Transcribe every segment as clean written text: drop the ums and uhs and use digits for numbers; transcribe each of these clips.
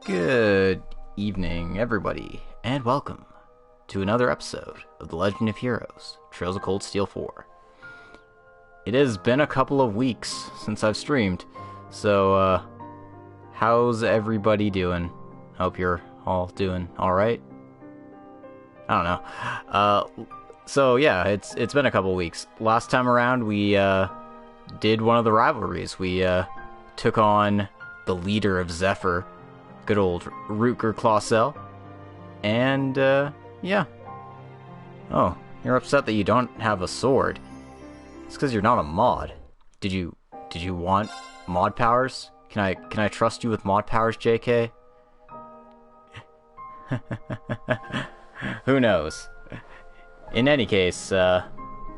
Good evening, everybody, and welcome to another episode of The Legend of Heroes, Trails of Cold Steel 4. It has been a couple of weeks since I've streamed, so, how's everybody doing? Hope you're all doing alright? I don't know. So yeah, it's been a couple of weeks. Last time around, we, did one of the rivalries. We, took on the leader of Zephyr, good old Rutger Clausel, and, yeah. Oh, you're upset that you don't have a sword. It's because you're not a mod. Did you want mod powers? Can I trust you with mod powers, JK? Who knows? In any case,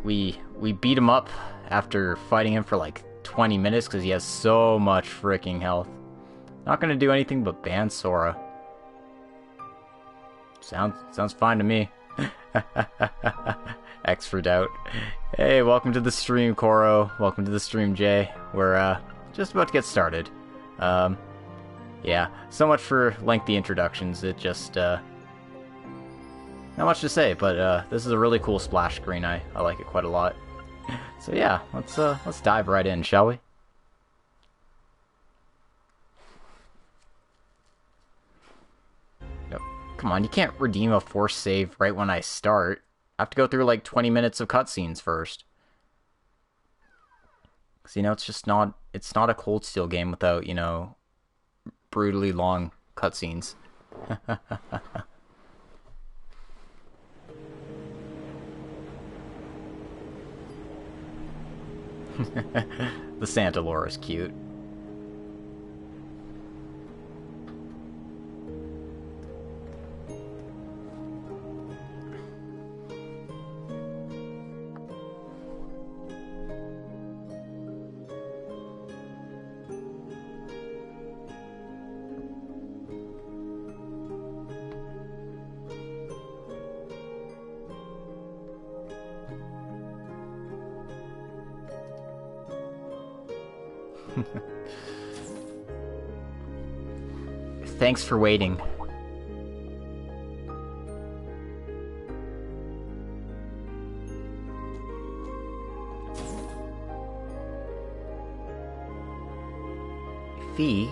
we beat him up after fighting him for like 20 minutes because he has so much freaking health. Not gonna do anything but ban Sora. Sounds fine to me. X for doubt. Hey, welcome to the stream, Koro. Welcome to the stream, Jay. We're just about to get started. Yeah, so much for lengthy introductions. It just not much to say, but this is a really cool splash screen. I like it quite a lot. So yeah, let's dive right in, shall we? Come on, you can't redeem a force save right when I start. I have to go through like 20 minutes of cutscenes first. Because, you know, it's not a Cold Steel game without, you know, brutally long cutscenes. The Santa lore is cute. Thanks for waiting. Fee,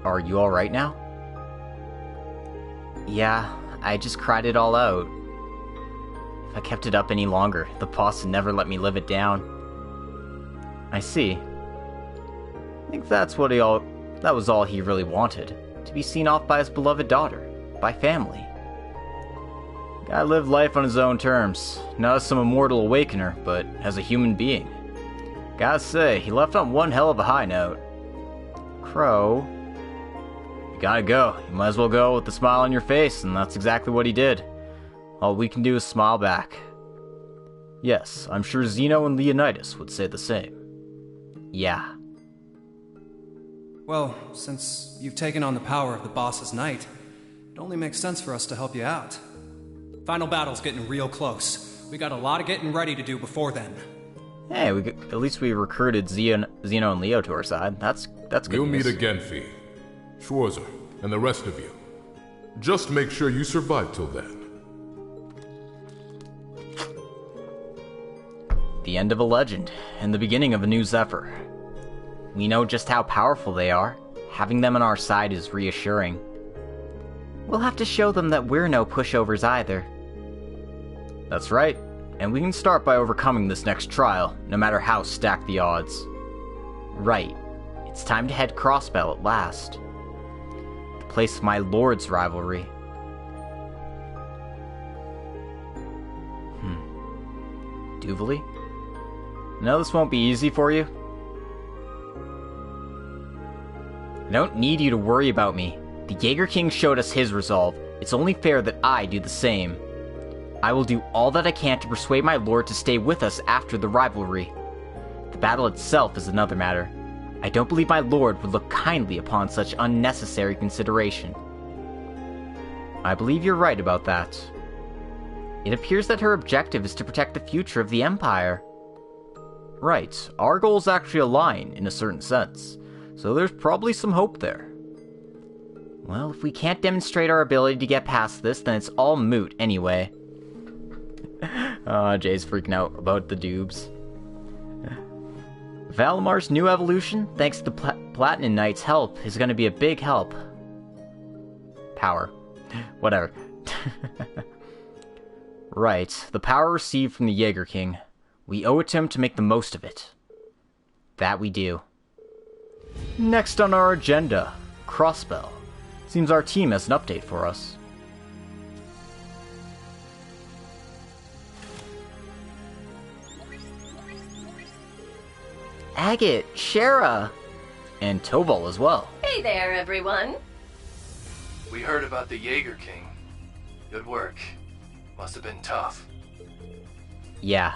are you alright now? Yeah, I just cried it all out. If I kept it up any longer, the boss would never let me live it down. I see. I think that was all he really wanted. To be seen off by his beloved daughter, by family. Guy lived life on his own terms, not as some immortal awakener, but as a human being. Gotta say, he left on one hell of a high note. Crow, you gotta go. You might as well go with a smile on your face, and that's exactly what he did. All we can do is smile back. Yes, I'm sure Zeno and Leonidas would say the same. Yeah. Well, since you've taken on the power of the boss's knight, it only makes sense for us to help you out. Final battle's getting real close. We got a lot of getting ready to do before then. Hey, at least we recruited Zeno and Leo to our side. That's good You'll news. meet again, Fee. Schwarzer, and the rest of you. Just make sure you survive till then. The end of a legend, and the beginning of a new Zephyr. We know just how powerful they are. Having them on our side is reassuring. We'll have to show them that we're no pushovers either. That's right, and we can start by overcoming this next trial, no matter how stacked the odds. Right, it's time to head Crossbell at last. The place of my lord's rivalry. Duvally? No, this won't be easy for you. I don't need you to worry about me. The Jaeger King showed us his resolve. It's only fair that I do the same. I will do all that I can to persuade my lord to stay with us after the rivalry. The battle itself is another matter. I don't believe my lord would look kindly upon such unnecessary consideration. I believe you're right about that. It appears that her objective is to protect the future of the Empire. Right, our goals actually align in a certain sense, so there's probably some hope there. Well, if we can't demonstrate our ability to get past this, then it's all moot anyway. Jay's freaking out about the dubes. Valamar's new evolution, thanks to the Platinum Knight's help, is going to be a big help. Power. Whatever. Right, the power received from the Jaeger King. We owe it to him to make the most of it. That we do. Next on our agenda, Crossbell. Seems our team has an update for us. Agate, Shara, and Tobal as well. Hey there, everyone. We heard about the Jaeger King. Good work. Must have been tough. Yeah,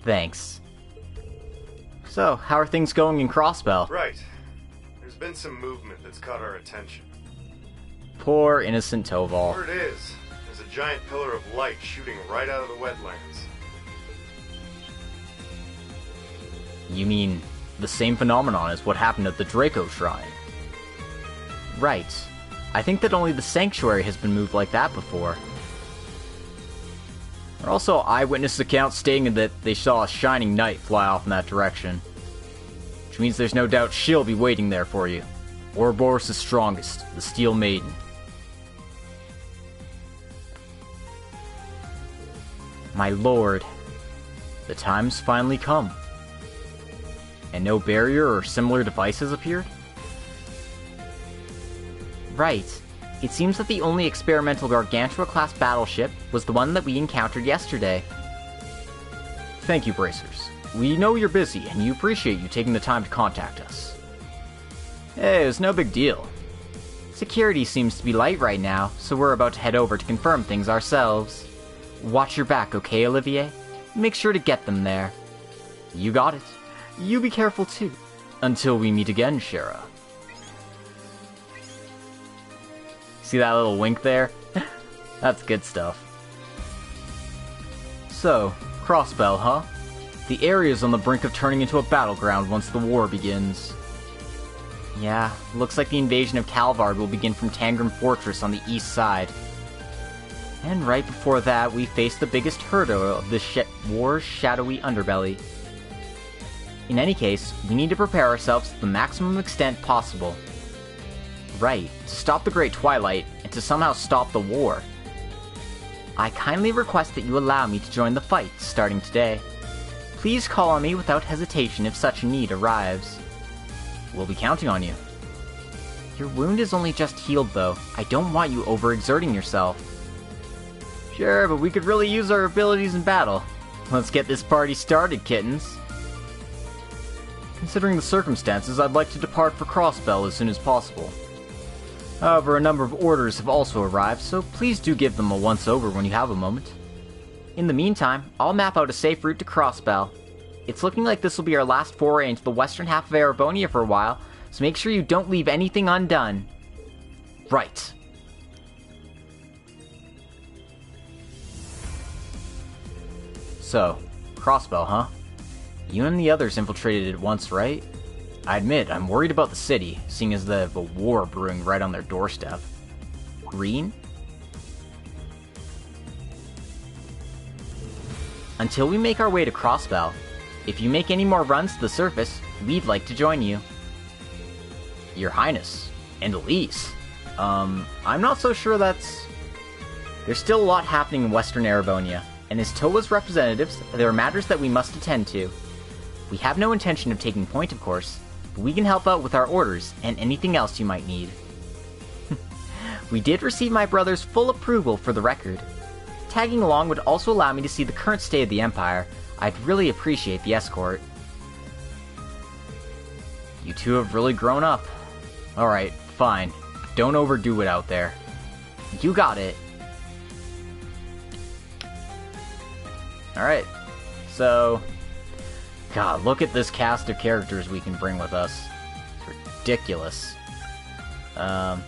thanks. So, how are things going in Crossbell? Right. There's been some movement that's caught our attention. Poor innocent Tobal. Where it is, there's a giant pillar of light shooting right out of the wetlands. You mean the same phenomenon as what happened at the Draco Shrine? Right. I think that only the Sanctuary has been moved like that before. There are also eyewitness accounts stating that they saw a shining knight fly off in that direction. Which means there's no doubt she'll be waiting there for you. Ouroboros' strongest, the Steel Maiden. My lord, the time's finally come. And no barrier or similar device has appeared? Right. It seems that the only experimental Gargantua-class battleship was the one that we encountered yesterday. Thank you, Bracers. We know you're busy, and you appreciate you taking the time to contact us. Hey, it was no big deal. Security seems to be light right now, so we're about to head over to confirm things ourselves. Watch your back, okay, Olivier? Make sure to get them there. You got it. You be careful too. Until we meet again, Shara. See that little wink there? That's good stuff. So, Crossbell, huh? The area's on the brink of turning into a battleground once the war begins. Yeah, looks like the invasion of Calvard will begin from Tangram Fortress on the east side. And right before that, we face the biggest hurdle of this war's shadowy underbelly. In any case, we need to prepare ourselves to the maximum extent possible. Right, to stop the Great Twilight, and to somehow stop the war. I kindly request that you allow me to join the fight, starting today. Please call on me without hesitation if such need arrives. We'll be counting on you. Your wound is only just healed, though. I don't want you overexerting yourself. Sure, but we could really use our abilities in battle. Let's get this party started, kittens. Considering the circumstances, I'd like to depart for Crossbell as soon as possible. However, a number of orders have also arrived, so please do give them a once-over when you have a moment. In the meantime, I'll map out a safe route to Crossbell. It's looking like this will be our last foray into the western half of Erebonia for a while, so make sure you don't leave anything undone. Right. So, Crossbell, huh? You and the others infiltrated it once, right? I admit, I'm worried about the city, seeing as they have a war brewing right on their doorstep. Green? Until we make our way to Crossbell, if you make any more runs to the surface, we'd like to join you. Your Highness. And Elise. I'm not so sure that's... There's still a lot happening in Western Erebonia, and as Towa's representatives, there are matters that we must attend to. We have no intention of taking point, of course, but we can help out with our orders and anything else you might need. We did receive my brother's full approval for the record. Tagging along would also allow me to see the current state of the Empire. I'd really appreciate the escort. You two have really grown up. Alright, fine. Don't overdo it out there. You got it. Alright, so... God, look at this cast of characters we can bring with us. It's ridiculous. Let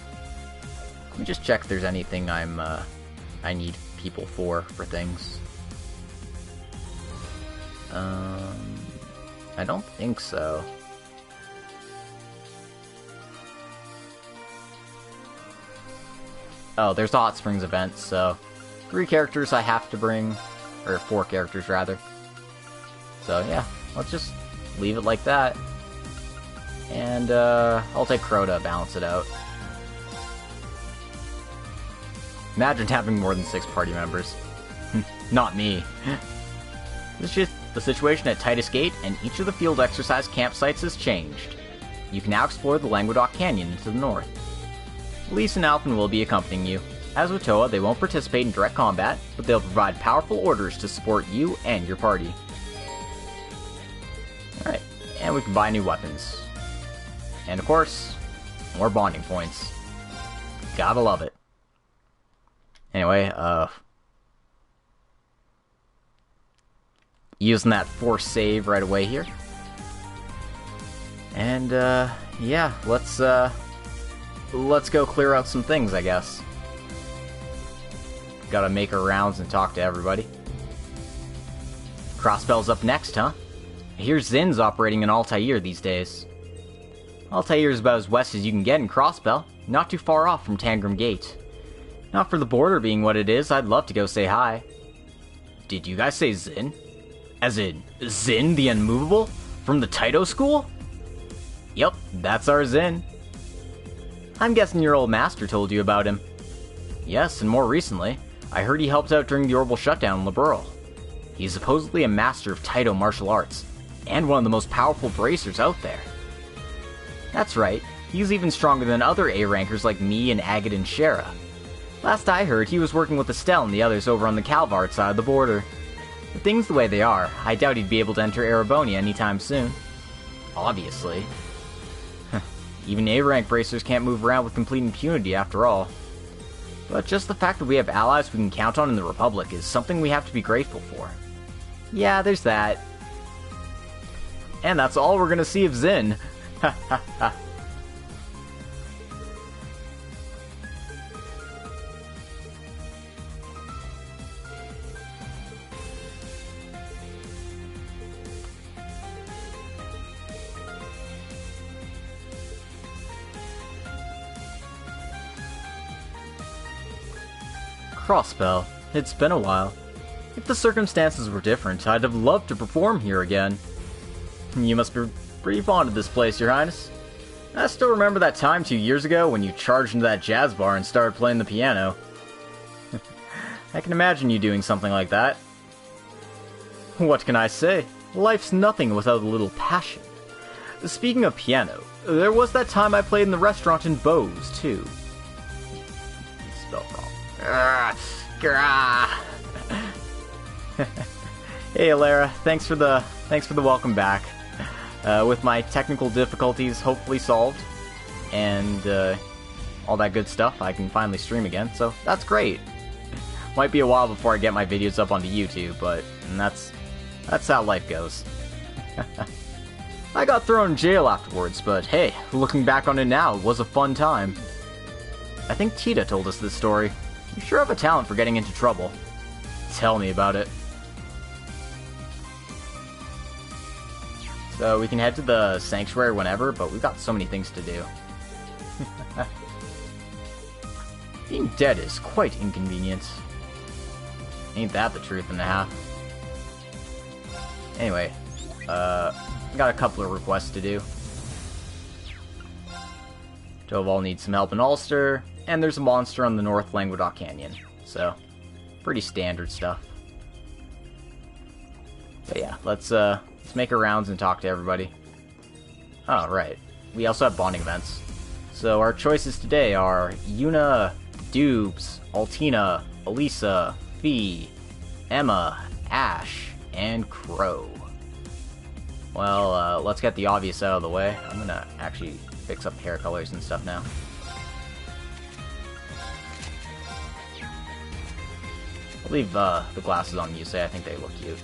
me just check if there's anything I need people for things. I don't think so. Oh, there's the Hot Springs event, so 3 characters I have to bring, or 4 characters rather. So yeah, let's just leave it like that. And I'll take Crow to balance it out. Imagine having more than 6 party members. Not me. It's just the situation at Titus Gate, and each of the field exercise campsites has changed. You can now explore the Languedoc Canyon to the north. Elise and Alphen will be accompanying you. As with Toa, they won't participate in direct combat, but they'll provide powerful orders to support you and your party. Alright, and we can buy new weapons. And of course, more bonding points. Gotta love it. Anyway, using that force save right away here. And, yeah, let's go clear out some things, I guess. Gotta make our rounds and talk to everybody. Crossbell's up next, huh? I hear Zin's operating in Altair these days. Altair is about as west as you can get in Crossbell, not too far off from Tangram Gate. Not for the border being what it is, I'd love to go say hi. Did you guys say Zin? As in, Zin the Unmovable? From the Taito School? Yep, that's our Zin. I'm guessing your old master told you about him. Yes, and more recently, I heard he helped out during the Orbital Shutdown in Liberl. He's supposedly a master of Taito martial arts, and one of the most powerful bracers out there. That's right, he's even stronger than other A-rankers like me and Agate and Shara. Last I heard, he was working with Estelle and the others over on the Calvard side of the border. With things the way they are, I doubt he'd be able to enter Erebonia anytime soon. Obviously. Even A-rank bracers can't move around with complete impunity after all. But just the fact that we have allies we can count on in the Republic is something we have to be grateful for. Yeah, there's that. And that's all we're gonna see of Zin. Ha ha ha. Crossbell. It's been a while. If the circumstances were different, I'd have loved to perform here again. You must be pretty fond of this place, Your Highness. I still remember that time 2 years ago when you charged into that jazz bar and started playing the piano. I can imagine you doing something like that. What can I say? Life's nothing without a little passion. Speaking of piano, there was that time I played in the restaurant in Bose, too. Spelled wrong. Hey Alara, thanks for the welcome back. With my technical difficulties hopefully solved, and all that good stuff, I can finally stream again, so that's great. Might be a while before I get my videos up onto YouTube, but that's how life goes. I got thrown in jail afterwards, but hey, looking back on it now, it was a fun time. I think Tita told us this story. You sure have a talent for getting into trouble. Tell me about it. So we can head to the sanctuary whenever, but we've got so many things to do. Being dead is quite inconvenient. Ain't that the truth and a half? Anyway, got a couple of requests to do. Toval needs some help in Ulster, and there's a monster on the North Languedoc Canyon. So, pretty standard stuff. But yeah, let's make our rounds and talk to everybody. Oh, right. We also have bonding events. So our choices today are Yuna, Dubes, Altina, Elisa, Fee, Emma, Ash, and Crow. Well, let's get the obvious out of the way. I'm gonna actually fix up hair colors and stuff now. I'll leave the glasses on Yusei, I think they look cute.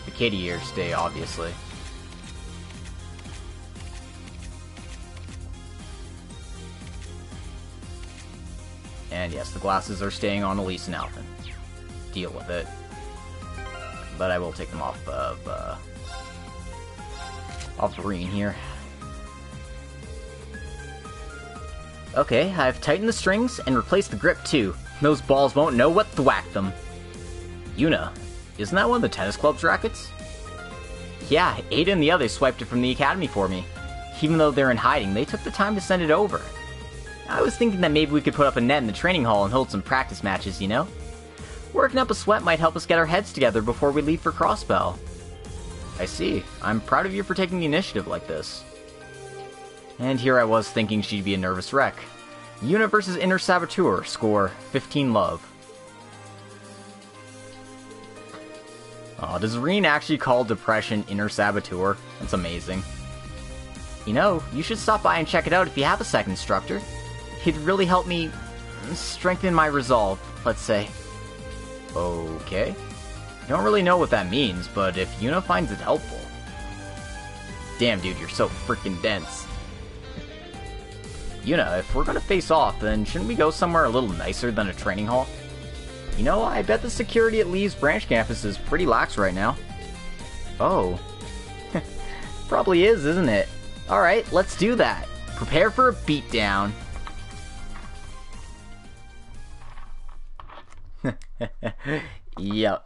The kitty ears stay, obviously. And yes, the glasses are staying on Elise and Alphen. Deal with it. But I will take them off of Off Reen here. Okay, I've tightened the strings and replaced the grip too. Those balls won't know what to whack them. Yuna, isn't that one of the tennis club's rackets? Yeah, Ada and the others swiped it from the academy for me. Even though they're in hiding, they took the time to send it over. I was thinking that maybe we could put up a net in the training hall and hold some practice matches, you know? Working up a sweat might help us get our heads together before we leave for Crossbell. I see. I'm proud of you for taking the initiative like this. And here I was thinking she'd be a nervous wreck. Yuna versus Inner Saboteur, score 15 love. Aw, does Reen actually call depression Inner Saboteur? That's amazing. You know, you should stop by and check it out if you have a second, instructor. It'd really help me strengthen my resolve, let's say. Okay. I don't really know what that means, but if Yuna finds it helpful... Damn, dude, you're so freaking dense. Yuna, if we're gonna face off, then shouldn't we go somewhere a little nicer than a training hall? You know, I bet the security at Lee's branch campus is pretty lax right now. Oh. Probably is, isn't it? Alright, let's do that. Prepare for a beatdown. Yep.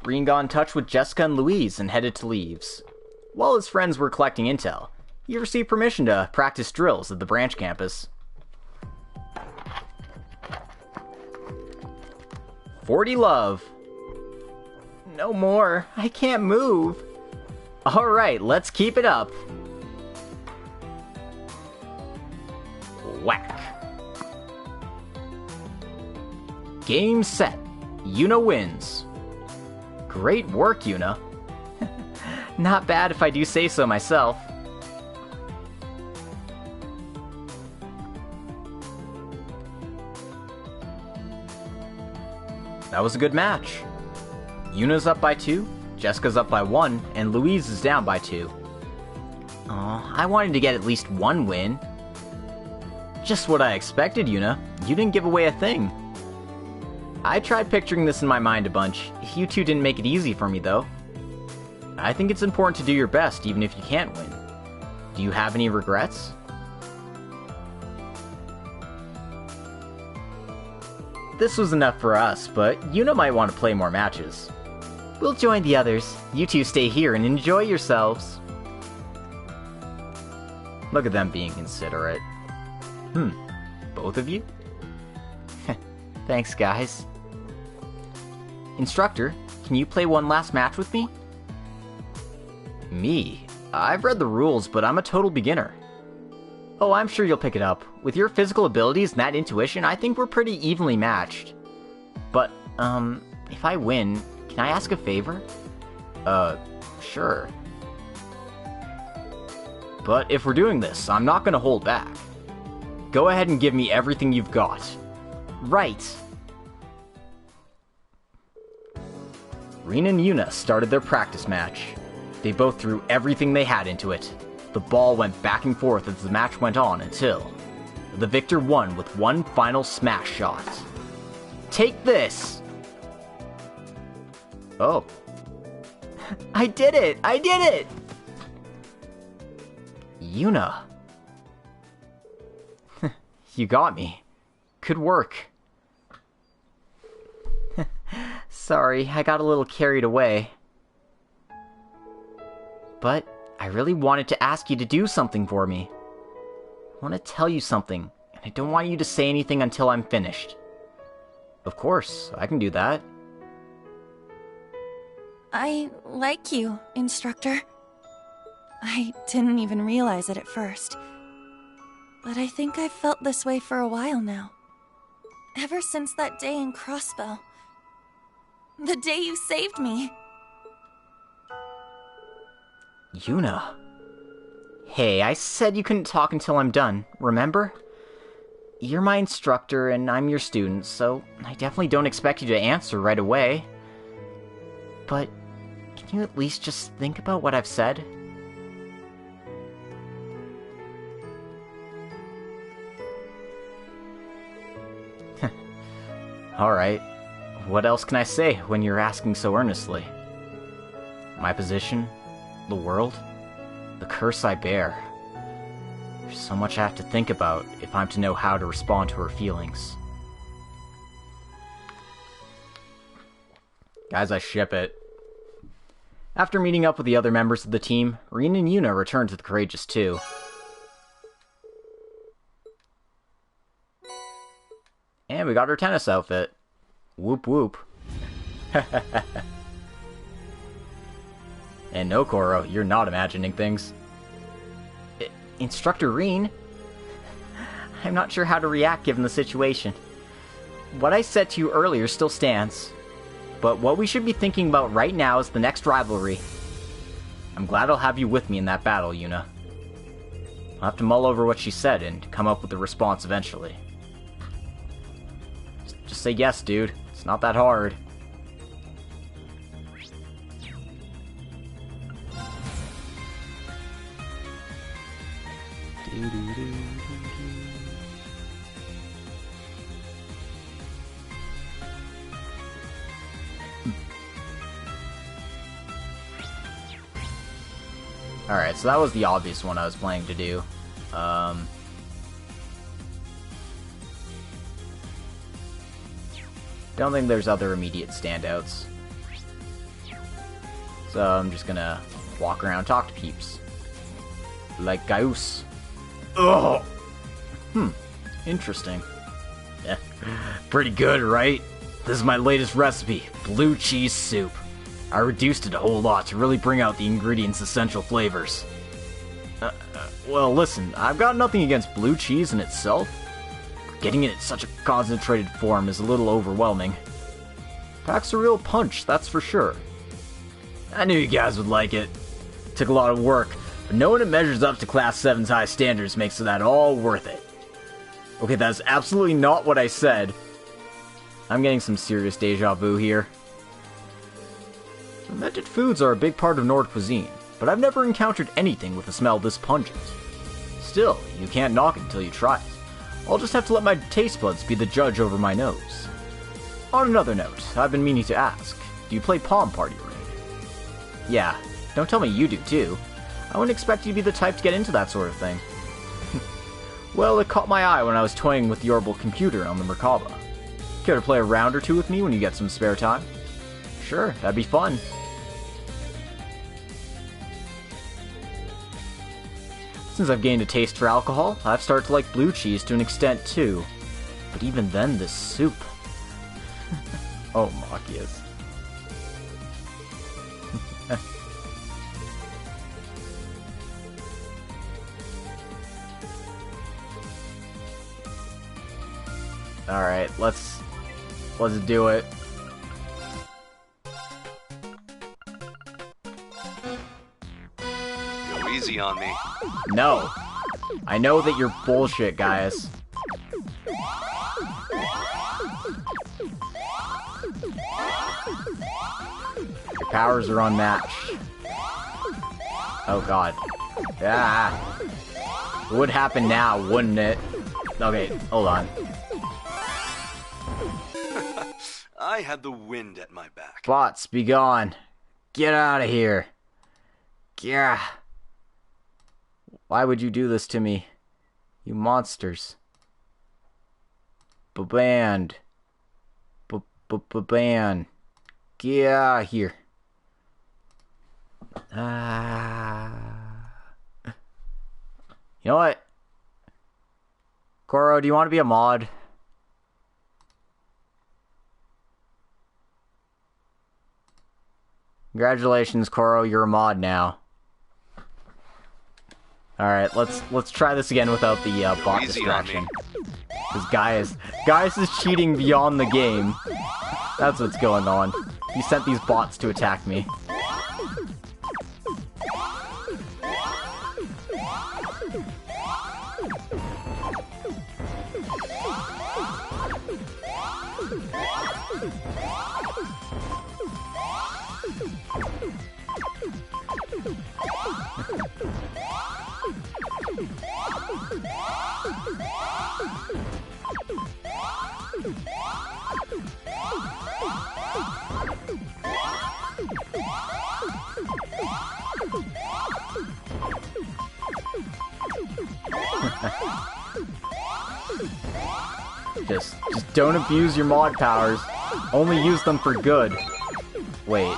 Reen got in touch with Jessica and Louise and headed to Leaves. While his friends were collecting intel, he received permission to practice drills at the branch campus. 40 love. No more. I can't move. Alright, let's keep it up. Whack. Game set. Yuna wins. Great work, Yuna. Not bad if I do say so myself. That was a good match. Yuna's up by 2, Jessica's up by 1, and Louise is down by 2. Aw, I wanted to get at least one win. Just what I expected, Yuna. You didn't give away a thing. I tried picturing this in my mind a bunch. You two didn't make it easy for me, though. I think it's important to do your best, even if you can't win. Do you have any regrets? This was enough for us, but Yuna might want to play more matches. We'll join the others. You two stay here and enjoy yourselves. Look at them being considerate. Both of you? Thanks, guys. Instructor, can you play one last match with me? Me? I've read the rules, but I'm a total beginner. Oh, I'm sure you'll pick it up. With your physical abilities and that intuition, I think we're pretty evenly matched. But, if I win, can I ask a favor? Sure. But if we're doing this, I'm not gonna hold back. Go ahead and give me everything you've got. Right. Reen and Yuna started their practice match. They both threw everything they had into it. The ball went back and forth as the match went on until the victor won with one final smash shot. Take this! Oh. I did it! I did it! Yuna. You got me. Good work. Sorry, I got a little carried away. But I really wanted to ask you to do something for me. I want to tell you something, and I don't want you to say anything until I'm finished. Of course, I can do that. I like you, Instructor. I didn't even realize it at first. But I think I've felt this way for a while now. Ever since that day in Crossbell. The day you saved me. Yuna. Hey, I said you couldn't talk until I'm done, remember? You're my instructor and I'm your student, so I definitely don't expect you to answer right away. But can you at least just think about what I've said? Alright. What else can I say when you're asking so earnestly? My position? The world? The curse I bear. There's so much I have to think about if I'm to know how to respond to her feelings. Guys, I ship it. After meeting up with the other members of the team, Rin and Yuna return to the Courageous 2. And we got her tennis outfit. Whoop whoop. And no, Koro, you're not imagining things. Instructor Rin? I'm not sure how to react given the situation. What I said to you earlier still stands. But what we should be thinking about right now is the next rivalry. I'm glad I'll have you with me in that battle, Yuna. I'll have to mull over what she said and come up with a response eventually. Just say yes, dude. It's not that hard. Alright, so that was the obvious one I was planning to do. Don't think there's other immediate standouts. So I'm just gonna walk around and talk to peeps. Like Gaius. Ugh! Interesting. Yeah, pretty good, right? This is my latest recipe, blue cheese soup. I reduced it a whole lot to really bring out the ingredients' essential flavors. Well, listen, I've got nothing against blue cheese in itself. Getting it in such a concentrated form is a little overwhelming. Packs a real punch, that's for sure. I knew you guys would like it. It took a lot of work, but knowing it measures up to Class 7's high standards makes that all worth it. Okay, that's absolutely not what I said. I'm getting some serious deja vu here. Fermented foods are a big part of Nord cuisine, but I've never encountered anything with a smell this pungent. Still, you can't knock it until you try it. I'll just have to let my taste buds be the judge over my nose. On another note, I've been meaning to ask, do you play Palm Party Raid? Yeah, don't tell me you do too. I wouldn't expect you to be the type to get into that sort of thing. Well, it caught my eye when I was toying with the orbital computer on the Merkaba. Care to play a round or two with me when you get some spare time? Sure, that'd be fun. Since I've gained a taste for alcohol, I've started to like blue cheese to an extent too. But even then, this soup... Oh, Machias. Alright, let's do it. Go easy on me. No. I know that you're bullshit, guys. Your powers are unmatched. Oh god. Ah. It would happen now, wouldn't it? Okay, hold on. I had the wind at my back. Bots, be gone. Get out of here. Yeah. Why would you do this to me? You monsters. Band. Band. Get out of here. You know what? Koro, do you want to be a mod? Congratulations, Koro, you're a mod now. Alright, let's try this again without the bot distraction. Because Gaius is cheating beyond the game. That's what's going on. He sent these bots to attack me. Just don't abuse your mod powers. Only use them for good. Wait.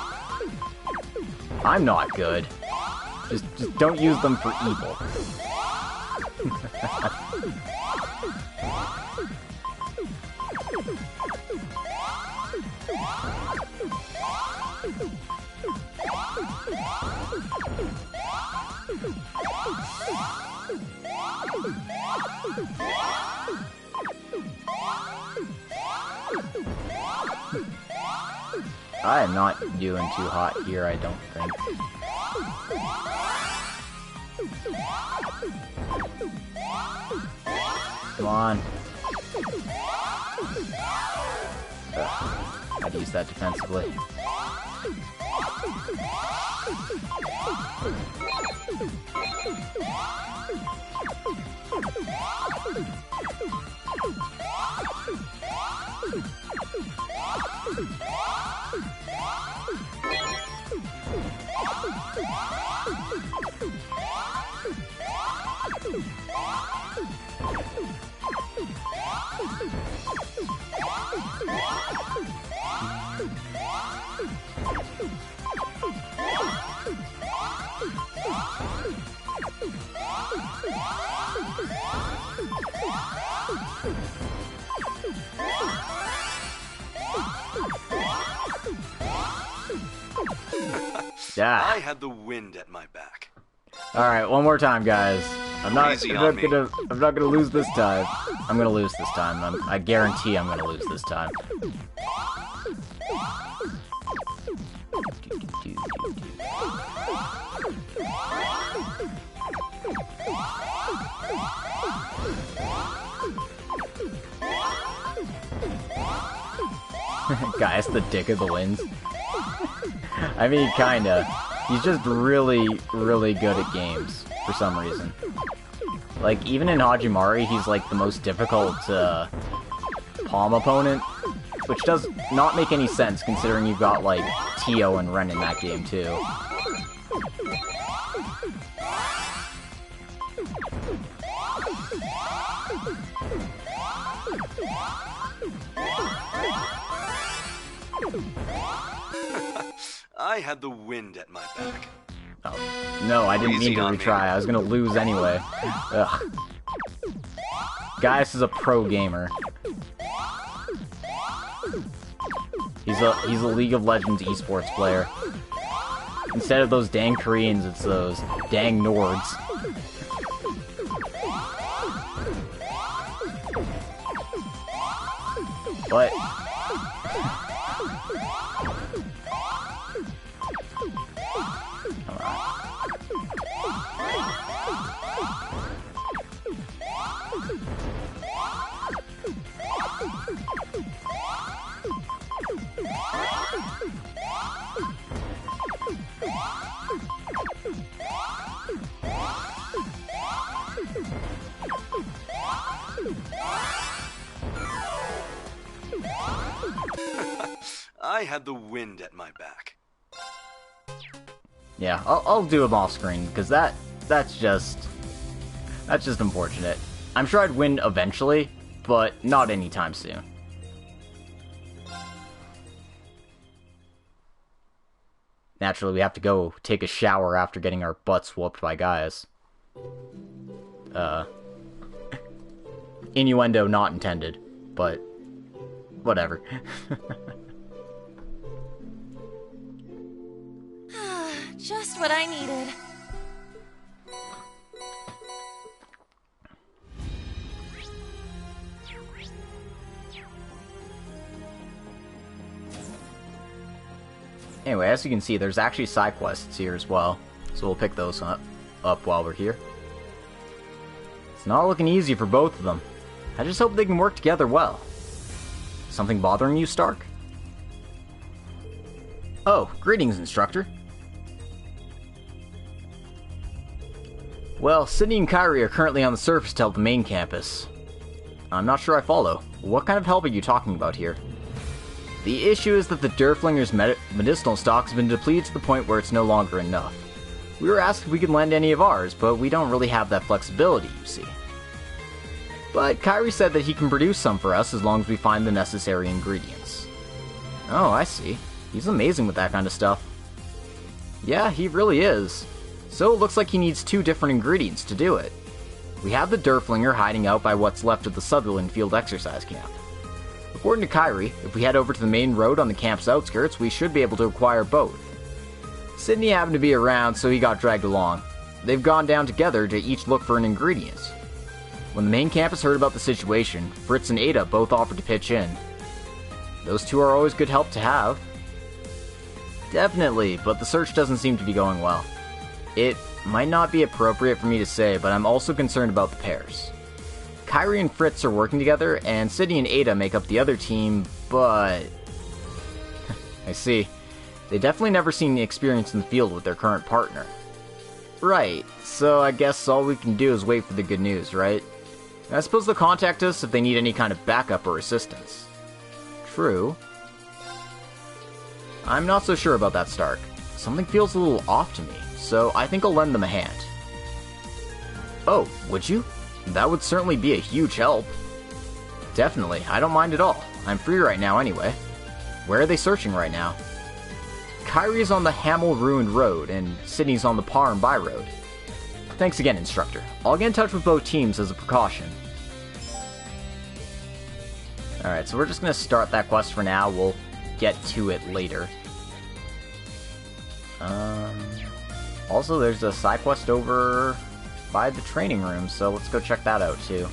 I'm not good. Just don't use them for evil. I am not doing too hot here, I don't think. Come on. I'd use that defensively. Yeah. I had the wind at my back. Alright, one more time, guys. I'm not gonna lose this time. I'm gonna lose this time. I guarantee I'm gonna lose this time. Guy's the dick of the winds. I mean, kinda. He's just really, really good at games, for some reason. Like, even in Hajimari, he's like the most difficult, palm opponent, which does not make any sense, considering you've got, like, Tio and Ren in that game, too. I had the wind at my back. Oh, no, I didn't mean to retry. I was gonna lose anyway. Ugh. Gaius is a pro gamer. He's a League of Legends esports player. Instead of those dang Koreans, it's those dang Nords. But I had the wind at my back. yeah, I'll do them off screen because that's just unfortunate. I'm sure I'd win eventually, but not anytime soon. Naturally, we have to go take a shower after getting our butts whooped by Gaius. Innuendo not intended, but whatever. Just what I needed. Anyway, as you can see, there's actually side quests here as well, so we'll pick those up while we're here. It's not looking easy for both of them. I just hope they can work together well. Something bothering you, Stark? Oh, greetings, Instructor. Well, Sydney and Kyrie are currently on the surface to help the main campus. I'm not sure I follow. What kind of help are you talking about here? The issue is that the Derflinger's medicinal stock has been depleted to the point where it's no longer enough. We were asked if we could lend any of ours, but we don't really have that flexibility, you see. But Kairi said that he can produce some for us as long as we find the necessary ingredients. Oh, I see. He's amazing with that kind of stuff. Yeah, he really is. So it looks like he needs 2 different ingredients to do it. We have the Durflinger hiding out by what's left of the Sutherland Field exercise camp. According to Kairi, if we head over to the main road on the camp's outskirts, we should be able to acquire both. Sydney happened to be around, so he got dragged along. They've gone down together to each look for an ingredient. When the main campus heard about the situation, Fritz and Ada both offered to pitch in. Those 2 are always good help to have. Definitely, but the search doesn't seem to be going well. It might not be appropriate for me to say, but I'm also concerned about the pairs. Kairi and Fritz are working together, and Sydney and Ada make up the other team, but... I see. They definitely never seen the experience in the field with their current partner. Right, so I guess all we can do is wait for the good news, right? I suppose they'll contact us if they need any kind of backup or assistance. True. I'm not so sure about that, Stark. Something feels a little off to me, so I think I'll lend them a hand. Oh, would you? That would certainly be a huge help. Definitely, I don't mind at all. I'm free right now anyway. Where are they searching right now? Kairi is on the Hamel Ruined Road, and Sydney's on the Par and By Road. Thanks again, Instructor. I'll get in touch with both teams as a precaution. Alright, so we're just going to start that quest for now. We'll get to it later. Also, there's a side quest over by the training room, so let's go check that out too.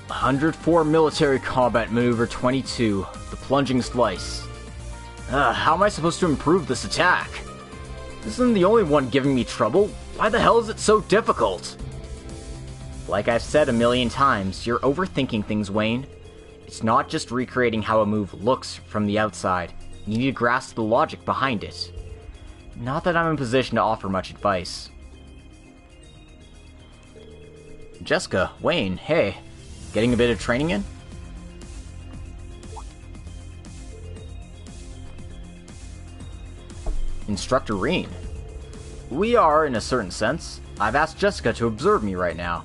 "104 Military Combat Maneuver 22, the Plunging Slice. How am I supposed to improve this attack? This isn't the only one giving me trouble. Why the hell is it so difficult?" Like I've said a million times, you're overthinking things, Wayne. It's not just recreating how a move looks from the outside. You need to grasp the logic behind it. Not that I'm in position to offer much advice. Jessica, Wayne, hey. Getting a bit of training in? Instructor Reen. We are, in a certain sense. I've asked Jessica to observe me right now.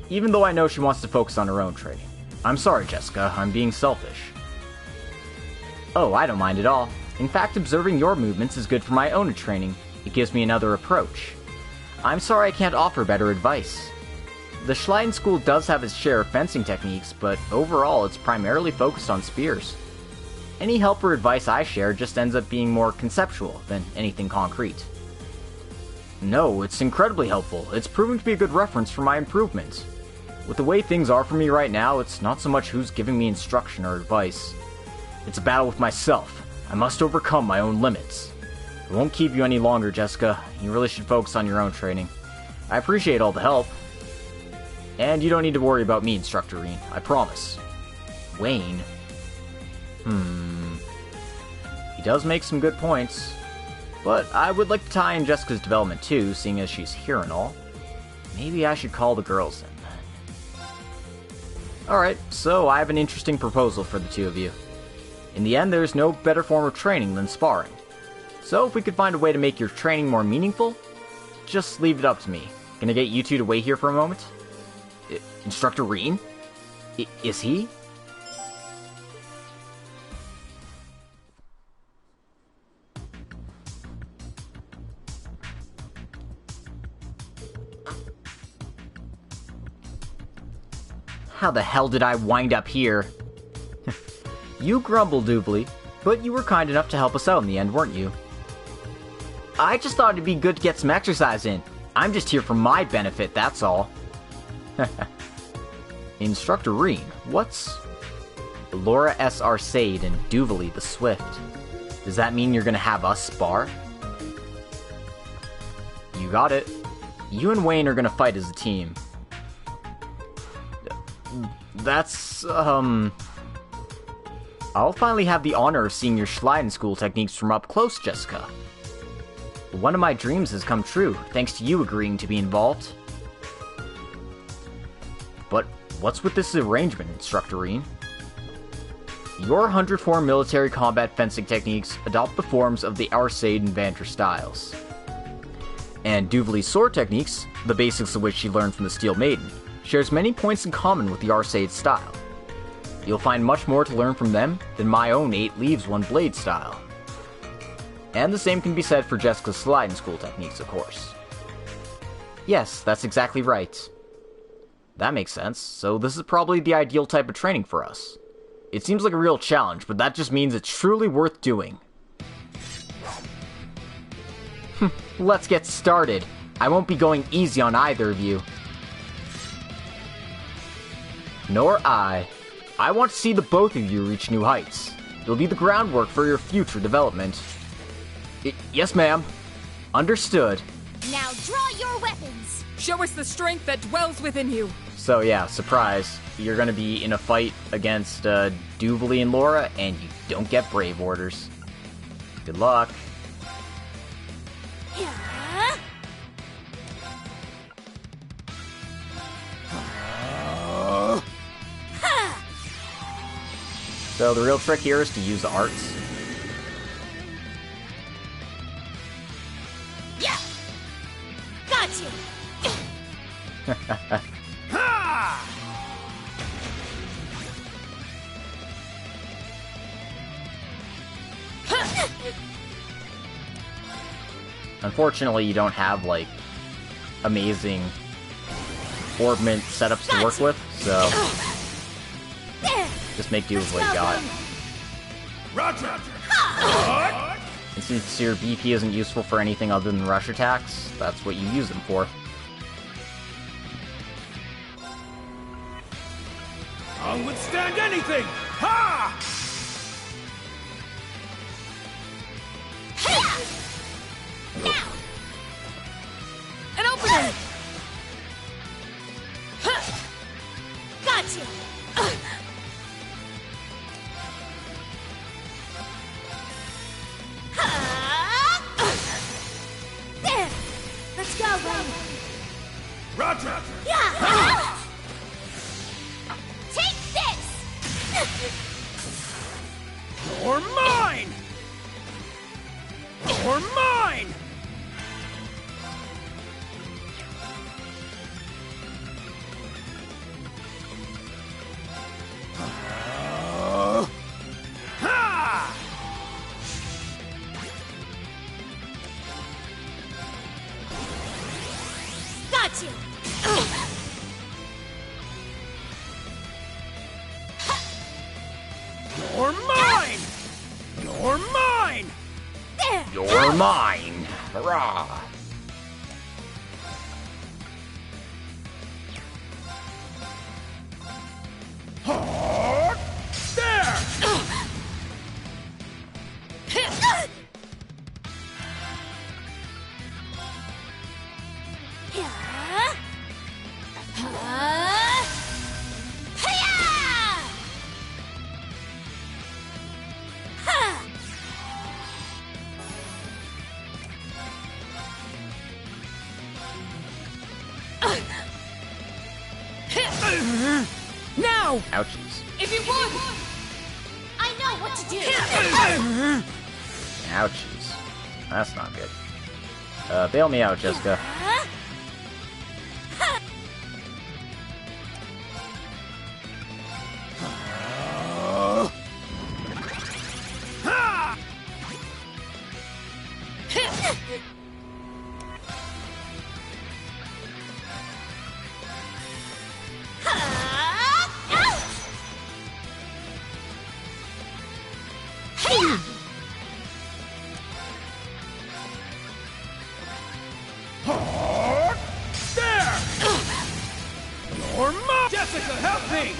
Even though I know she wants to focus on her own training. I'm sorry, Jessica, I'm being selfish. Oh, I don't mind at all. In fact, observing your movements is good for my own training. It gives me another approach. I'm sorry I can't offer better advice. The Schleiden School does have its share of fencing techniques, but overall it's primarily focused on spears. Any help or advice I share just ends up being more conceptual than anything concrete. No, it's incredibly helpful. It's proving to be a good reference for my improvements. With the way things are for me right now, it's not so much who's giving me instruction or advice. It's a battle with myself. I must overcome my own limits. I won't keep you any longer, Jessica. You really should focus on your own training. I appreciate all the help. And you don't need to worry about me, Instructor Reen. I promise. Wayne? He does make some good points. But I would like to tie in Jessica's development too, seeing as she's here and all. Maybe I should call the girls in then. Alright, so I have an interesting proposal for the two of you. In the end, there's no better form of training than sparring. So if we could find a way to make your training more meaningful, just leave it up to me. Can I get you two to wait here for a moment? Instructor Reen? Is he? How the hell did I wind up here? You grumbled, Doobly, but you were kind enough to help us out in the end, weren't you? I just thought it'd be good to get some exercise in. I'm just here for my benefit, that's all. Instructor Reen, what's... Laura S. Arcade and Duvally the Swift. Does that mean you're gonna have us spar? You got it. You and Wayne are gonna fight as a team. That's, I'll finally have the honor of seeing your Schleiden School techniques from up close, Jessica. One of my dreams has come true, thanks to you agreeing to be involved. But what's with this arrangement, Instructor Reen? Your 104 military combat fencing techniques adopt the forms of the Arcade and Vanter styles. And Duvali's sword techniques, the basics of which she learned from the Steel Maiden, shares many points in common with the Arseid style. You'll find much more to learn from them than my own 8 leaves 1 blade style. And the same can be said for Jessica's slide and school techniques, of course. Yes, that's exactly right. That makes sense, so this is probably the ideal type of training for us. It seems like a real challenge, but that just means it's truly worth doing. Let's get started. I won't be going easy on either of you. Nor I. I want to see the both of you reach new heights. It'll be the groundwork for your future development. Yes, ma'am. Understood. Now draw your weapons! Show us the strength that dwells within you! So yeah, surprise. You're gonna be in a fight against Duvali and Laura, and you don't get brave orders. Good luck. Yeah. So the real trick here is to use the arts. Yeah! Got you! Unfortunately, you don't have, like, amazing orbment setups to work with, so just make do with what you got. And since your BP isn't useful for anything other than rush attacks, that's what you use them for. I'll withstand anything! Ha! Now! An opening! Got you! Let's go, buddy! Roger! Yeah! Take this! You're mine! You're mine! Ha! Got you! You're mine! You're mine! You're mine! Hurrah! There! Now! Ouchies. If you would! I know what to do! Ouchies. That's not good. Bail me out, Jessica. There! You're mine! Jessica, help me!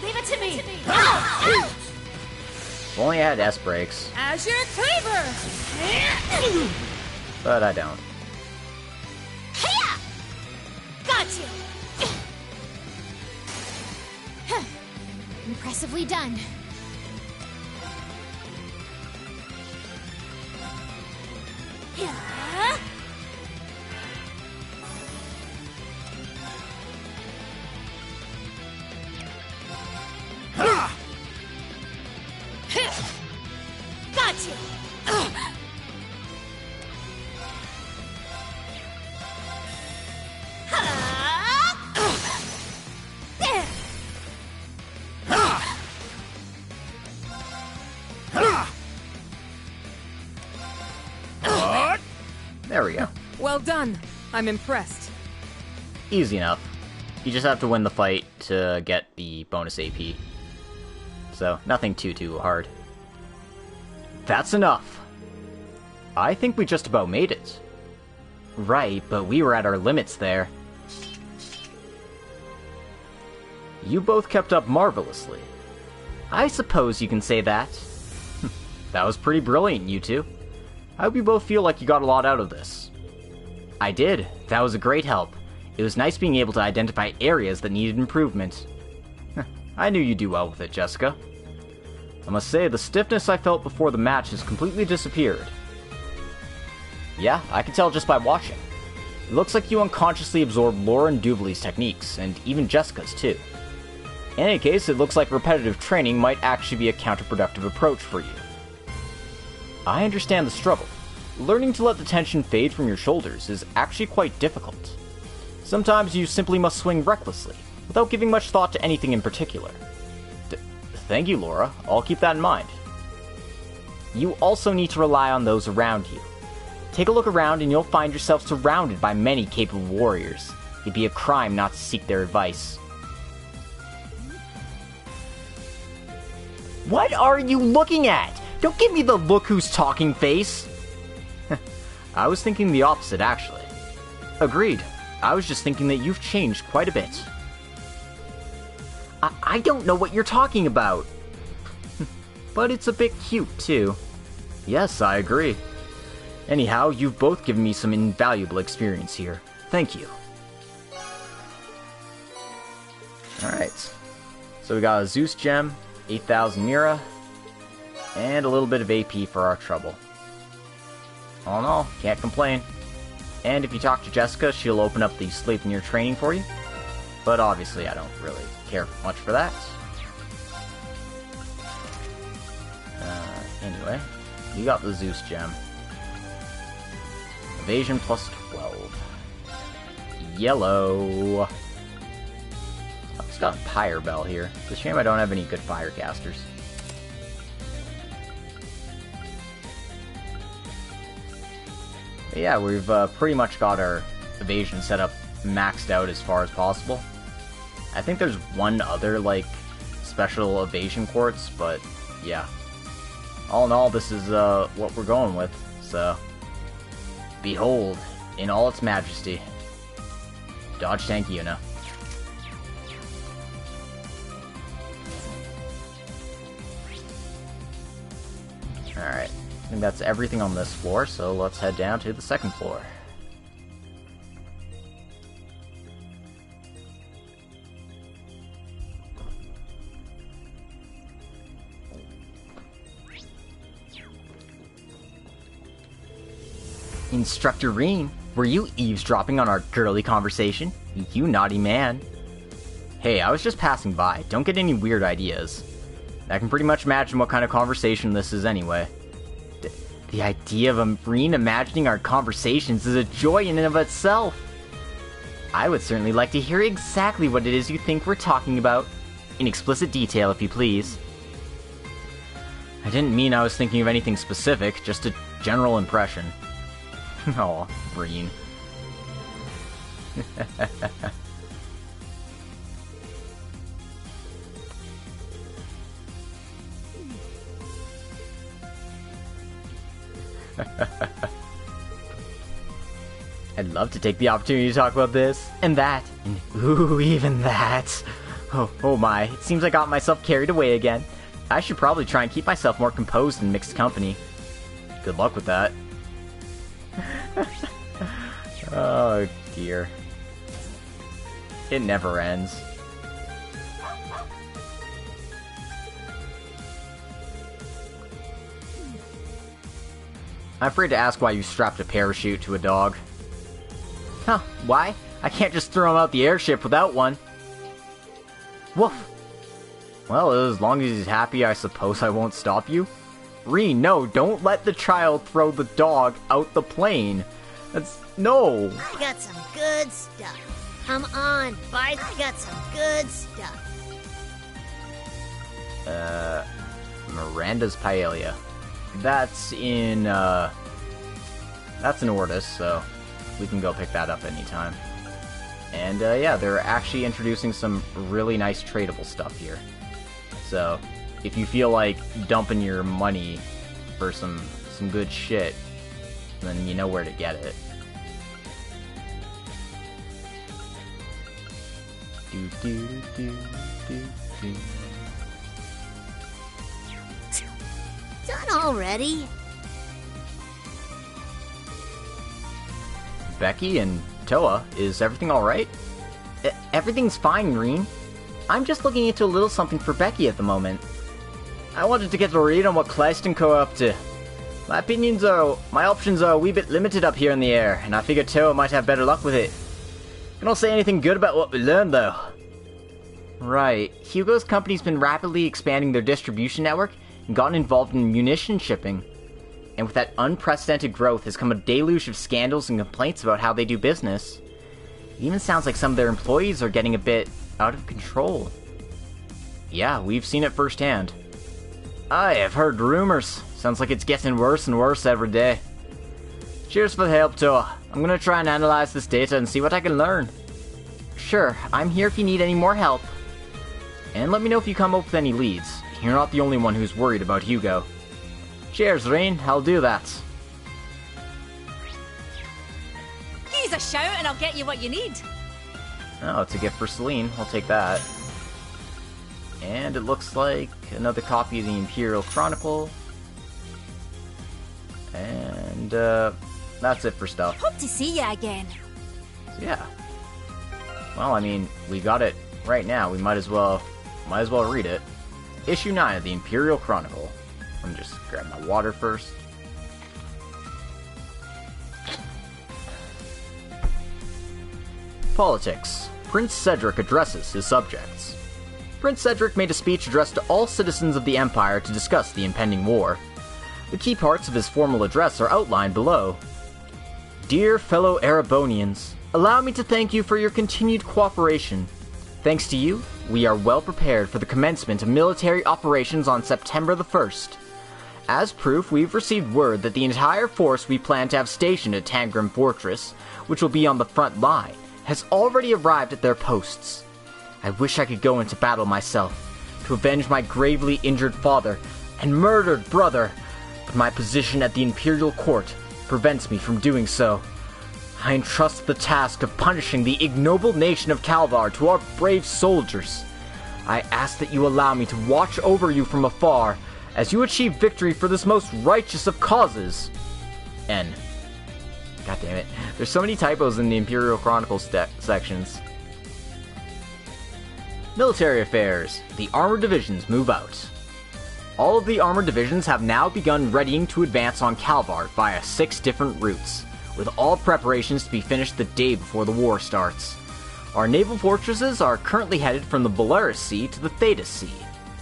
Leave it to me! If only I had S-brakes, Azure Cleaver! but I don't. Hiya! Got you! Impressively done. Yeah. Got you! There we go. Well done. I'm impressed. Easy enough. You just have to win the fight to get the bonus AP. So, nothing too hard. That's enough! I think we just about made it. Right, but we were at our limits there. You both kept up marvelously. I suppose you can say that. That was pretty brilliant, you two. I hope you both feel like you got a lot out of this. I did. That was a great help. It was nice being able to identify areas that needed improvement. I knew you'd do well with it, Jessica. I must say, the stiffness I felt before the match has completely disappeared. Yeah, I can tell just by watching. It looks like you unconsciously absorbed Laura and Duvali's techniques, and even Jessica's too. In any case, it looks like repetitive training might actually be a counterproductive approach for you. I understand the struggle. Learning to let the tension fade from your shoulders is actually quite difficult. Sometimes you simply must swing recklessly, without giving much thought to anything in particular. Thank you, Laura. I'll keep that in mind. You also need to rely on those around you. Take a look around and you'll find yourself surrounded by many capable warriors. It'd be a crime not to seek their advice. What are you looking at? Don't give me the look who's talking face! I was thinking the opposite, actually. Agreed. I was just thinking that you've changed quite a bit. I don't know what you're talking about. But it's a bit cute, too. Yes, I agree. Anyhow, you've both given me some invaluable experience here. Thank you. Alright. So we got a Zeus gem, 8,000 Mira, and a little bit of AP for our trouble. All in all, can't complain. And if you talk to Jessica, she'll open up the sleep in your training for you. But obviously I don't really care much for that. Anyway, you got the Zeus gem. Evasion plus 12. Yellow. It's got a Pyre Bell here. It's a shame I don't have any good fire casters. But yeah, we've pretty much got our evasion set up maxed out as far as possible. I think there's one other, like, special evasion quartz, but yeah. All in all, this is what we're going with, so... Behold, in all its majesty. Dodge Tank Yuna. Alright, I think that's everything on this floor, so let's head down to the second floor. Instructor Reen, were you eavesdropping on our girly conversation? You naughty man. Hey, I was just passing by. Don't get any weird ideas. I can pretty much imagine what kind of conversation this is anyway. The idea of Reen imagining our conversations is a joy in and of itself. I would certainly like to hear exactly what it is you think we're talking about. In explicit detail, if you please. I didn't mean I was thinking of anything specific, just a general impression. Aw, Reen. I'd love to take the opportunity to talk about this, and that, and ooh, even that. Oh my, it seems I got myself carried away again. I should probably try and keep myself more composed in mixed company. Good luck with that. Oh dear. It never ends. I'm afraid to ask why you strapped a parachute to a dog. Huh, why? I can't just throw him out the airship without one. Woof. Well, as long as he's happy, I suppose I won't stop you. Reen, no, don't let the child throw the dog out the plane. That's... no! I got some good stuff. Come on, bite. I got some good stuff. Miranda's Paella. That's in, that's an Ortis, so we can go pick that up anytime. And yeah, they're actually introducing some really nice tradable stuff here. So if you feel like dumping your money for some good shit, then you know where to get it. Do do do do do. Done already? Becky and Toa, is everything alright? Everything's fine, Reen. I'm just looking into a little something for Becky at the moment. I wanted to get a read on what Kleist and Co are up to. My options are a wee bit limited up here in the air, and I figured Toa might have better luck with it. I don't say anything good about what we learned, though. Right. Hugo's company's been rapidly expanding their distribution network and gotten involved in munition shipping. And with that unprecedented growth has come a deluge of scandals and complaints about how they do business. It even sounds like some of their employees are getting a bit out of control. Yeah, we've seen it firsthand. I have heard rumors. Sounds like it's getting worse and worse every day. Cheers for the help, Toa. I'm gonna try and analyze this data and see what I can learn. Sure, I'm here if you need any more help. And let me know if you come up with any leads. You're not the only one who's worried about Hugo. Cheers, Rain. I'll do that. Use a shout and I'll get you what you need. Oh, it's a gift for Celine. I'll take that. And it looks like another copy of the Imperial Chronicle. And, that's it for stuff. Hope to see you again. So, yeah. Well, I mean, we got it right now. We might as well read it. Issue 9 of the Imperial Chronicle. Let me just grab my water first. Politics. Prince Cedric addresses his subjects. Prince Cedric made a speech addressed to all citizens of the Empire to discuss the impending war. The key parts of his formal address are outlined below. Dear fellow Erebonians, allow me to thank you for your continued cooperation. Thanks to you, we are well prepared for the commencement of military operations on September the 1st. As proof, we've received word that the entire force we plan to have stationed at Tangram Fortress, which will be on the front line, has already arrived at their posts. I wish I could go into battle myself, to avenge my gravely injured father and murdered brother, but my position at the Imperial Court prevents me from doing so. I entrust the task of punishing the ignoble nation of Calvar to our brave soldiers. I ask that you allow me to watch over you from afar as you achieve victory for this most righteous of causes. N. God damn it. There's so many typos in the Imperial Chronicles sections. Military affairs. The armored divisions move out. All of the armored divisions have now begun readying to advance on Calvar via 6 different routes, with all preparations to be finished the day before the war starts. Our naval fortresses are currently headed from the Belarus Sea to the Thetis Sea.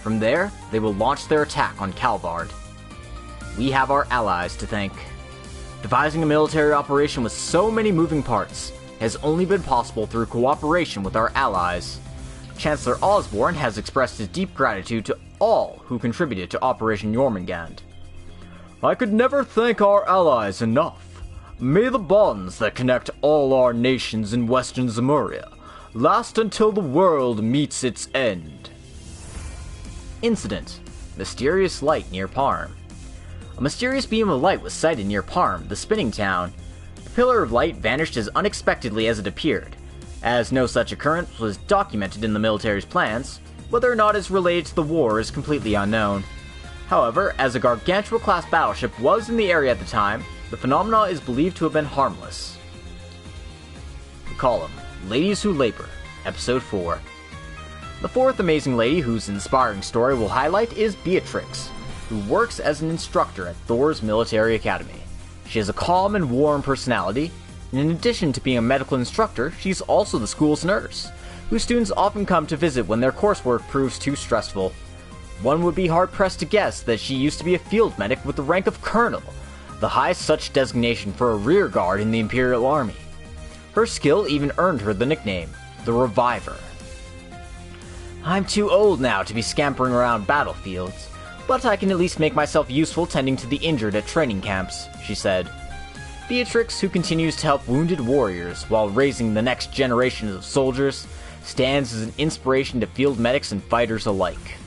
From there, they will launch their attack on Calvard. We have our allies to thank. Devising a military operation with so many moving parts has only been possible through cooperation with our allies. Chancellor Osborne has expressed his deep gratitude to all who contributed to Operation Jormungand. I could never thank our allies enough. May the bonds that connect all our nations in Western Zemuria last until the world meets its end. Incident. Mysterious light near Parm. A mysterious beam of light was sighted near Parm, the spinning town. The pillar of light vanished as unexpectedly as it appeared. As no such occurrence was documented in the military's plans, whether or not it's related to the war is completely unknown. However, as a Gargantua-class battleship was in the area at the time, the phenomena is believed to have been harmless. The column, Ladies Who Labor, Episode 4. The fourth amazing lady whose inspiring story we'll highlight is Beatrix, who works as an instructor at Thor's military academy. She has a calm and warm personality, and in addition to being a medical instructor, she's also the school's nurse, whose students often come to visit when their coursework proves too stressful. One would be hard-pressed to guess that she used to be a field medic with the rank of colonel, the highest such designation for a rear guard in the Imperial Army. Her skill even earned her the nickname, the Reviver. I'm too old now to be scampering around battlefields, but I can at least make myself useful tending to the injured at training camps, she said. Beatrix, who continues to help wounded warriors while raising the next generation of soldiers, stands as an inspiration to field medics and fighters alike.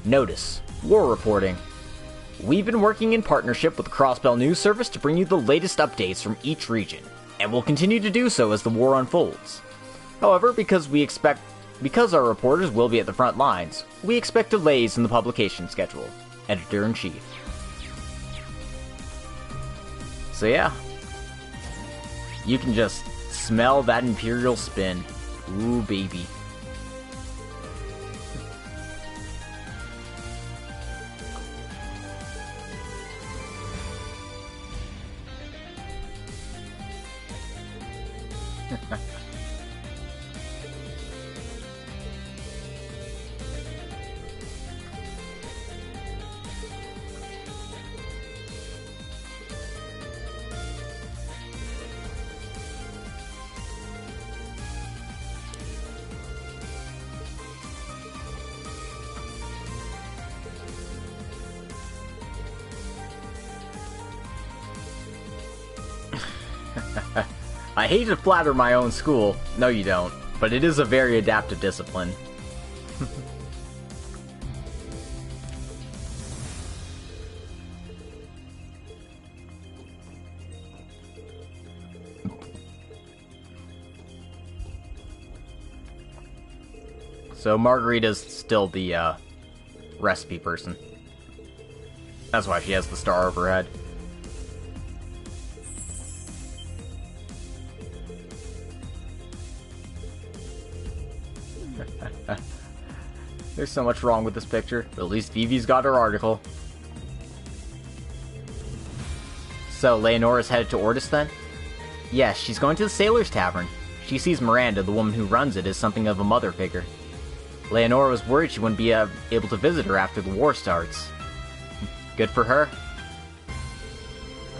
Notice: war reporting. We've been working in partnership with the Crossbell News Service to bring you the latest updates from each region, and will continue to do so as the war unfolds. However, because our reporters will be at the front lines, we expect delays in the publication schedule. Editor-in-Chief. So yeah, you can just smell that Imperial spin. Ooh, baby. I hate to flatter my own school. No, you don't. But it is a very adaptive discipline. So Margarita's still the recipe person. That's why she has the star over her head. There's so much wrong with this picture, but at least Vivi's got her article. So, Leonora's headed to Ortis then? Yes, she's going to the Sailor's Tavern. She sees Miranda, the woman who runs it, as something of a mother figure. Leonora was worried she wouldn't be able to visit her after the war starts. Good for her.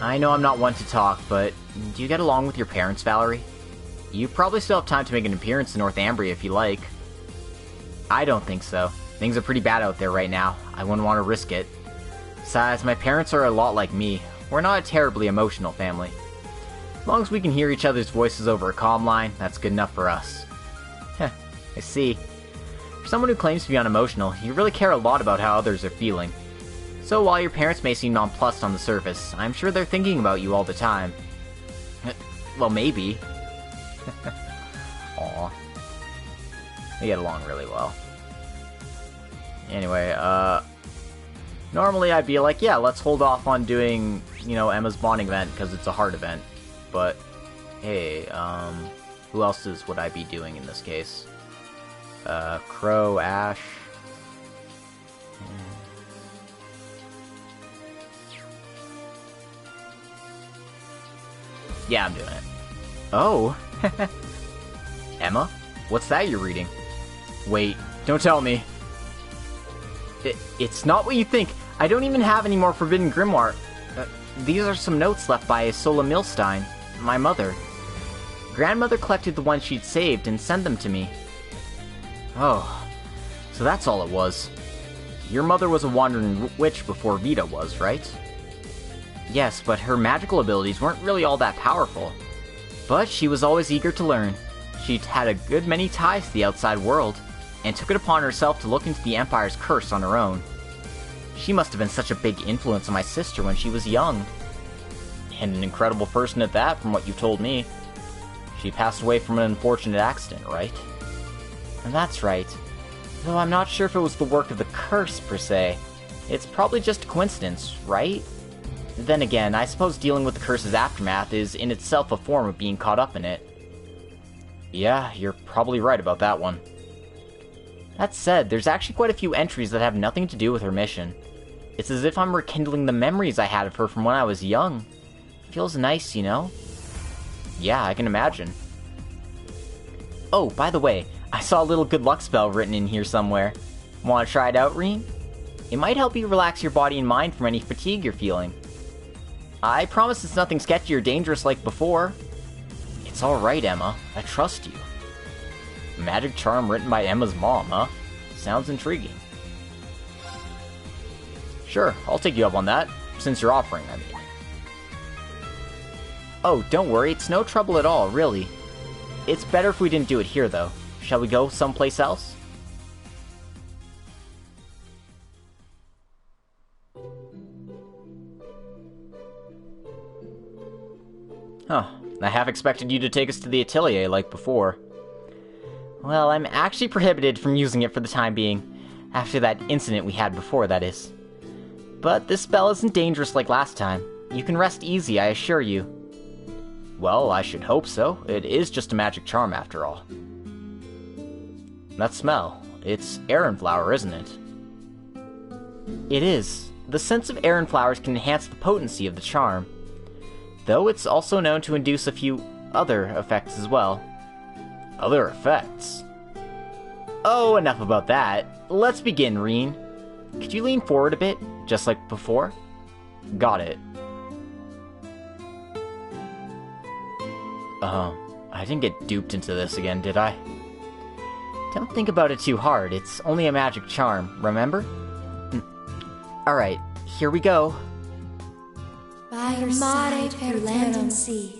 I know I'm not one to talk, but do you get along with your parents, Valerie? You probably still have time to make an appearance in Northumbria if you like. I don't think so. Things are pretty bad out there right now. I wouldn't want to risk it. Besides, my parents are a lot like me. We're not a terribly emotional family. As long as we can hear each other's voices over a comm line, that's good enough for us. Heh, I see. For someone who claims to be unemotional, you really care a lot about how others are feeling. So while your parents may seem nonplussed on the surface, I'm sure they're thinking about you all the time. Well, maybe. Aw. They get along really well. Anyway, normally I'd be like, yeah, let's hold off on doing, Emma's bonding event, because it's a hard event. But, hey, who else would I be doing in this case? Crow, Ash... Yeah, I'm doing it. Oh! Emma? What's that you're reading? Wait, don't tell me. It's not what you think. I don't even have any more Forbidden Grimoire. These are some notes left by Isola Milstein, my mother. Grandmother collected the ones she'd saved and sent them to me. Oh, so that's all it was. Your mother was a wandering witch before Vita was, right? Yes, but her magical abilities weren't really all that powerful. But she was always eager to learn. She'd had a good many ties to the outside world, and took it upon herself to look into the Empire's curse on her own. She must have been such a big influence on my sister when she was young. And an incredible person at that, from what you told me. She passed away from an unfortunate accident, right? And that's right. Though I'm not sure if it was the work of the curse, per se. It's probably just a coincidence, right? Then again, I suppose dealing with the curse's aftermath is in itself a form of being caught up in it. Yeah, you're probably right about that one. That said, there's actually quite a few entries that have nothing to do with her mission. It's as if I'm rekindling the memories I had of her from when I was young. Feels nice, you know? Yeah, I can imagine. Oh, by the way, I saw a little good luck spell written in here somewhere. Want to try it out, Reen? It might help you relax your body and mind from any fatigue you're feeling. I promise it's nothing sketchy or dangerous like before. It's alright, Emma. I trust you. Magic charm written by Emma's mom, huh? Sounds intriguing. Sure, I'll take you up on that, since you're offering, I mean. Oh, don't worry, it's no trouble at all, really. It's better if we didn't do it here, though. Shall we go someplace else? Huh. I half expected you to take us to the atelier like before. Well, I'm actually prohibited from using it for the time being. After that incident we had before, that is. But this spell isn't dangerous like last time. You can rest easy, I assure you. Well, I should hope so. It is just a magic charm after all. That smell. It's Aran flower, isn't it? It is. The scents of Aran flowers can enhance the potency of the charm. Though it's also known to induce a few other effects as well. Other effects? Oh, enough about that. Let's begin, Reen. Could you lean forward a bit, just like before? Got it. I didn't get duped into this again, did I? Don't think about it too hard, it's only a magic charm, remember? Alright, here we go. By your side through land and sea.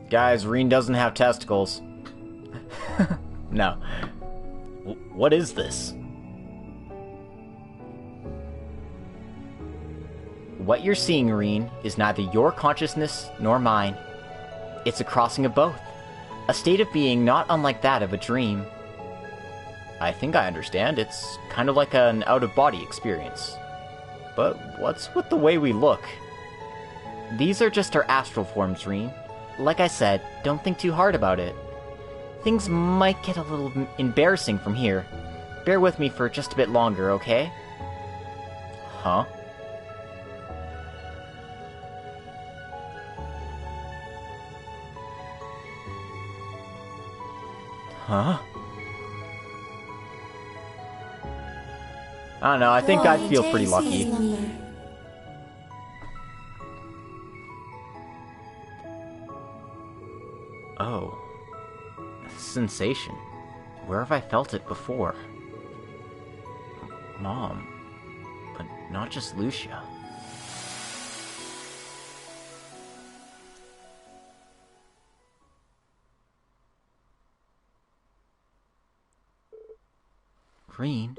Guys, Reen doesn't have testicles. No. What is this? What you're seeing, Reen, is neither your consciousness nor mine. It's a crossing of both. A state of being not unlike that of a dream. I think I understand. It's kind of like an out-of-body experience. But what's with the way we look? These are just our astral forms, Reen. Like I said, don't think too hard about it. Things might get a little embarrassing from here. Bear with me for just a bit longer, okay? Huh? Huh? I don't know, I think I'd feel pretty lucky. Oh. Sensation. Where have I felt it before? Mom. But not just Lucia. Reen?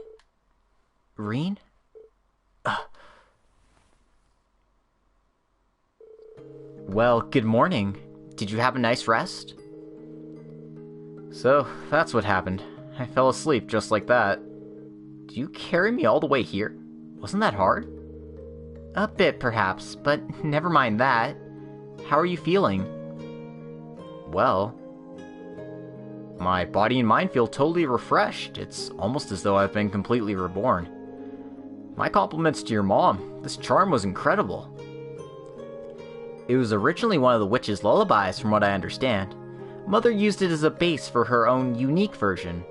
Reen? Well, good morning. Did you have a nice rest? So, that's what happened. I fell asleep just like that. Did you carry me all the way here? Wasn't that hard? A bit, perhaps, but never mind that. How are you feeling? Well, my body and mind feel totally refreshed. It's almost as though I've been completely reborn. My compliments to your mom. This charm was incredible. It was originally one of the witch's lullabies, from what I understand. Mother used it as a base for her own unique version.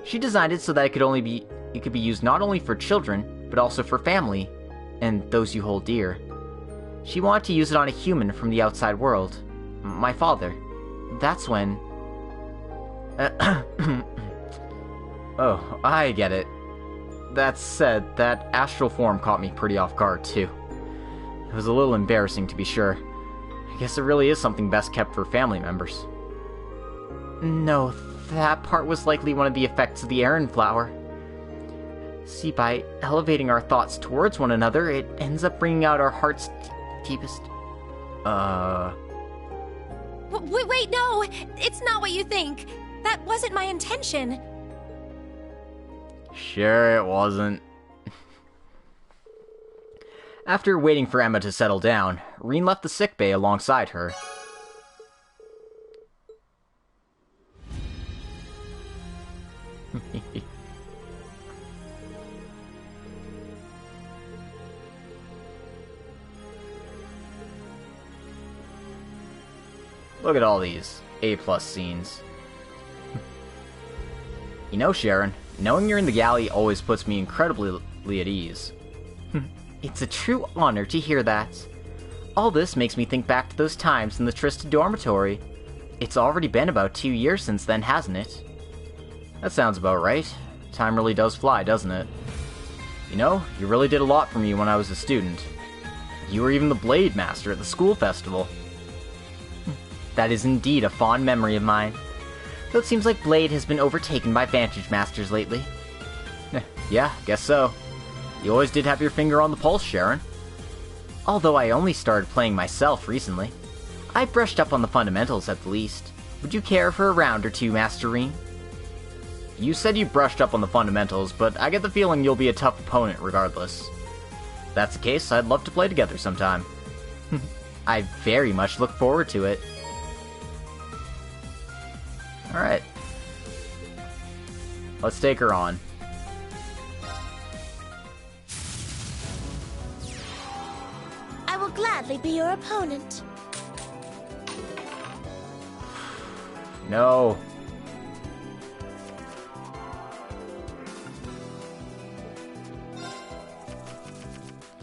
She designed it so that it could be used not only for children, but also for family, and those you hold dear. She wanted to use it on a human from the outside world. My father. That's when... Oh, I get it. That said, that astral form caught me pretty off guard, too. It was a little embarrassing, to be sure. I guess it really is something best kept for family members. No, that part was likely one of the effects of the Aran flower. See, by elevating our thoughts towards one another, it ends up bringing out our heart's deepest... Wait, no! It's not what you think! That wasn't my intention! Sure it wasn't. After waiting for Emma to settle down, Reen left the sickbay alongside her. Look at all these A+ scenes. You know, Sharon, knowing you're in the galley always puts me incredibly at ease. It's a true honor to hear that. All this makes me think back to those times in the Trista dormitory. It's already been about 2 years since then, hasn't it? That sounds about right. Time really does fly, doesn't it? You know, you really did a lot for me when I was a student. You were even the Blade Master at the school festival. That is indeed a fond memory of mine. Though it seems like Blade has been overtaken by Vantage Masters lately. Yeah, guess so. You always did have your finger on the pulse, Sharon. Although I only started playing myself recently. I brushed up on the fundamentals at the least. Would you care for a round or two, Master Reen? You said you brushed up on the fundamentals, but I get the feeling you'll be a tough opponent regardless. If that's the case, I'd love to play together sometime. I very much look forward to it. Alright. Let's take her on. I will gladly be your opponent. No.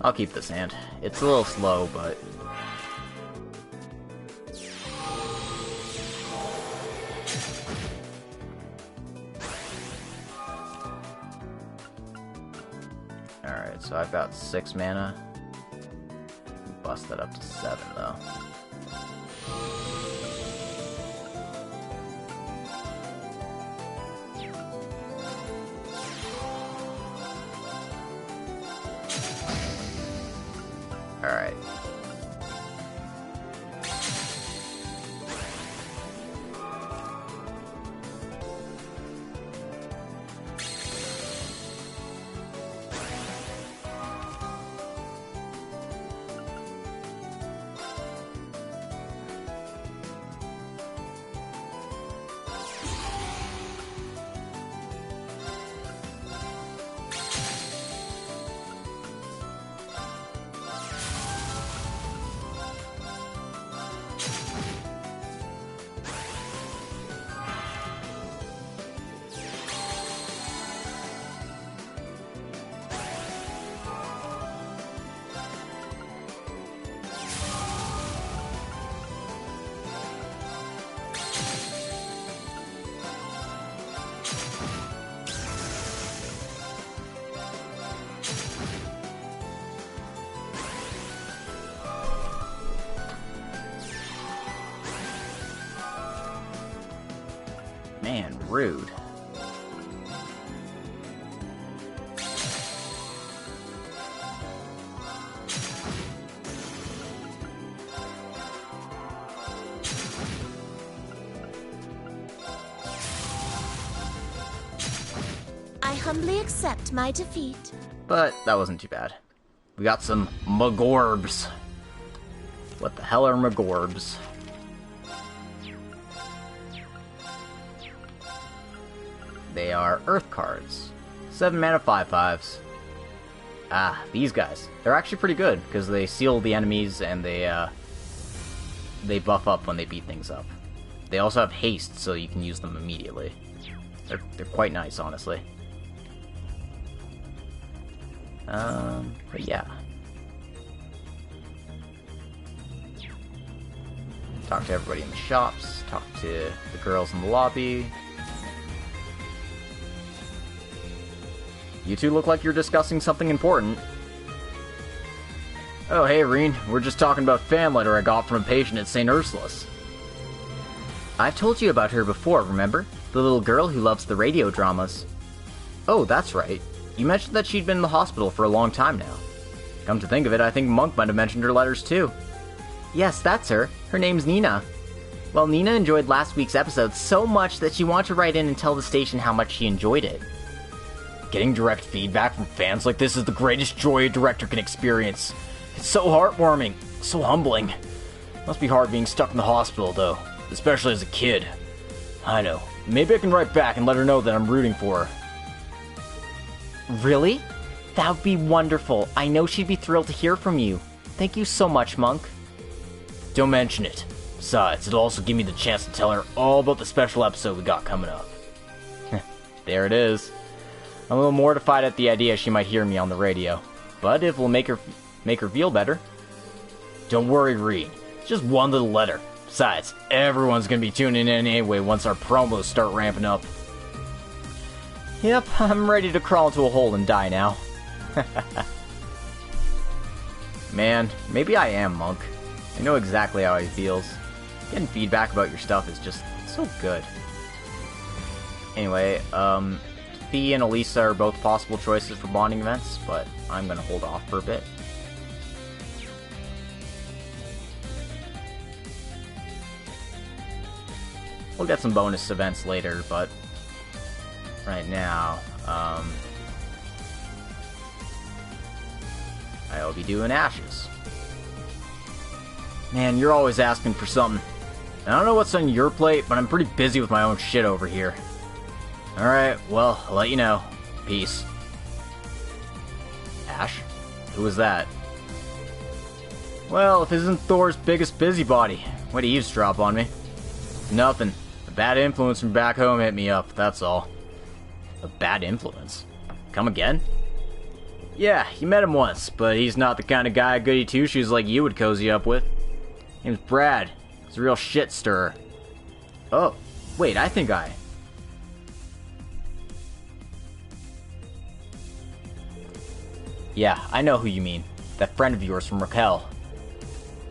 I'll keep this hand. It's a little slow, but... Alright, so I've got 6 mana. Bust that up to 7, though. Alright. Man, rude. I humbly accept my defeat. But that wasn't too bad. We got some Magorbs. What the hell are Magorbs? They are Earth cards. 7 mana 5/5s. Ah, these guys. They're actually pretty good, because they seal the enemies and they buff up when they beat things up. They also have haste, so you can use them immediately. They're quite nice, honestly. But yeah. Talk to everybody in the shops, talk to the girls in the lobby. You two look like you're discussing something important. Oh, hey, Reen. We're just talking about fan letter I got from a patient at St. Ursula's. I've told you about her before, remember? The little girl who loves the radio dramas. Oh, that's right. You mentioned that she'd been in the hospital for a long time now. Come to think of it, I think Monk might have mentioned her letters too. Yes, that's her. Her name's Nina. Well, Nina enjoyed last week's episode so much that she wanted to write in and tell the station how much she enjoyed it. Getting direct feedback from fans like this is the greatest joy a director can experience. It's so heartwarming, so humbling. Must be hard being stuck in the hospital, though, especially as a kid. I know. Maybe I can write back and let her know that I'm rooting for her. Really? That would be wonderful. I know she'd be thrilled to hear from you. Thank you so much, Monk. Don't mention it. Besides, it'll also give me the chance to tell her all about the special episode we got coming up. There it is. I'm a little mortified at the idea she might hear me on the radio. but it will make her feel better. Don't worry, Reed. It's just one little letter. Besides, everyone's gonna be tuning in anyway once our promos start ramping up. Yep, I'm ready to crawl into a hole and die now. Man, maybe I am Monk. I know exactly how he feels. Getting feedback about your stuff is just so good. Anyway, Fee and Elisa are both possible choices for bonding events, but I'm gonna hold off for a bit. We'll get some bonus events later, but right now, I'll be doing Ashes. Man, you're always asking for something. I don't know what's on your plate, but I'm pretty busy with my own shit over here. Alright, well, I'll let you know. Peace. Ash? Who was that? Well, if it isn't Thor's biggest busybody, way to eavesdrop on me. Nothing. A bad influence from back home hit me up, that's all. A bad influence? Come again? Yeah, you met him once, but he's not the kind of guy goody two-shoes like you would cozy up with. Name's Brad. He's a real shit stirrer. Oh, wait, I think I... Yeah, I know who you mean. That friend of yours from Raquel.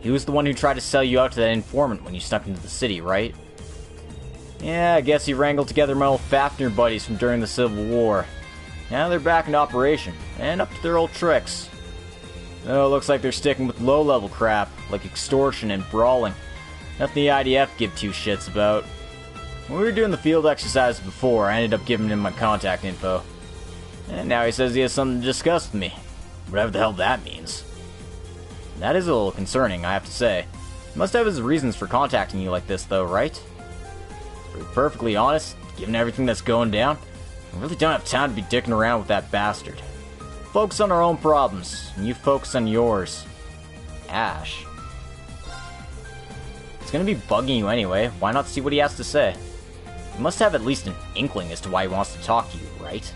He was the one who tried to sell you out to that informant when you snuck into the city, right? Yeah, I guess he wrangled together my old Fafnir buddies from during the Civil War. Now they're back in operation, and up to their old tricks. Oh, looks like they're sticking with low-level crap, like extortion and brawling. Nothing the IDF give two shits about. When we were doing the field exercises before, I ended up giving him my contact info. And now he says he has something to discuss with me. Whatever the hell that means. That is a little concerning, I have to say. He must have his reasons for contacting you like this, though, right? To be perfectly honest, given everything that's going down, I really don't have time to be dicking around with that bastard. Focus on our own problems, and you focus on yours. Ash. It's gonna be bugging you anyway, why not see what he has to say? You must have at least an inkling as to why he wants to talk to you, right?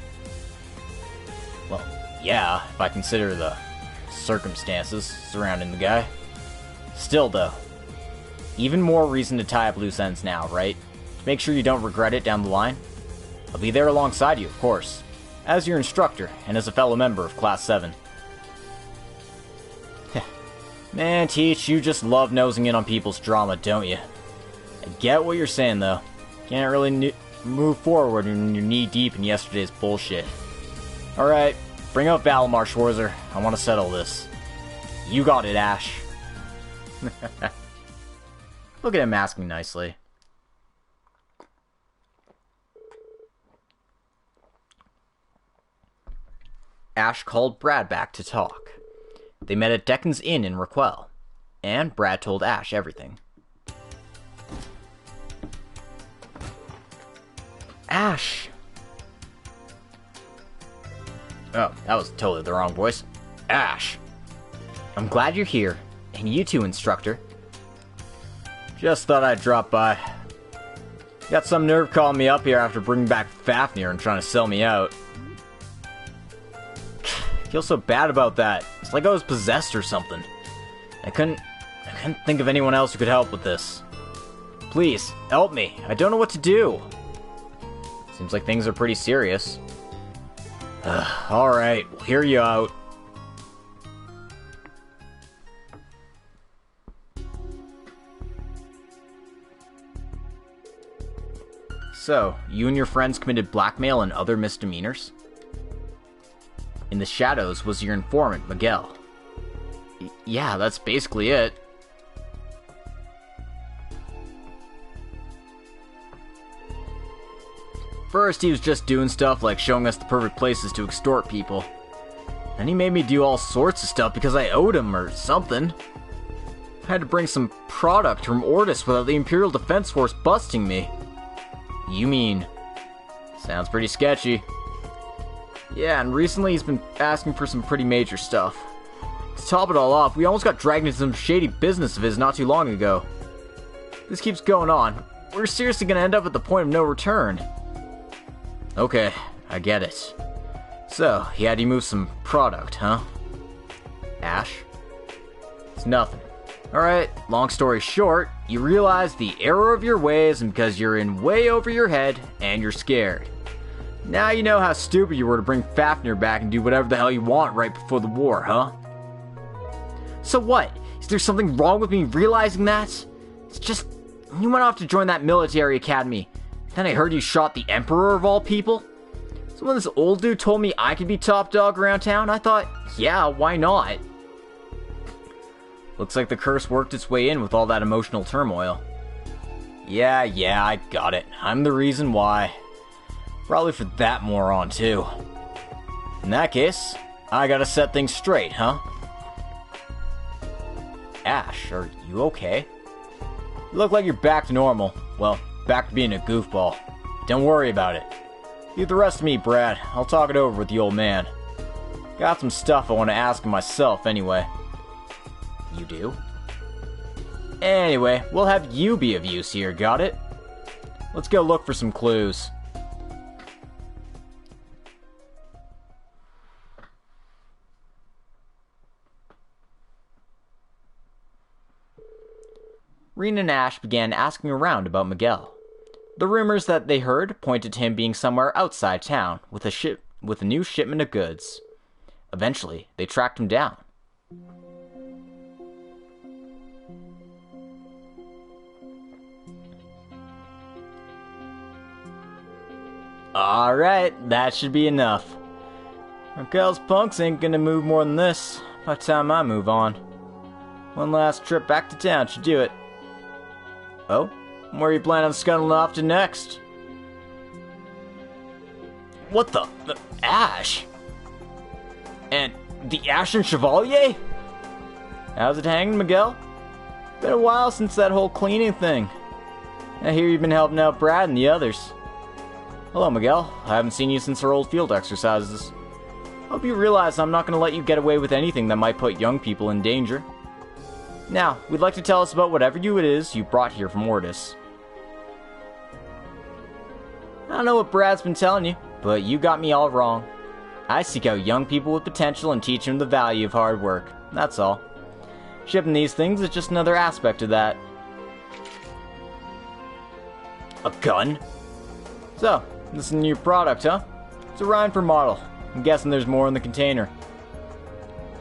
Well, yeah, if I consider the circumstances surrounding the guy. Still, though, even more reason to tie up loose ends now, right? To make sure you don't regret it down the line. I'll be there alongside you, of course, as your instructor and as a fellow member of Class 7. Man, Teach, you just love nosing in on people's drama, don't you? I get what you're saying, though. Can't really move forward when you're knee-deep in yesterday's bullshit. Alright, bring up Valimar, Schwarzer. I want to settle this. You got it, Ash. Look at him asking nicely. Ash called Brad back to talk. They met at Deccan's Inn in Raquel, and Brad told Ash everything. Ash! Oh, that was totally the wrong voice. Ash! I'm glad you're here, and you too, instructor. Just thought I'd drop by. Got some nerve calling me up here after bringing back Fafnir and trying to sell me out. I feel so bad about that. It's like I was possessed or something. I couldn't think of anyone else who could help with this. Please, help me. I don't know what to do. Seems like things are pretty serious. Alright, we'll hear you out. So, you and your friends committed blackmail and other misdemeanors? In the shadows was your informant, Miguel. Yeah, that's basically it. First, he was just doing stuff like showing us the perfect places to extort people. Then he made me do all sorts of stuff because I owed him or something. I had to bring some product from Ortis without the Imperial Defense Force busting me. You mean... Sounds pretty sketchy. Yeah, and recently he's been asking for some pretty major stuff. To top it all off, we almost got dragged into some shady business of his not too long ago. This keeps going on. We're seriously gonna end up at the point of no return. Okay, I get it. So, he had you move some product, huh? Ash? It's nothing. Alright, long story short, you realize the error of your ways and because you're in way over your head and you're scared. Now you know how stupid you were to bring Fafnir back and do whatever the hell you want right before the war, huh? So what? Is there something wrong with me realizing that? It's just, you went off to join that military academy. Then I heard you shot the Emperor of all people. So when this old dude told me I could be top dog around town, I thought, yeah, why not? Looks like the curse worked its way in with all that emotional turmoil. Yeah, I got it. I'm the reason why. Probably for that moron, too. In that case, I gotta set things straight, huh? Ash, are you okay? You look like you're back to normal. Well, back to being a goofball. Don't worry about it. Leave the rest to me, Brad. I'll talk it over with the old man. Got some stuff I want to ask him myself, anyway. You do? Anyway, we'll have you be of use here, got it? Let's go look for some clues. Reen and Ash began asking around about Miguel. The rumors that they heard pointed to him being somewhere outside town with a new shipment of goods. Eventually, they tracked him down. Alright, that should be enough. Raquel's punks ain't gonna move more than this by the time I move on. One last trip back to town should do it. Oh? Where are you planning on scuttling off to next? What the Ash? And the Ashen Chevalier? How's it hanging, Miguel? Been a while since that whole cleaning thing. I hear you've been helping out Brad and the others. Hello, Miguel. I haven't seen you since our old field exercises. Hope you realize I'm not going to let you get away with anything that might put young people in danger. Now, we'd like to tell us about whatever it is you brought here from Ordis. I don't know what Brad's been telling you, but you got me all wrong. I seek out young people with potential and teach them the value of hard work. That's all. Shipping these things is just another aspect of that. A gun? So, this is a new product, huh? It's a Rhine for model. I'm guessing there's more in the container.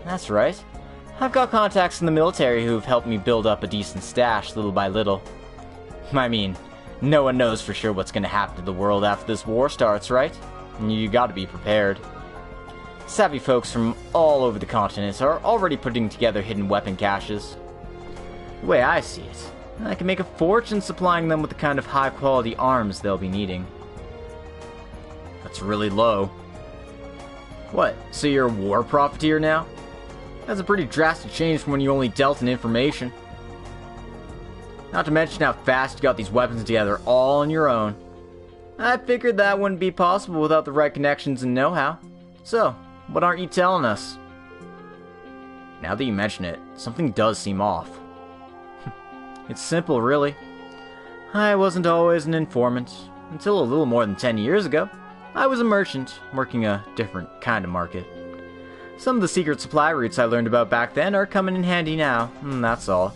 That's right. I've got contacts in the military who've helped me build up a decent stash little by little. I mean, no one knows for sure what's going to happen to the world after this war starts, right? And you gotta be prepared. Savvy folks from all over the continent are already putting together hidden weapon caches. The way I see it, I can make a fortune supplying them with the kind of high-quality arms they'll be needing. That's really low. What, so you're a war profiteer now? That's a pretty drastic change from when you only dealt in information. Not to mention how fast you got these weapons together all on your own. I figured that wouldn't be possible without the right connections and know-how. So, what aren't you telling us? Now that you mention it, something does seem off. It's simple, really. I wasn't always an informant. Until a little more than 10 years ago, I was a merchant, working a different kind of market. Some of the secret supply routes I learned about back then are coming in handy now, that's all.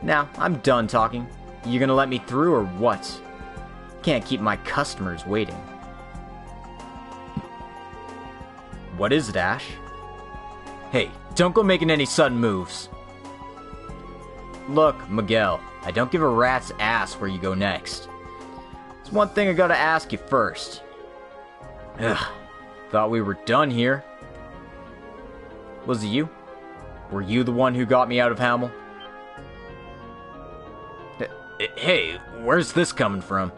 Now, I'm done talking. You gonna let me through or what? Can't keep my customers waiting. What is it, Ash? Hey, don't go making any sudden moves. Look, Miguel, I don't give a rat's ass where you go next. There's one thing I gotta ask you first. Ugh, thought we were done here. Was it you? Were you the one who got me out of Hamel? Hey, where's this coming from?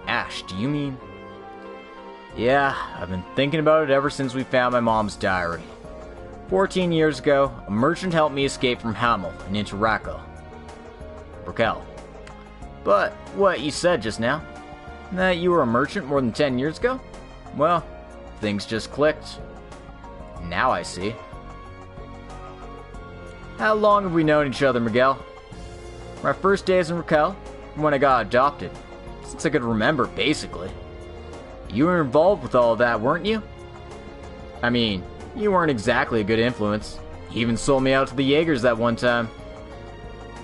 Ash, do you mean? Yeah, I've been thinking about it ever since we found my mom's diary. 14 years ago, a merchant helped me escape from Hamel and into Crackle. But what you said just now, that you were a merchant more than 10 years ago? Well, things just clicked. Now I see. How long have we known each other, Miguel? My first days in Raquel, from when I got adopted. Since I could remember, basically. You were involved with all of that, weren't you? I mean, You weren't exactly a good influence. You even sold me out to the Jaegers that one time.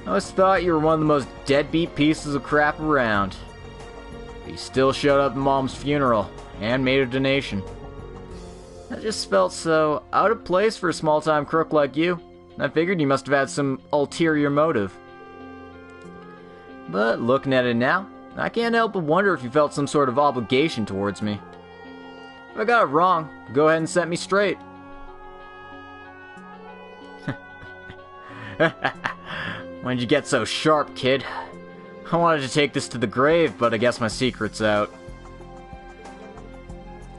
I always thought you were one of the most deadbeat pieces of crap around. But you still showed up at Mom's funeral and made a donation. That just felt so out of place for a small-time crook like you. I figured you must have had some ulterior motive. But looking at it now, I can't help but wonder if you felt some sort of obligation towards me. If I got it wrong, go ahead and set me straight. When'd you get so sharp, kid? I wanted to take this to the grave, but I guess my secret's out.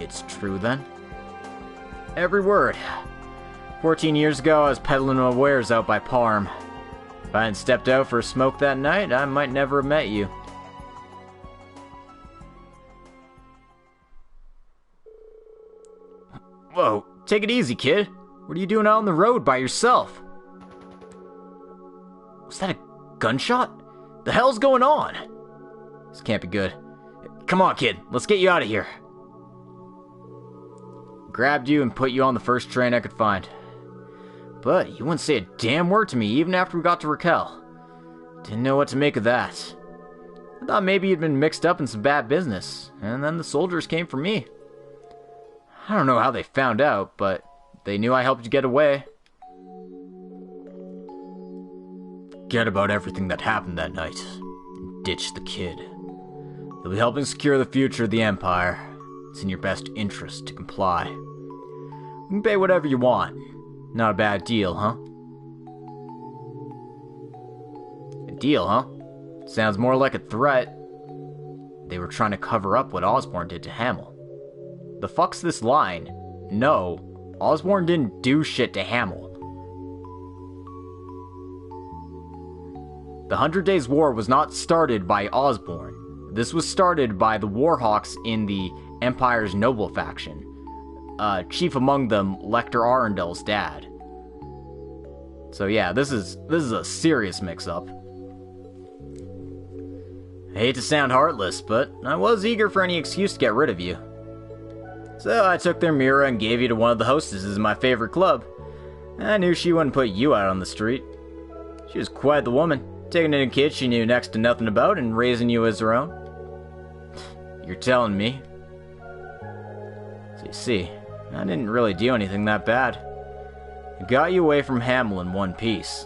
It's true then? Every word. 14 years ago, I was peddling my wares out by Parm. If I hadn't stepped out for a smoke that night, I might never have met you. Whoa, take it easy, kid. What are you doing out on the road by yourself? Was that a gunshot? The hell's going on? This can't be good. Come on, kid. Let's get you out of here. Grabbed you and put you on the first train I could find. But you wouldn't say a damn word to me even after we got to Raquel. Didn't know what to make of that. I thought maybe you'd been mixed up in some bad business, and then the soldiers came for me. I don't know how they found out, but they knew I helped you get away. Forget about everything that happened that night. Ditch the kid. They'll be helping secure the future of the Empire. It's in your best interest to comply. You can pay whatever you want. Not a bad deal, huh? A deal, huh? Sounds more like a threat. They were trying to cover up what Osborn did to Hamill. The fuck's this line? No, Osborn didn't do shit to Hamill. The 100 Days War was not started by Osborn. This was started by the Warhawks in the Empire's noble faction. Chief among them, Lecter Arundel's dad. So yeah, this is a serious mix-up. I hate to sound heartless, but I was eager for any excuse to get rid of you. So I took their mirror and gave you to one of the hostesses in my favorite club. I knew she wouldn't put you out on the street. She was quite the woman, taking in a kid she knew next to nothing about and raising you as her own. You're telling me. So you see, I didn't really do anything that bad. I got you away from Hamill in one piece.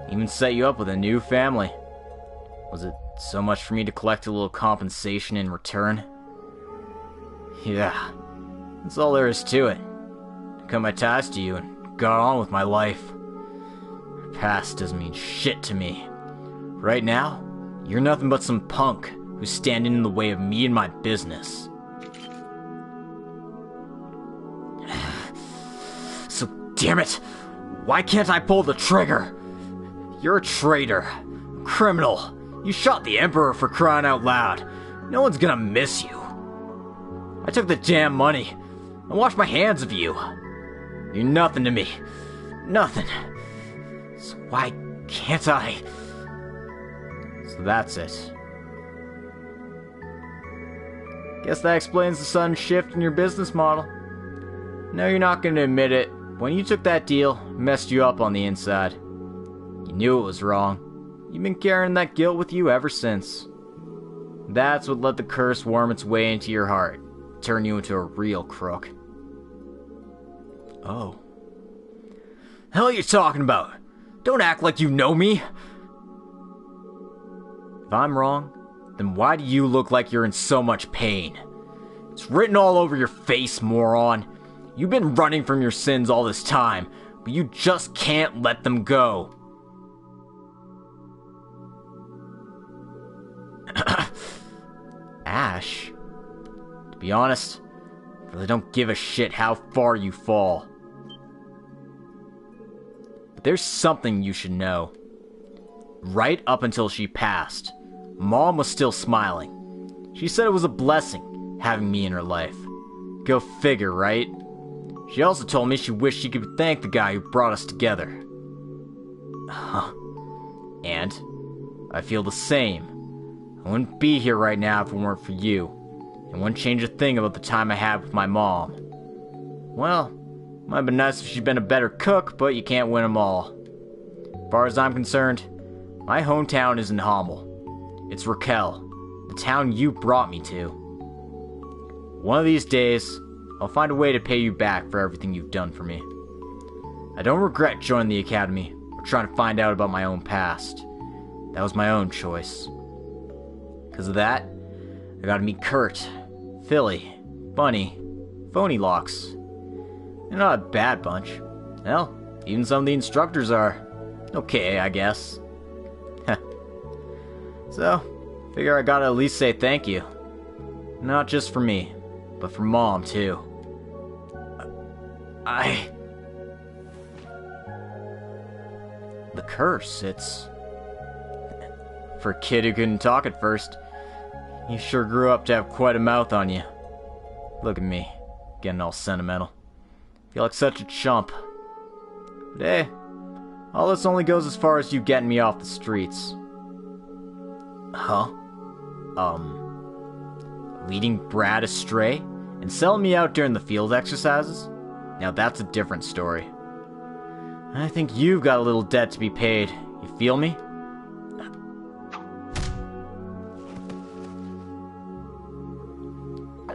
Even set you up with a new family. Was it so much for me to collect a little compensation in return? Yeah, that's all there is to it. I cut my ties to you and got on with my life. Your past doesn't mean shit to me. Right now, you're nothing but some punk who's standing in the way of me and my business. So damn it, why can't I pull the trigger? You're a traitor, a criminal. You shot the Emperor, for crying out loud. No one's gonna miss you. I took the damn money. I washed my hands of you. You're nothing to me. Nothing. So why can't I? So that's it. Guess that explains the sudden shift in your business model. No, you're not going to admit it. When you took that deal, it messed you up on the inside. You knew it was wrong. You've been carrying that guilt with you ever since. That's what let the curse worm its way into your heart, turn you into a real crook. Oh. Hell are you talking about? Don't act like you know me. If I'm wrong, then why do you look like you're in so much pain? It's written all over your face, moron. You've been running from your sins all this time, but you just can't let them go. Ash? To be honest, I really don't give a shit how far you fall. But there's something you should know. Right up until she passed, Mom was still smiling. She said it was a blessing, having me in her life. Go figure, right? She also told me she wished she could thank the guy who brought us together. And I feel the same. I wouldn't be here right now if it weren't for you. I wouldn't change a thing about the time I had with my mom. Well, Might have been nice if she'd been a better cook, but you can't win them all. As far as I'm concerned, my hometown isn't Hommel. It's Raquel, the town you brought me to. One of these days, I'll find a way to pay you back for everything you've done for me. I don't regret joining the academy or trying to find out about my own past. That was my own choice. Because of that, I got to meet Kurt, Philly, Bunny, Phony Locks. They're not a bad bunch. Hell, even some of the instructors are okay, I guess. So, figure I gotta at least say thank you. Not just for me, but for Mom, too. The curse, it's... For a kid who couldn't talk at first, you sure grew up to have quite a mouth on you. Look at me, getting all sentimental. Feel like such a chump. But hey, all this only goes as far as you getting me off the streets. Huh? Leading Brad astray and selling me out during the field exercises? Now that's a different story. I think you've got a little debt to be paid. You feel me?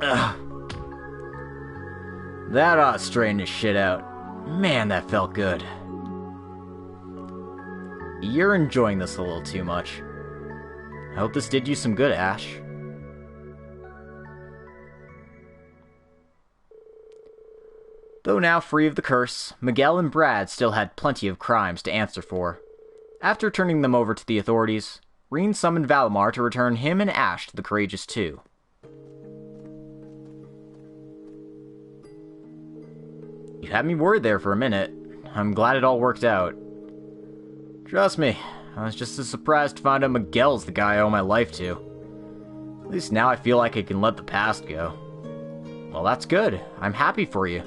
Ugh. That ought to straighten this shit out. Man, that felt good. You're enjoying this a little too much. I hope this did you some good, Ash. Though now free of the curse, Miguel and Brad still had plenty of crimes to answer for. After turning them over to the authorities, Reen summoned Valimar to return him and Ash to the Courageous Two. You had me worried there for a minute. I'm glad it all worked out. Trust me, I was just as surprised to find out Miguel's the guy I owe my life to. At least now I feel like I can let the past go. Well, that's good. I'm happy for you.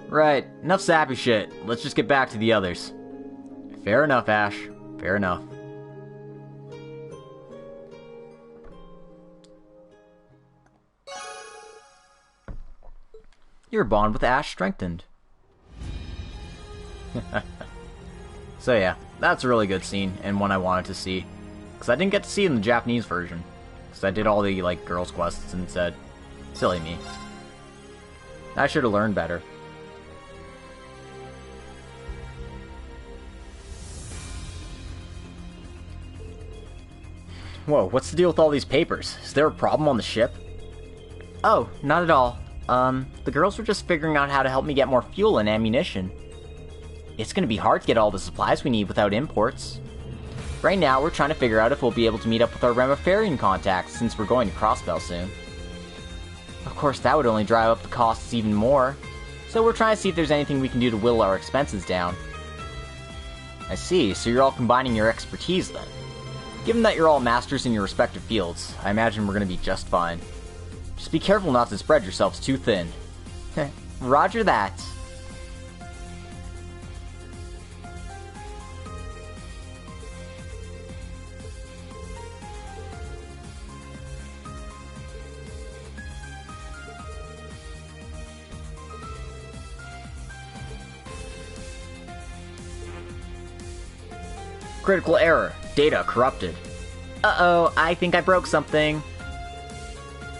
Right, enough sappy shit. Let's just get back to the others. Fair enough, Ash. Fair enough. Your bond with Ash strengthened. So yeah, that's a really good scene, and one I wanted to see. Because I didn't get to see it in the Japanese version. Because I did all the, girls' quests instead. Silly me. I should have learned better. Whoa, what's the deal with all these papers? Is there a problem on the ship? Oh, not at all. The girls were just figuring out how to help me get more fuel and ammunition. It's gonna be hard to get all the supplies we need without imports. Right now, we're trying to figure out if we'll be able to meet up with our Remiferian contacts since we're going to Crossbell soon. Of course, that would only drive up the costs even more, so we're trying to see if there's anything we can do to whittle our expenses down. I see, so you're all combining your expertise then. Given that you're all masters in your respective fields, I imagine we're gonna be just fine. Just be careful not to spread yourselves too thin. Roger that. Critical error. Data corrupted. Uh-oh, I think I broke something.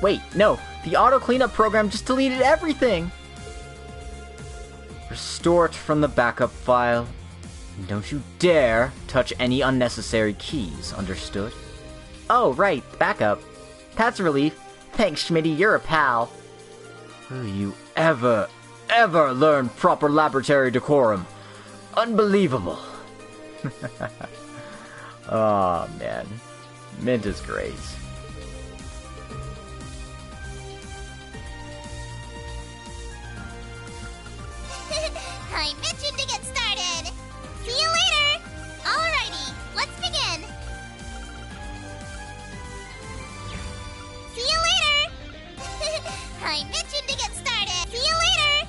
Wait, no. The auto-cleanup program just deleted everything. Restore it from the backup file. And don't you dare touch any unnecessary keys, understood? Oh, right, backup. That's a relief. Thanks, Schmitty, you're a pal. Will you ever learn proper laboratory decorum? Unbelievable. Oh, man. Mint is great. I'm itching to get started. See you later. Alrighty, let's begin. See you later. I'm itching to get started. See you later.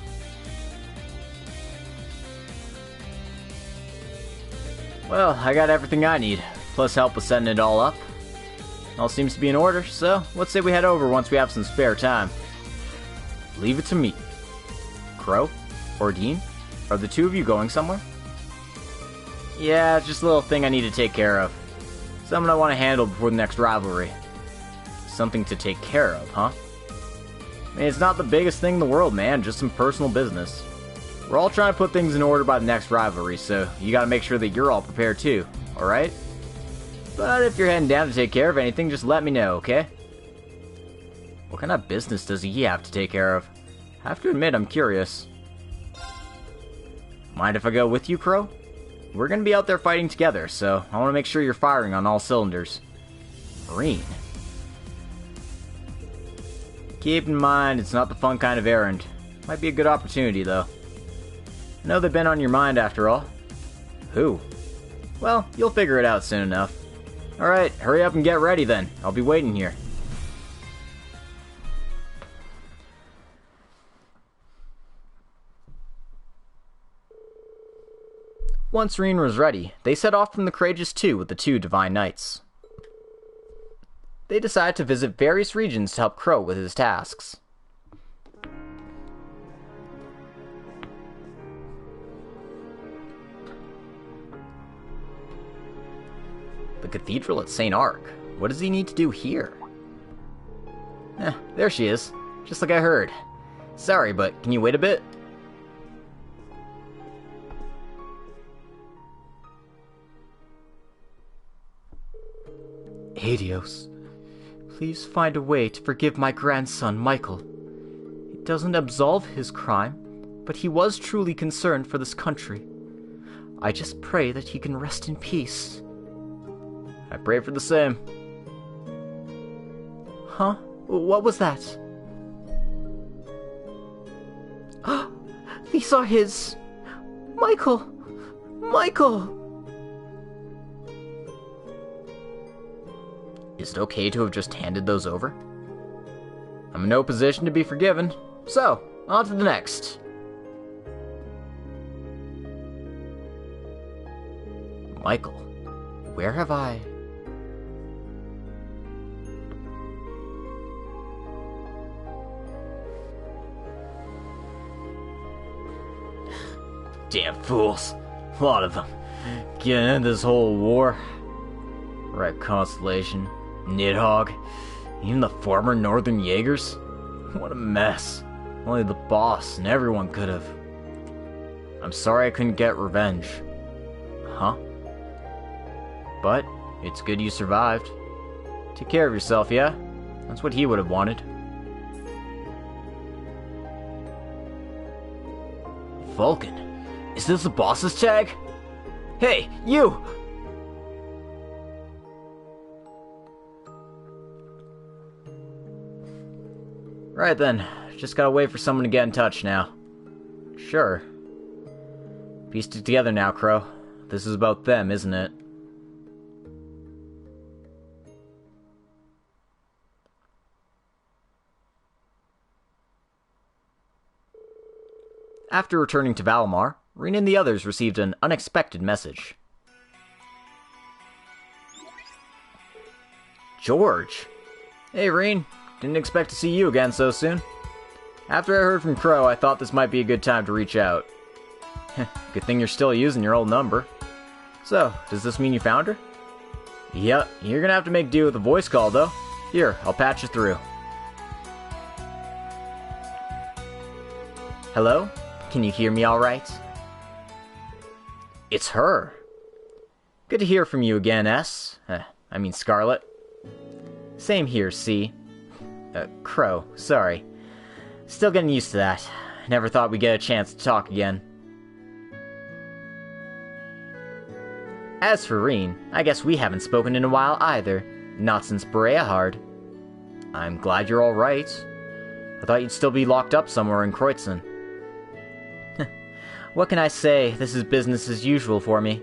Well, I got everything I need, plus help with setting it all up. All seems to be in order, so let's say we head over once we have some spare time. Leave it to me. Crow? Or Dean? Are the two of you going somewhere? Yeah, it's just a little thing I need to take care of. Something I want to handle before the next rivalry. Something to take care of, huh? I mean, it's not the biggest thing in the world, man. Just some personal business. We're all trying to put things in order by the next rivalry, so you gotta make sure that you're all prepared too, alright? But if you're heading down to take care of anything, just let me know, okay? What kind of business does he have to take care of? I have to admit, I'm curious. Mind if I go with you, Crow? We're gonna be out there fighting together, so I want to make sure you're firing on all cylinders. Marine. Keep in mind, it's not the fun kind of errand. Might be a good opportunity, though. I know they've been on your mind, after all. Who? Well, you'll figure it out soon enough. Alright, hurry up and get ready then. I'll be waiting here. Once Reen was ready, they set off from the Courageous 2 with the 2 Divine Knights. They decided to visit various regions to help Crow with his tasks. The Cathedral at St. Ark. What does he need to do here? There she is. Just like I heard. Sorry, but can you wait a bit? Adios. Please find a way to forgive my grandson, Michael. It doesn't absolve his crime, but he was truly concerned for this country. I just pray that he can rest in peace. I pray for the same. Huh? What was that? These are his... Michael! Michael! Is it okay to have just handed those over? I'm in no position to be forgiven, so, on to the next. Michael, where have I... Damn fools. A lot of them. Getting into this whole war. Red Constellation, Nidhogg, even the former Northern Jaegers. What a mess. Only the boss and everyone could have. I'm sorry I couldn't get revenge. Huh? But it's good you survived. Take care of yourself, yeah? That's what he would have wanted. Vulcan, is this the boss's tag? Hey, you! Right then, just gotta wait for someone to get in touch now. Sure. Pieced it together now, Crow. This is about them, isn't it? After returning to Valimar, Reen and the others received an unexpected message. George! Hey, Reen. Didn't expect to see you again so soon. After I heard from Crow, I thought this might be a good time to reach out. Good thing you're still using your old number. So, does this mean you found her? Yep, you're gonna have to make do with a voice call, though. Here, I'll patch you through. Hello? Can you hear me all right? It's her. Good to hear from you again, S. I mean Scarlet. Same here, C. Crow, sorry. Still getting used to that. Never thought we'd get a chance to talk again. As for Reen, I guess we haven't spoken in a while either. Not since Bereahard. I'm glad you're alright. I thought you'd still be locked up somewhere in Kreutzen. What can I say? This is business as usual for me.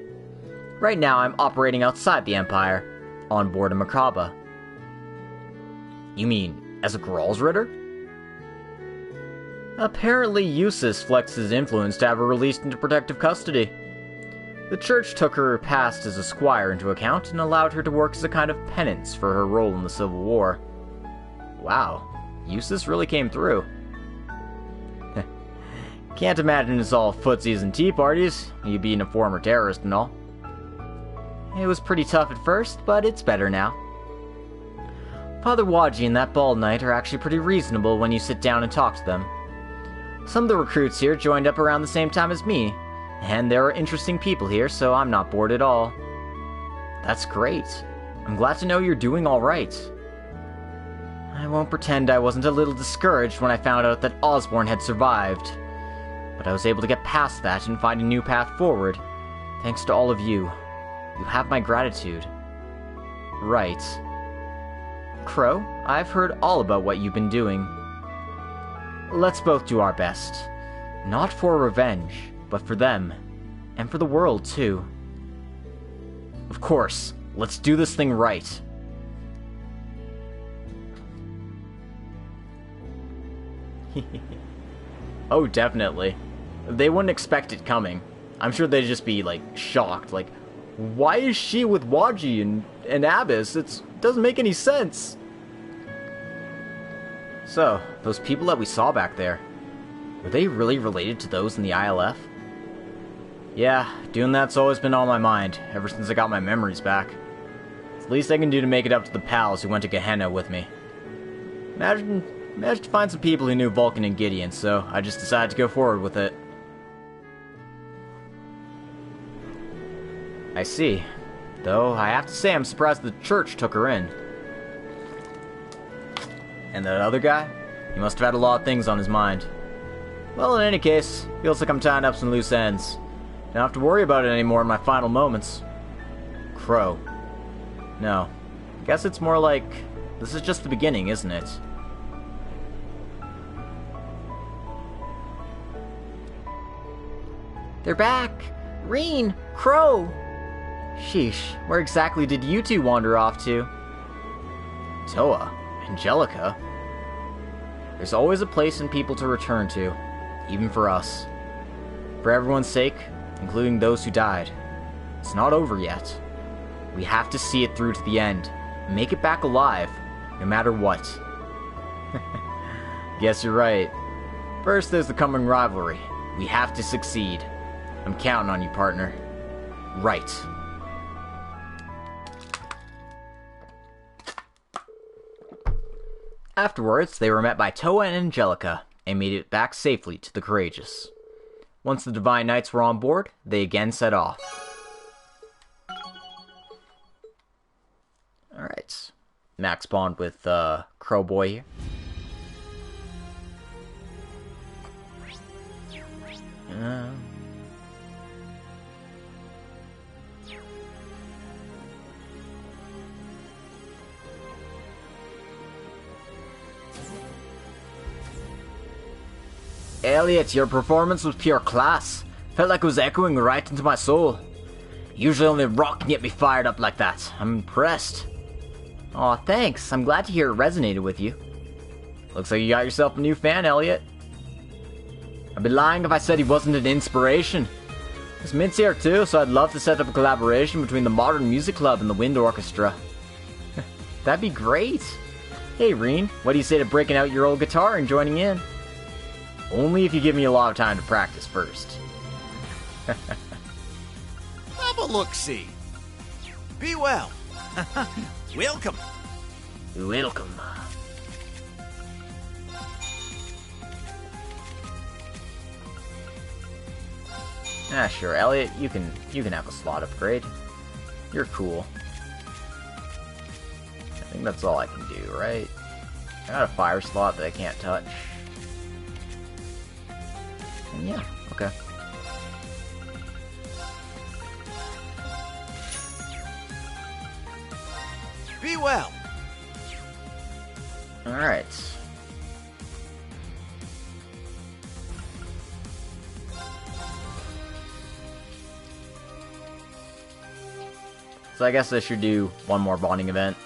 Right now I'm operating outside the Empire, on board a Merkaba. You mean, as a Gralsritter? Apparently Eustace flexed his influence to have her released into protective custody. The church took her past as a squire into account and allowed her to work as a kind of penance for her role in the Civil War. Wow, Eustace really came through. Can't imagine it's all footsies and tea parties, you being a former terrorist and all. It was pretty tough at first, but it's better now. Father Waji and that bald knight are actually pretty reasonable when you sit down and talk to them. Some of the recruits here joined up around the same time as me, and there are interesting people here, so I'm not bored at all. That's great. I'm glad to know you're doing alright. I won't pretend I wasn't a little discouraged when I found out that Osborne had survived. But I was able to get past that and find a new path forward, thanks to all of you. You have my gratitude. Right. Crow, I've heard all about what you've been doing. Let's both do our best. Not for revenge, but for them. And for the world, too. Of course, let's do this thing right. Oh, definitely. They wouldn't expect it coming. I'm sure they'd just be, like, shocked. Like, why is she with Waji and Abyss? It doesn't make any sense. So, those people that we saw back there, were they really related to those in the ILF? Yeah, doing that's always been on my mind, ever since I got my memories back. It's the least I can do to make it up to the pals who went to Gehenna with me. Managed to find some people who knew Vulcan and Gideon, so I just decided to go forward with it. I see. Though, I have to say I'm surprised the church took her in. And that other guy? He must have had a lot of things on his mind. Well, in any case, feels like I'm tying up some loose ends. Don't have to worry about it anymore in my final moments. Crow. No. I guess it's more like, this is just the beginning, isn't it? They're back! Reen! Crow! Sheesh, where exactly did you two wander off to? Toa? Angelica? There's always a place and people to return to, even for us. For everyone's sake, including those who died. It's not over yet. We have to see it through to the end, and make it back alive, no matter what. Guess you're right. First, there's the coming rivalry. We have to succeed. I'm counting on you, partner. Right. Afterwards, they were met by Toa and Angelica, and made it back safely to the Courageous. Once the Divine Knights were on board, they again set off. Alright. Max bond with Crowboy here. Elliot, your performance was pure class. Felt like it was echoing right into my soul. Usually only rock can get me fired up like that. I'm impressed. Aw, thanks. I'm glad to hear it resonated with you. Looks like you got yourself a new fan, Elliot. I'd be lying if I said he wasn't an inspiration. This Mint's here too, so I'd love to set up a collaboration between the Modern Music Club and the Wind Orchestra. That'd be great. Hey, Reen, what do you say to breaking out your old guitar and joining in? Only if you give me a lot of time to practice first. Have a look-see. Be well. Welcome. Welcome. Ah, sure, Elliot, you can have a slot upgrade. You're cool. I think that's all I can do, right? I got a fire slot that I can't touch. And yeah, okay. Be well. Alright. So I guess I should do one more bonding event.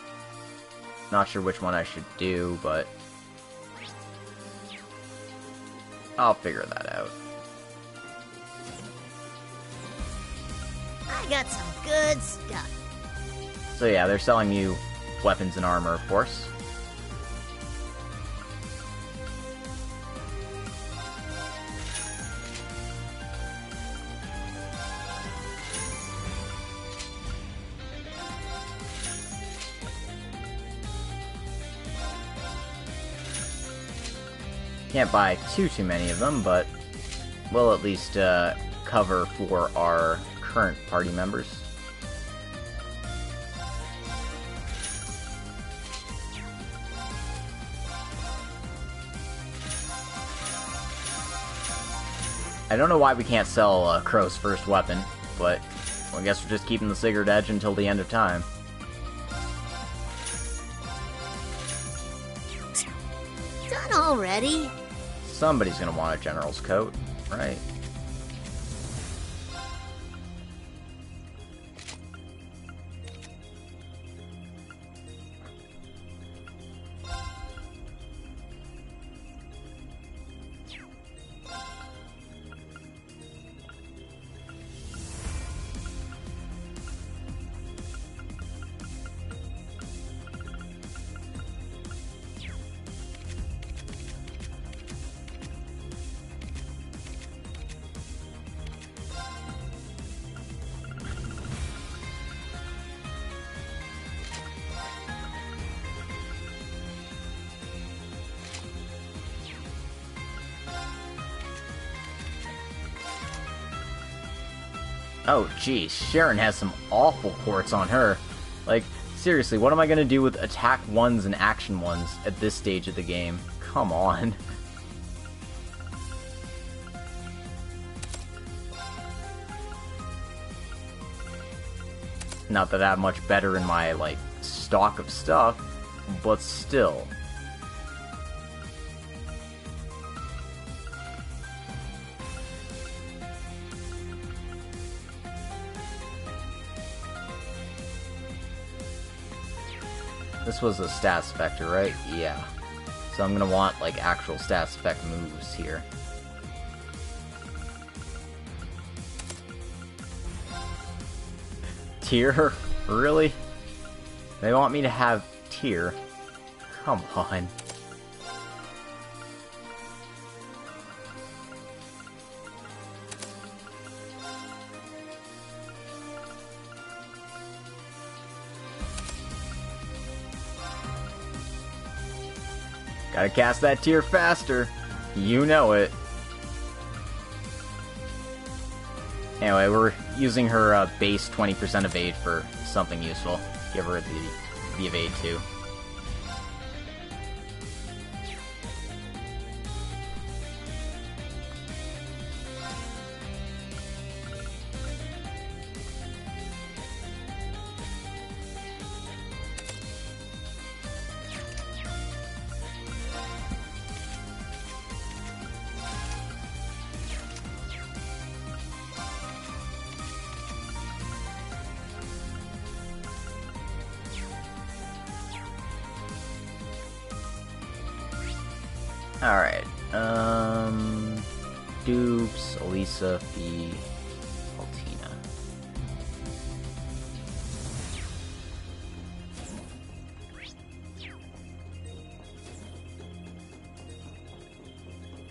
Not sure which one I should do, but I'll figure that out. I got some good stuff. So yeah, they're selling you weapons and armor, of course. Can't buy too many of them, but we'll at least cover for our current party members. I don't know why we can't sell Crow's first weapon, but well, I guess we're just keeping the Sigurd Edge until the end of time. Done already? Somebody's gonna want a general's coat, right? Oh, geez, Sharon has some awful quartz on her. Like, seriously, what am I gonna do with attack 1s and action 1s at this stage of the game? Come on. Not that I'm much better in my, like, stock of stuff, but still. This was a stats effector, right? Yeah. So I'm gonna want, like, actual stats effect moves here. Tier? Really? They want me to have tier? Come on. Gotta cast that tier faster. You know it. Anyway, we're using her base 20% evade for something useful. Give her the evade too. Alright, Dupes, Elisa, Fee, Altina.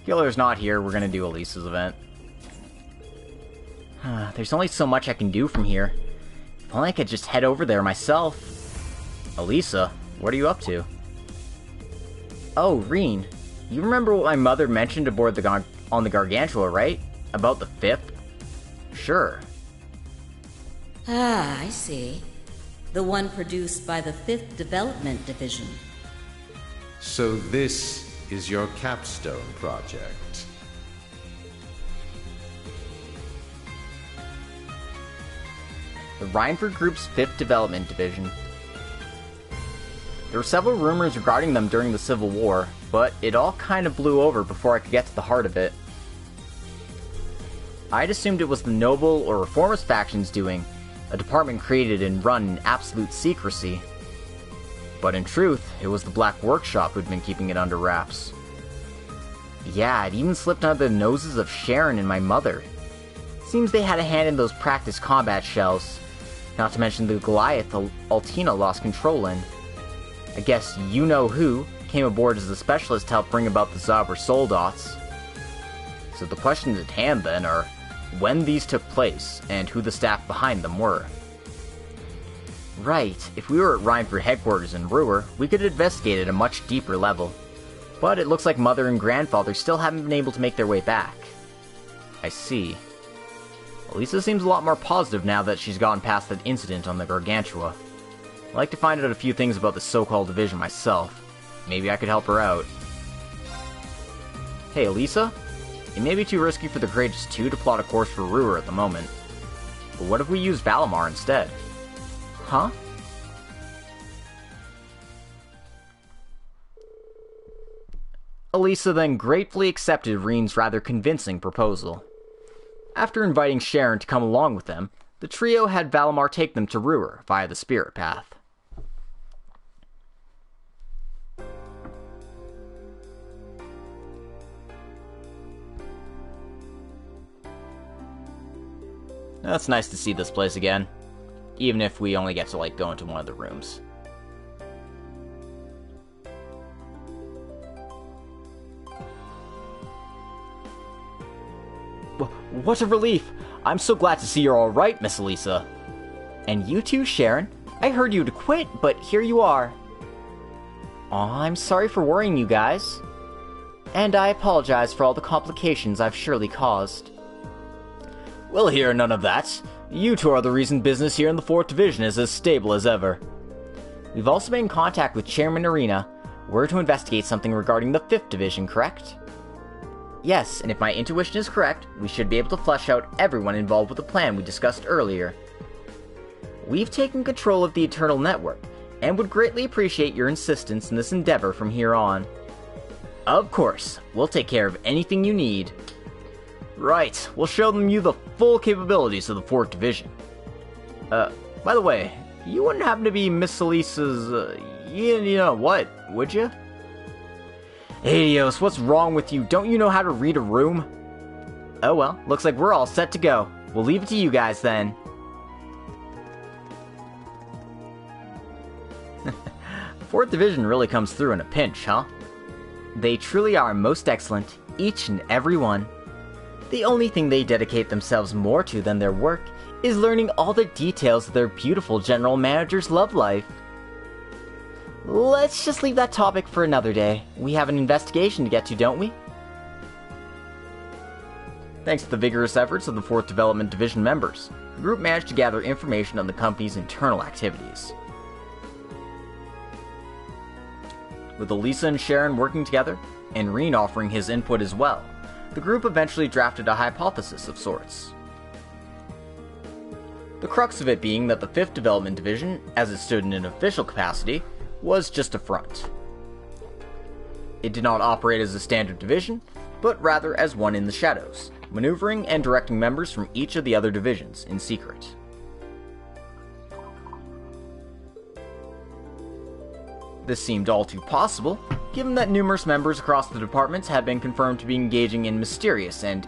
Killer's not here, we're gonna do Elisa's event. There's only so much I can do from here. If only I could just head over there myself. Elisa, what are you up to? Oh, Reen. You remember what my mother mentioned aboard on the Gargantua, right? About the 5th? Sure. Ah, I see. The one produced by the 5th Development Division. So this is your capstone project. The Reinford Group's 5th Development Division. There were several rumors regarding them during the Civil War, but it all kind of blew over before I could get to the heart of it. I'd assumed it was the Noble or Reformist factions doing, a department created and run in absolute secrecy. But in truth, it was the Black Workshop who'd been keeping it under wraps. Yeah, it even slipped under the noses of Sharon and my mother. Seems they had a hand in those practice combat shells, not to mention the Goliath Altina lost control in. I guess you-know-who came aboard as a specialist to help bring about the Zabra Soldats. So the questions at hand, then, are when these took place, and who the staff behind them were. Right, if we were at Reinford headquarters in Ruhr, we could investigate at a much deeper level. But it looks like Mother and Grandfather still haven't been able to make their way back. I see. Elisa seems a lot more positive now that she's gotten past that incident on the Gargantua. I'd like to find out a few things about the so-called division myself. Maybe I could help her out. Hey, Elisa? It may be too risky for the Courageous 2 to plot a course for Ruhr at the moment. But what if we use Valimar instead? Huh? Elisa then gratefully accepted Reen's rather convincing proposal. After inviting Sharon to come along with them, the trio had Valimar take them to Ruhr via the Spirit Path. It's nice to see this place again, even if we only get to, go into one of the rooms. What a relief! I'm so glad to see you're alright, Miss Elisa. And you too, Sharon. I heard you'd quit, but here you are. Aw, I'm sorry for worrying you guys. And I apologize for all the complications I've surely caused. We'll hear none of that. You two are the reason business here in the 4th Division is as stable as ever. We've also been in contact with Chairman Arena. We're to investigate something regarding the 5th Division, correct? Yes, and if my intuition is correct, we should be able to flesh out everyone involved with the plan we discussed earlier. We've taken control of the Eternal Network, and would greatly appreciate your insistence in this endeavor from here on. Of course, we'll take care of anything you need. Right, we'll show them you the full capabilities of the 4th Division. By the way, you wouldn't happen to be Miss Elisa's, you know what, would you? Adios, what's wrong with you? Don't you know how to read a room? Oh well, looks like we're all set to go. We'll leave it to you guys then. The 4th Division really comes through in a pinch, huh? They truly are most excellent, each and every one. The only thing they dedicate themselves more to than their work is learning all the details of their beautiful general manager's love life. Let's just leave that topic for another day. We have an investigation to get to, don't we? Thanks to the vigorous efforts of the 4th Development Division members, the group managed to gather information on the company's internal activities. With Elisa and Sharon working together, and Reen offering his input as well, the group eventually drafted a hypothesis of sorts. The crux of it being that the 5th Development Division, as it stood in an official capacity, was just a front. It did not operate as a standard division, but rather as one in the shadows, maneuvering and directing members from each of the other divisions in secret. This seemed all too possible, given that numerous members across the departments had been confirmed to be engaging in mysterious and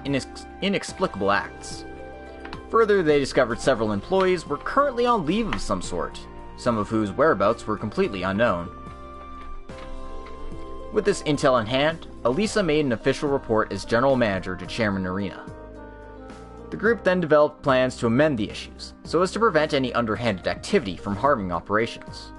inexplicable acts. Further, they discovered several employees were currently on leave of some sort, some of whose whereabouts were completely unknown. With this intel in hand, Elisa made an official report as general manager to Chairman Arena. The group then developed plans to amend the issues, so as to prevent any underhanded activity from harming operations.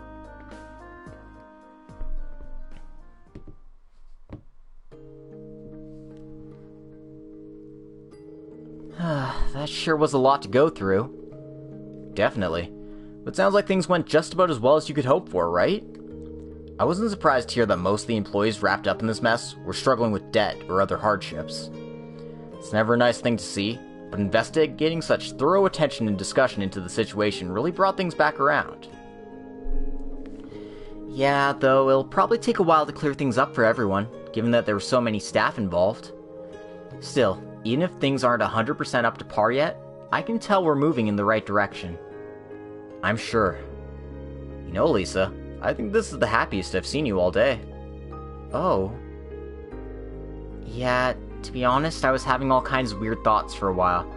That sure was a lot to go through. Definitely. But sounds like things went just about as well as you could hope for, right? I wasn't surprised to hear that most of the employees wrapped up in this mess were struggling with debt or other hardships. It's never a nice thing to see, but investigating such thorough attention and discussion into the situation really brought things back around. Yeah, though it'll probably take a while to clear things up for everyone, given that there were so many staff involved. Still, even if things aren't 100% up to par yet, I can tell we're moving in the right direction. I'm sure. You know, Lisa, I think this is the happiest I've seen you all day. Oh. Yeah, to be honest, I was having all kinds of weird thoughts for a while.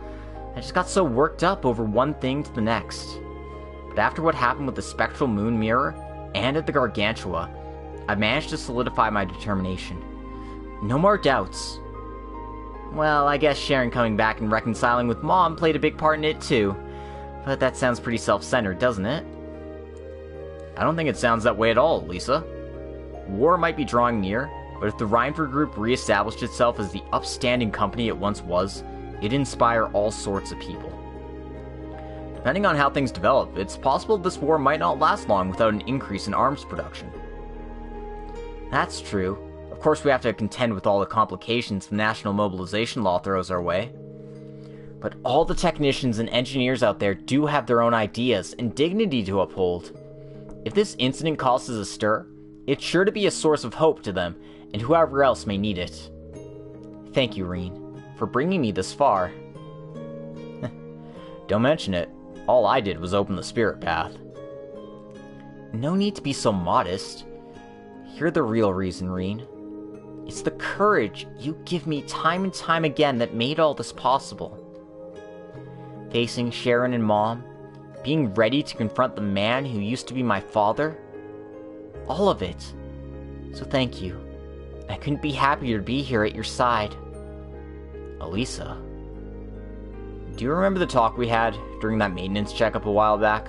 I just got so worked up over one thing to the next. But after what happened with the Spectral Moon Mirror, and at the Gargantua, I managed to solidify my determination. No more doubts. Well, I guess Sharon coming back and reconciling with Mom played a big part in it too. But that sounds pretty self-centered, doesn't it? I don't think it sounds that way at all, Lisa. War might be drawing near, but if the Rhineford Group re-established itself as the upstanding company it once was, it'd inspire all sorts of people. Depending on how things develop, it's possible this war might not last long without an increase in arms production. That's true. Of course, we have to contend with all the complications the national mobilization law throws our way. But all the technicians and engineers out there do have their own ideas and dignity to uphold. If this incident causes a stir, it's sure to be a source of hope to them and whoever else may need it. Thank you, Reen, for bringing me this far. Don't mention it. All I did was open the spirit path. No need to be so modest. You're the real reason, Reen. It's the courage you give me time and time again that made all this possible. Facing Sharon and Mom, being ready to confront the man who used to be my father. All of it. So thank you. I couldn't be happier to be here at your side. Elisa. Do you remember the talk we had during that maintenance checkup a while back?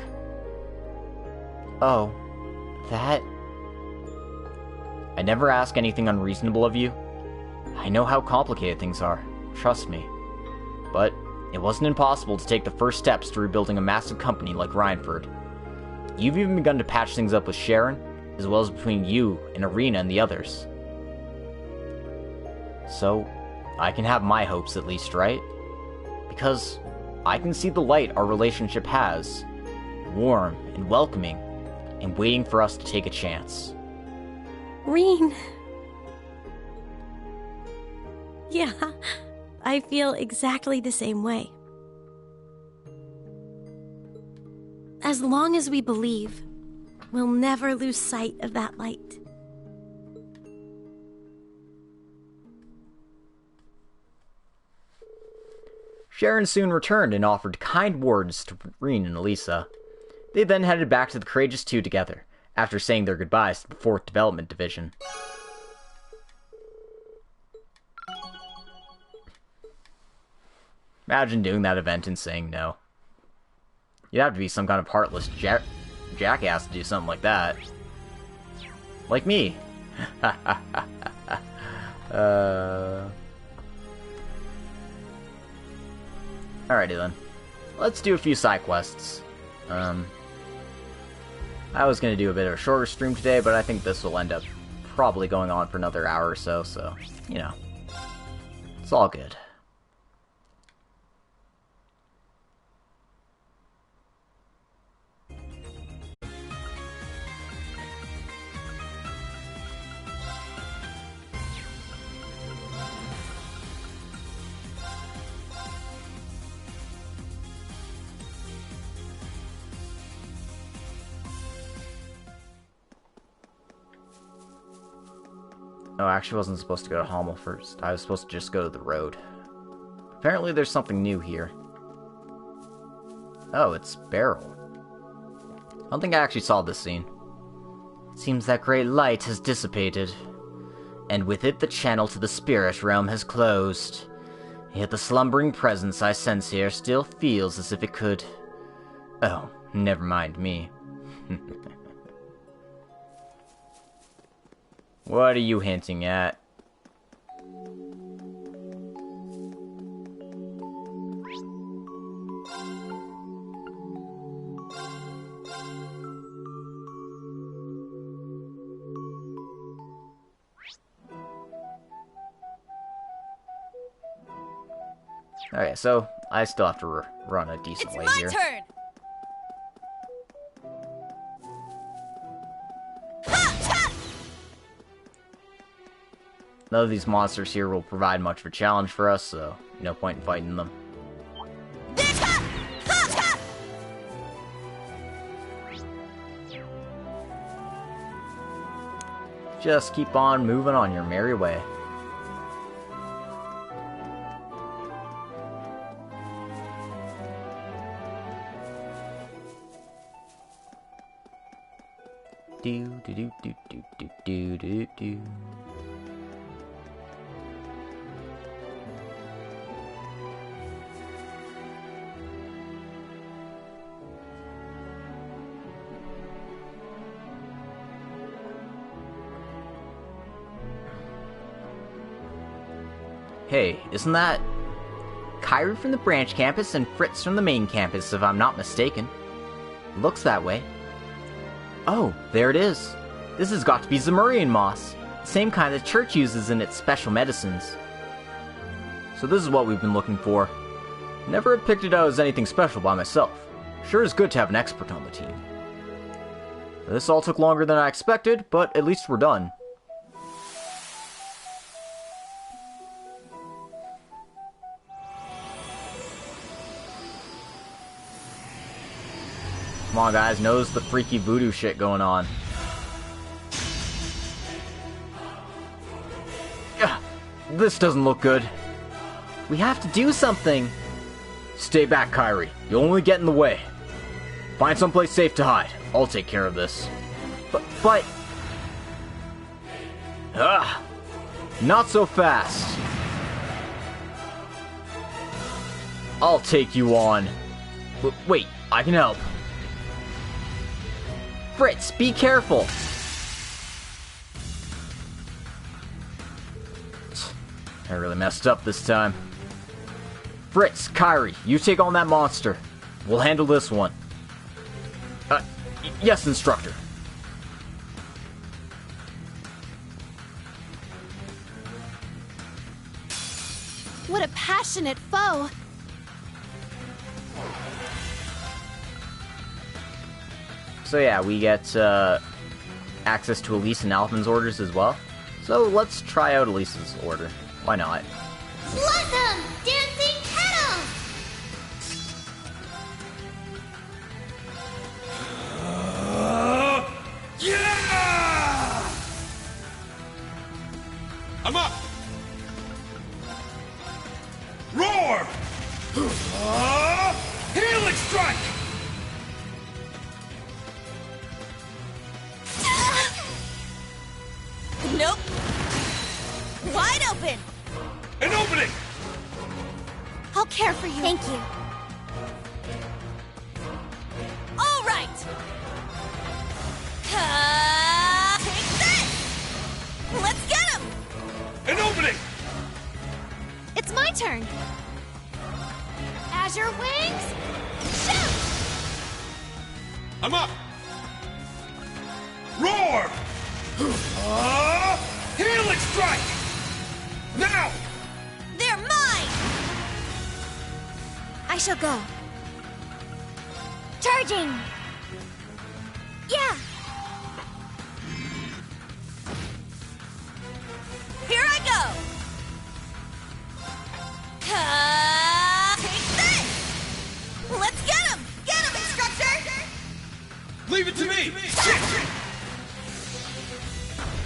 Oh, that... I never ask anything unreasonable of you. I know how complicated things are, trust me. But it wasn't impossible to take the first steps to rebuilding a massive company like Rhineford. You've even begun to patch things up with Sharon, as well as between you and Arena and the others. So, I can have my hopes at least, right? Because I can see the light our relationship has, warm and welcoming, and waiting for us to take a chance. Reen. Yeah, I feel exactly the same way. As long as we believe, we'll never lose sight of that light. Sharon soon returned and offered kind words to Reen and Elisa. They then headed back to the Courageous Two together, after saying their goodbyes to the 4th Development Division. Imagine doing that event and saying no. You'd have to be some kind of heartless jackass to do something like that. Like me. Alrighty then. Let's do a few side quests. I was going to do a bit of a shorter stream today, but I think this will end up probably going on for another hour or so, you know. It's all good. Oh, I actually wasn't supposed to go to Hommel first. I was supposed to just go to the road. Apparently there's something new here. Oh, it's Beryl. I don't think I actually saw this scene. Seems that great light has dissipated, and with it the channel to the spirit realm has closed. Yet the slumbering presence I sense here still feels as if it could... Oh, never mind me. What are you hinting at? Okay, so I still have to run a decent way here. It's my turn! None of these monsters here will provide much of a challenge for us, so no point in fighting them. Just keep on moving on your merry way. Do do do do do do do do do. Hey, isn't that Kyrie from the branch campus and Fritz from the main campus, if I'm not mistaken? Looks that way. Oh, there it is. This has got to be Zemurian moss, the same kind the church uses in its special medicines. So this is what we've been looking for. Never have picked it out as anything special by myself. Sure is good to have an expert on the team. This all took longer than I expected, but at least we're done. Come on, guys, knows the freaky voodoo shit going on. Ugh, this doesn't look good. We have to do something. Stay back, Kyrie. You'll only get in the way. Find someplace safe to hide. I'll take care of this. But... not so fast. I'll take you on. Wait, I can help. Fritz, be careful! I really messed up this time. Fritz, Kyrie, you take on that monster. We'll handle this one. Yes, instructor. What a passionate foe! So yeah, we get access to Elise and Alpin's orders as well. So let's try out Elise's order. Why not? Blossom! Dancing petals! Yeah! I'm up! Roar! Healing strike! Nope. Wide open. An opening! I'll care for you. Thank you. All right. Take this. Let's get him. An opening! It's my turn. Azure wings, shoot! I'm up! Roar! Healing strike! Now! They're mine! I shall go. Charging! Yeah! Here I go! Take this! Let's get him! Get him, instructor! Leave it to me!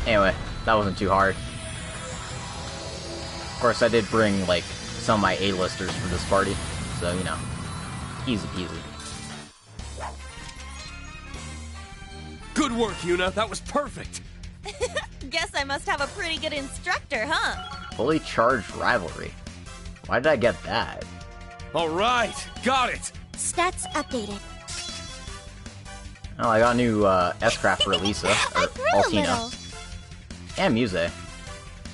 Anyway, that wasn't too hard. Of course, I did bring, like, some of my A-listers for this party, so, you know, easy peasy. Good work, Yuna. That was perfect. Guess I must have a pretty good instructor, huh? Fully charged rivalry. Why did I get that? All right, got it. Stats updated. Oh, I got a new S-Craft for Elisa, or Altina. And Muse.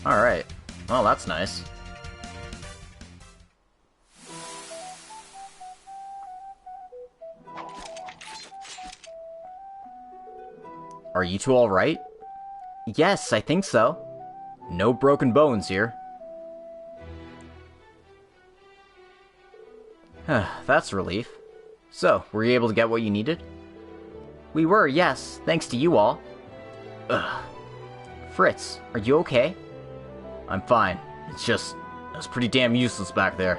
Alright. Well, that's nice. Are you two alright? Yes, I think so. No broken bones here. That's a relief. So, were you able to get what you needed? We were, yes, thanks to you all. Ugh. Fritz, are you okay? I'm fine. It's just, I was pretty damn useless back there.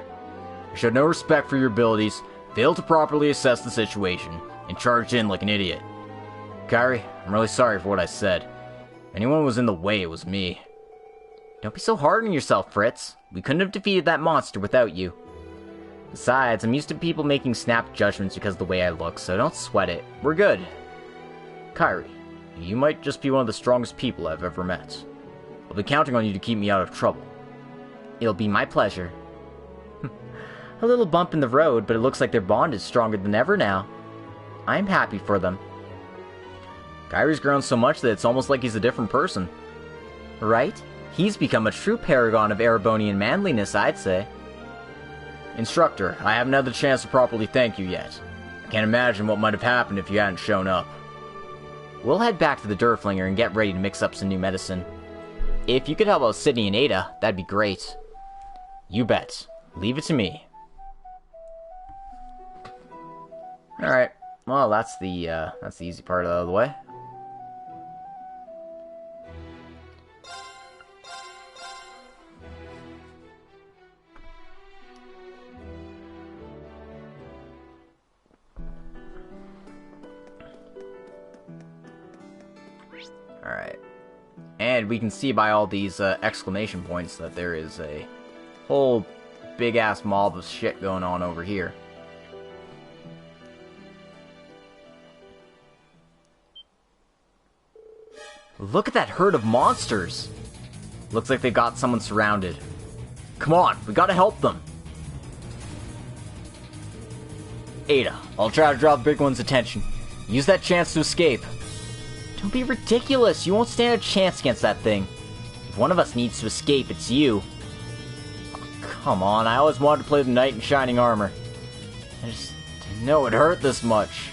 I showed no respect for your abilities, failed to properly assess the situation, and charged in like an idiot. Kyrie, I'm really sorry for what I said. If anyone was in the way, it was me. Don't be so hard on yourself, Fritz. We couldn't have defeated that monster without you. Besides, I'm used to people making snap judgments because of the way I look, so don't sweat it. We're good. Kyrie, you might just be one of the strongest people I've ever met. I'll be counting on you to keep me out of trouble. It'll be my pleasure. A little bump in the road, but it looks like their bond is stronger than ever now. I'm happy for them. Kyrie's grown so much that it's almost like he's a different person. Right? He's become a true paragon of Erebonian manliness, I'd say. Instructor, I haven't had the chance to properly thank you yet. I can't imagine what might have happened if you hadn't shown up. We'll head back to the Durflinger and get ready to mix up some new medicine. If you could help out Sydney and Ada, that'd be great. You bet. Leave it to me. Alright, well that's the easy part out of the way. Alright. And we can see by all these exclamation points that there is a whole big-ass mob of shit going on over here. Look at that herd of monsters! Looks like they got someone surrounded. Come on, we gotta help them! Ada, I'll try to draw the big one's attention. Use that chance to escape. Don't be ridiculous, you won't stand a chance against that thing. If one of us needs to escape, it's you. Oh, come on, I always wanted to play the knight in shining armor. I just didn't know it hurt this much.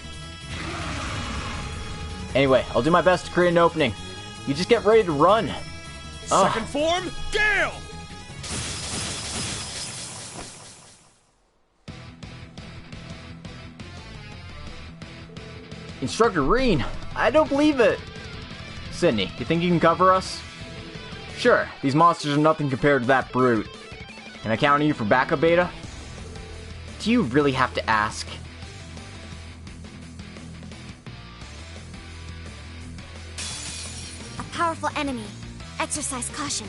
Anyway, I'll do my best to create an opening. You just get ready to run. Second form, Gale! Instructor Reen, I don't believe it. Sydney, you think you can cover us? Sure, these monsters are nothing compared to that brute. Can I count on you for backup, Beta? Do you really have to ask? A powerful enemy. Exercise caution.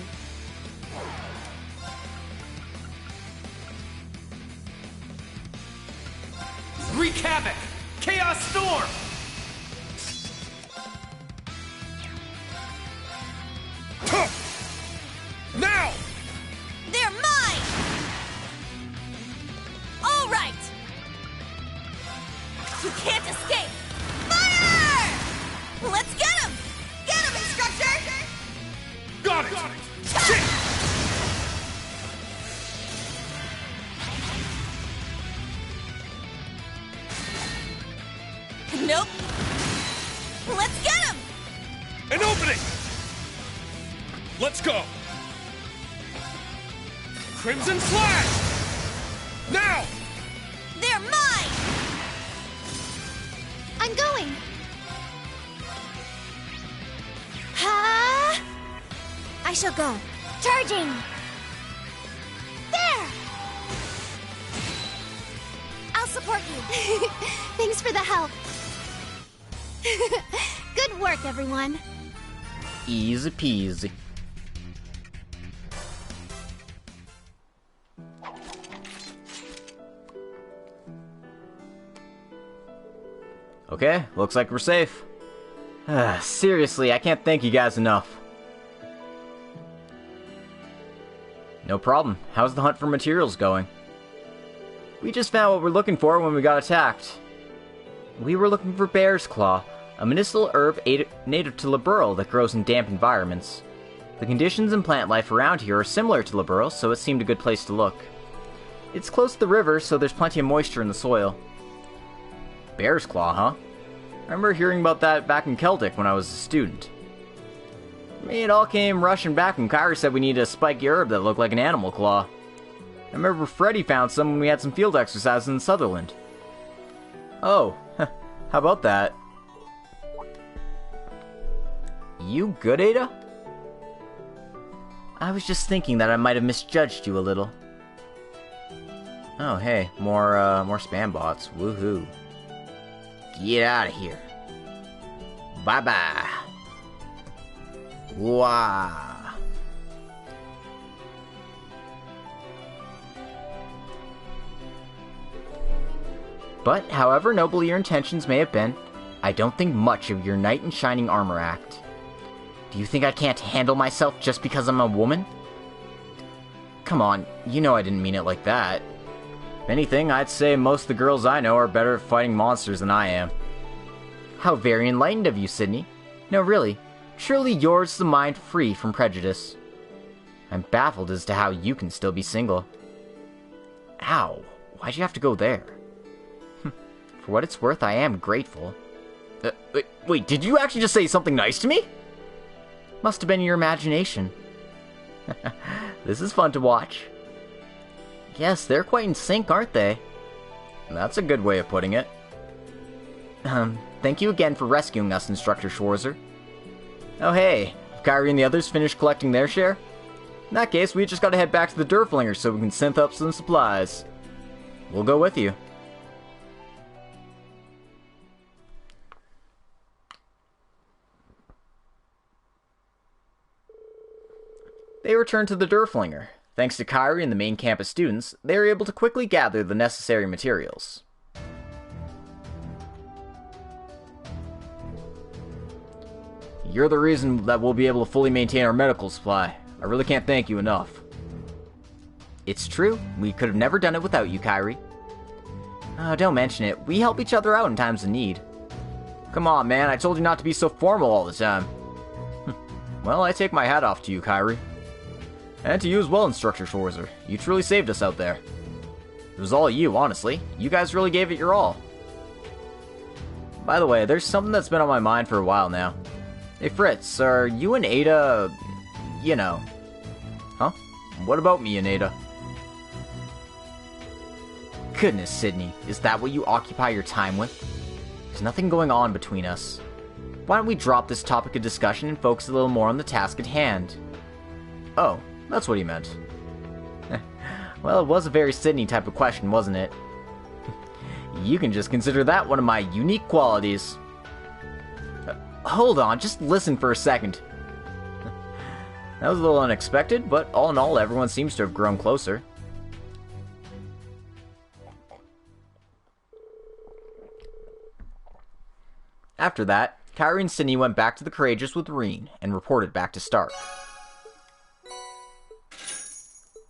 Wreak havoc! Chaos Storm! Now! They're mine! All right! You can't escape! Fire! Let's get him! Get him, Instructor! Got it! Shit! Nope. Let's get him! An opening! Let's go! Crimson Flash! Now! They're mine! I'm going! Ha! I shall go. Charging! There! I'll support you. Thanks for the help. Good work, everyone. Easy peasy. Okay, looks like we're safe. Seriously, I can't thank you guys enough. No problem. How's the hunt for materials going? We just found what we're looking for when we got attacked. We were looking for bear's claw, a medicinal herb native to Liberl that grows in damp environments. The conditions and plant life around here are similar to Liberl, so it seemed a good place to look. It's close to the river, so there's plenty of moisture in the soil. Bear's claw, huh? I remember hearing about that back in Celtic when I was a student. It all came rushing back when Kyrie said we needed a spiky herb that looked like an animal claw. I remember Freddy found some when we had some field exercises in Sutherland. Oh, how about that? You good, Ada? I was just thinking that I might have misjudged you a little. Oh, hey, more spam bots. Woohoo. Get out of here. Bye-bye. Wow. But, however noble your intentions may have been, I don't think much of your knight in shining armor act. Do you think I can't handle myself just because I'm a woman? Come on, you know I didn't mean it like that. If anything, I'd say most of the girls I know are better at fighting monsters than I am. How very enlightened of you, Sydney. No, really, surely yours is a mind free from prejudice. I'm baffled as to how you can still be single. Ow, why'd you have to go there? For what it's worth, I am grateful. Wait, did you actually just say something nice to me? Must have been your imagination. This is fun to watch. Yes, they're quite in sync, aren't they? That's a good way of putting it. Thank you again for rescuing us, Instructor Schwarzer. Oh hey, have Kyrie and the others finished collecting their share? In that case, we just gotta head back to the Durflinger so we can synth up some supplies. We'll go with you. They returned to the Durflinger. Thanks to Kyrie and the main campus students, they were able to quickly gather the necessary materials. You're the reason that we'll be able to fully maintain our medical supply. I really can't thank you enough. It's true. We could have never done it without you, Kyrie. Oh, don't mention it. We help each other out in times of need. Come on, man. I told you not to be so formal all the time. Well, I take my hat off to you, Kyrie. And to you as well, Instructor Schwarzer. You truly saved us out there. It was all you, honestly. You guys really gave it your all. By the way, there's something that's been on my mind for a while now. Hey Fritz, are you and Ada... you know... Huh? What about me and Ada? Goodness, Sydney, is that what you occupy your time with? There's nothing going on between us. Why don't we drop this topic of discussion and focus a little more on the task at hand? Oh, that's what he meant. Well, it was a very Sydney type of question, wasn't it? You can just consider that one of my unique qualities. Hold on, just listen for a second. That was a little unexpected, but all in all, everyone seems to have grown closer. After that, Kyrie and Sydney went back to the Courageous with Reen and reported back to Stark.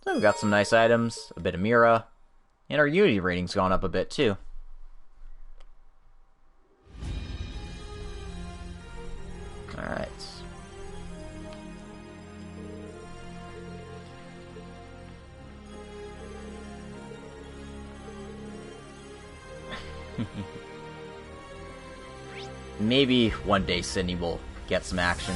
So we got some nice items, a bit of Mira, and our Unity rating's gone up a bit too. Alright. Maybe one day Sydney will get some action.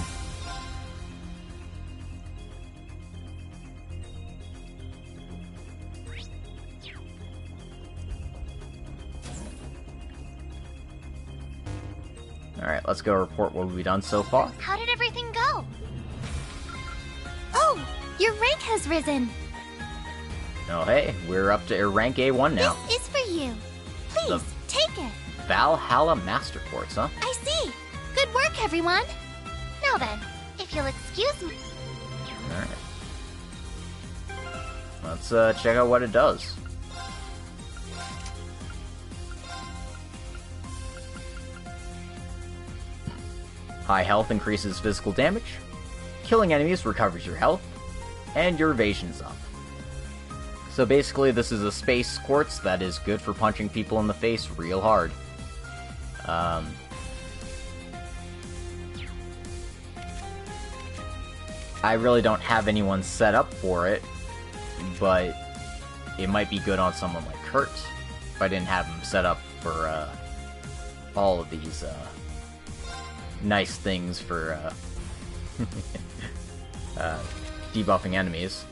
Alright, let's go report what we've done so far. How did everything go? Oh, your rank has risen. Oh hey, we're up to rank A1 now. This is for you. Please, take it. Valhalla Master Quartz, huh? I see. Good work, everyone. Now then, if you'll excuse me. Alright. Let's check out what it does. High health increases physical damage, killing enemies recovers your health, and your evasion's up. So basically this is a space quartz that is good for punching people in the face real hard. I really don't have anyone set up for it, but it might be good on someone like Kurt if I didn't have him set up for all of these nice things for debuffing enemies.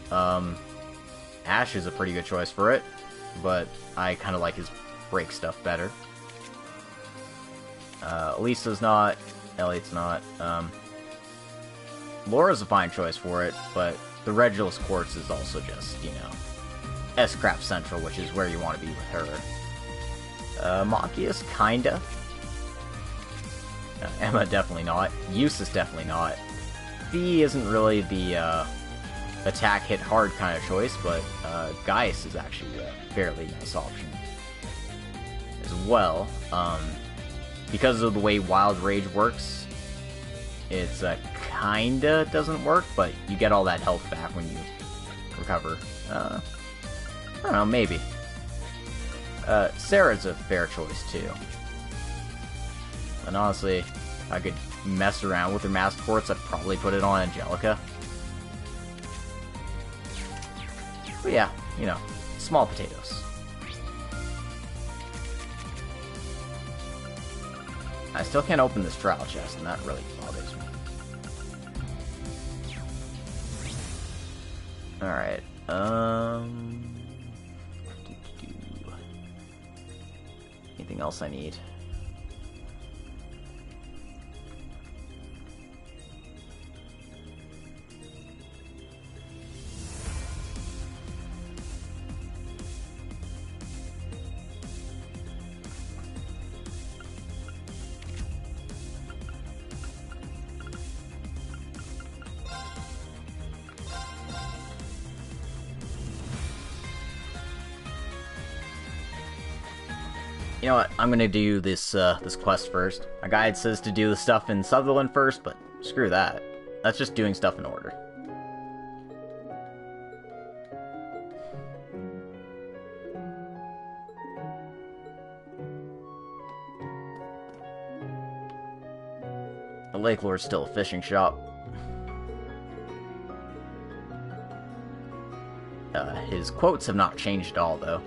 Ash is a pretty good choice for it, but I kind of like his break stuff better. Elisa's not, Elliot's not. Laura's a fine choice for it, but the Regulus Quartz is also just, you know, S-Craft Central, which is where you want to be with her. Machias, kinda. Emma, definitely not. Eustace, definitely not. V isn't really the attack hit hard kind of choice, but Gaius is actually a fairly nice option as well. Because of the way Wild Rage works, it's kinda doesn't work, but you get all that health back when you recover. I don't know, maybe. Sarah's a fair choice too. And honestly, if I could mess around with her Master Quartz, I'd probably put it on Angelica. But yeah, you know, small potatoes. I still can't open this trial chest, and that really bothers me. Alright, anything else I need? You know what? I'm gonna do this this quest first. My guide says to do the stuff in Sutherland first, but screw that. That's just doing stuff in order. The Lake Lord's still a fishing shop. His quotes have not changed at all, though.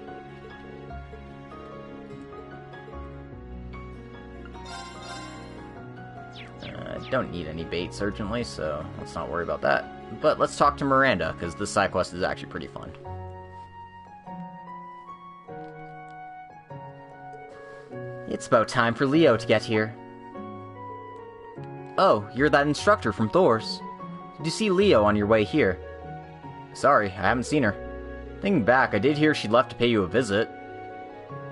Don't need any baits urgently, so let's not worry about that. But let's talk to Miranda, because this side quest is actually pretty fun. It's about time for Leo to get here. Oh, you're that instructor from Thor's. Did you see Leo on your way here? Sorry, I haven't seen her. Thinking back, I did hear she left to pay you a visit.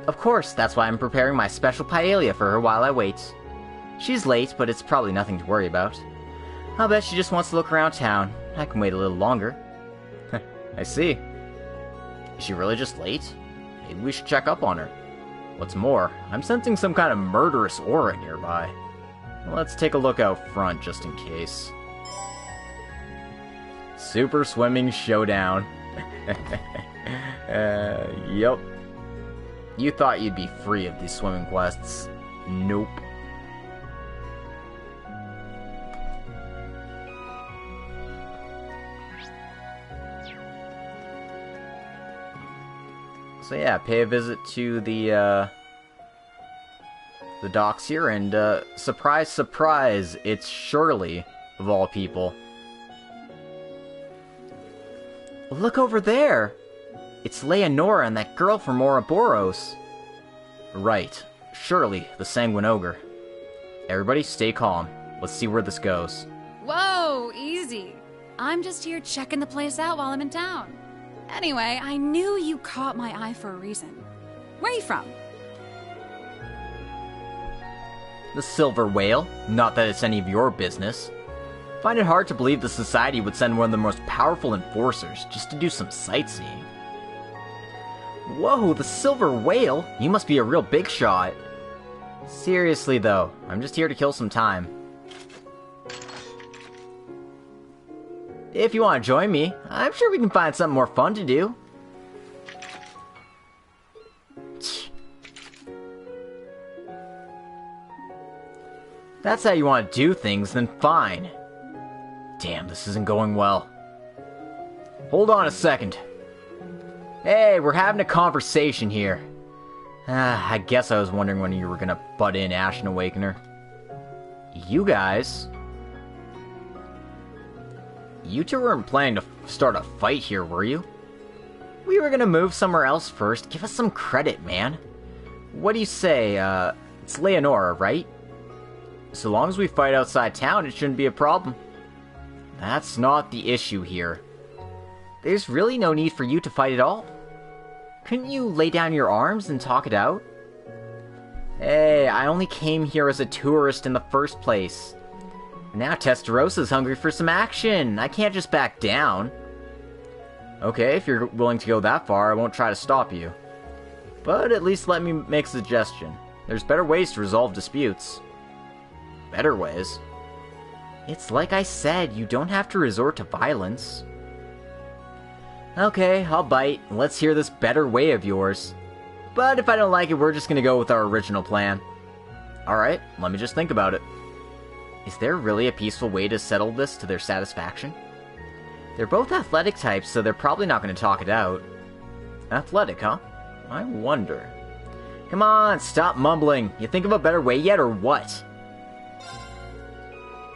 Of course, that's why I'm preparing my special paella for her while I wait. She's late, but it's probably nothing to worry about. I'll bet she just wants to look around town. I can wait a little longer. I see. Is she really just late? Maybe we should check up on her. What's more, I'm sensing some kind of murderous aura nearby. Let's take a look out front just in case. Super Swimming Showdown. Yup. You thought you'd be free of these swimming quests. Nope. So yeah, pay a visit to the docks here, and surprise, surprise, it's Shirley, of all people. Look over there! It's Leonora and that girl from Ouroboros. Right, Shirley, the Sanguine Ogre. Everybody stay calm. Let's see where this goes. Whoa, easy. I'm just here checking the place out while I'm in town. Anyway, I knew you caught my eye for a reason. Where are you from? The Silver Whale. Not that it's any of your business. Find it hard to believe the Society would send one of the most powerful enforcers just to do some sightseeing. Whoa, the Silver Whale? You must be a real big shot. Seriously though, I'm just here to kill some time. If you want to join me, I'm sure we can find something more fun to do. That's how you want to do things, then fine. Damn, this isn't going well. Hold on a second. Hey, we're having a conversation here. I guess I was wondering when you were gonna butt in, Ashen Awakener. You guys... You two weren't planning to start a fight here, were you? We were gonna move somewhere else first. Give us some credit, man. What do you say, it's Leonora, right? So long as we fight outside town, it shouldn't be a problem. That's not the issue here. There's really no need for you to fight at all. Couldn't you lay down your arms and talk it out? Hey, I only came here as a tourist in the first place. Now Testarosa's hungry for some action. I can't just back down. Okay, if you're willing to go that far, I won't try to stop you. But at least let me make a suggestion. There's better ways to resolve disputes. Better ways? It's like I said, you don't have to resort to violence. Okay, I'll bite. Let's hear this better way of yours. But if I don't like it, we're just gonna go with our original plan. Alright, let me just think about it. Is there really a peaceful way to settle this to their satisfaction? They're both athletic types, so they're probably not going to talk it out. Athletic, huh? I wonder. Come on, stop mumbling. You think of a better way yet, or what?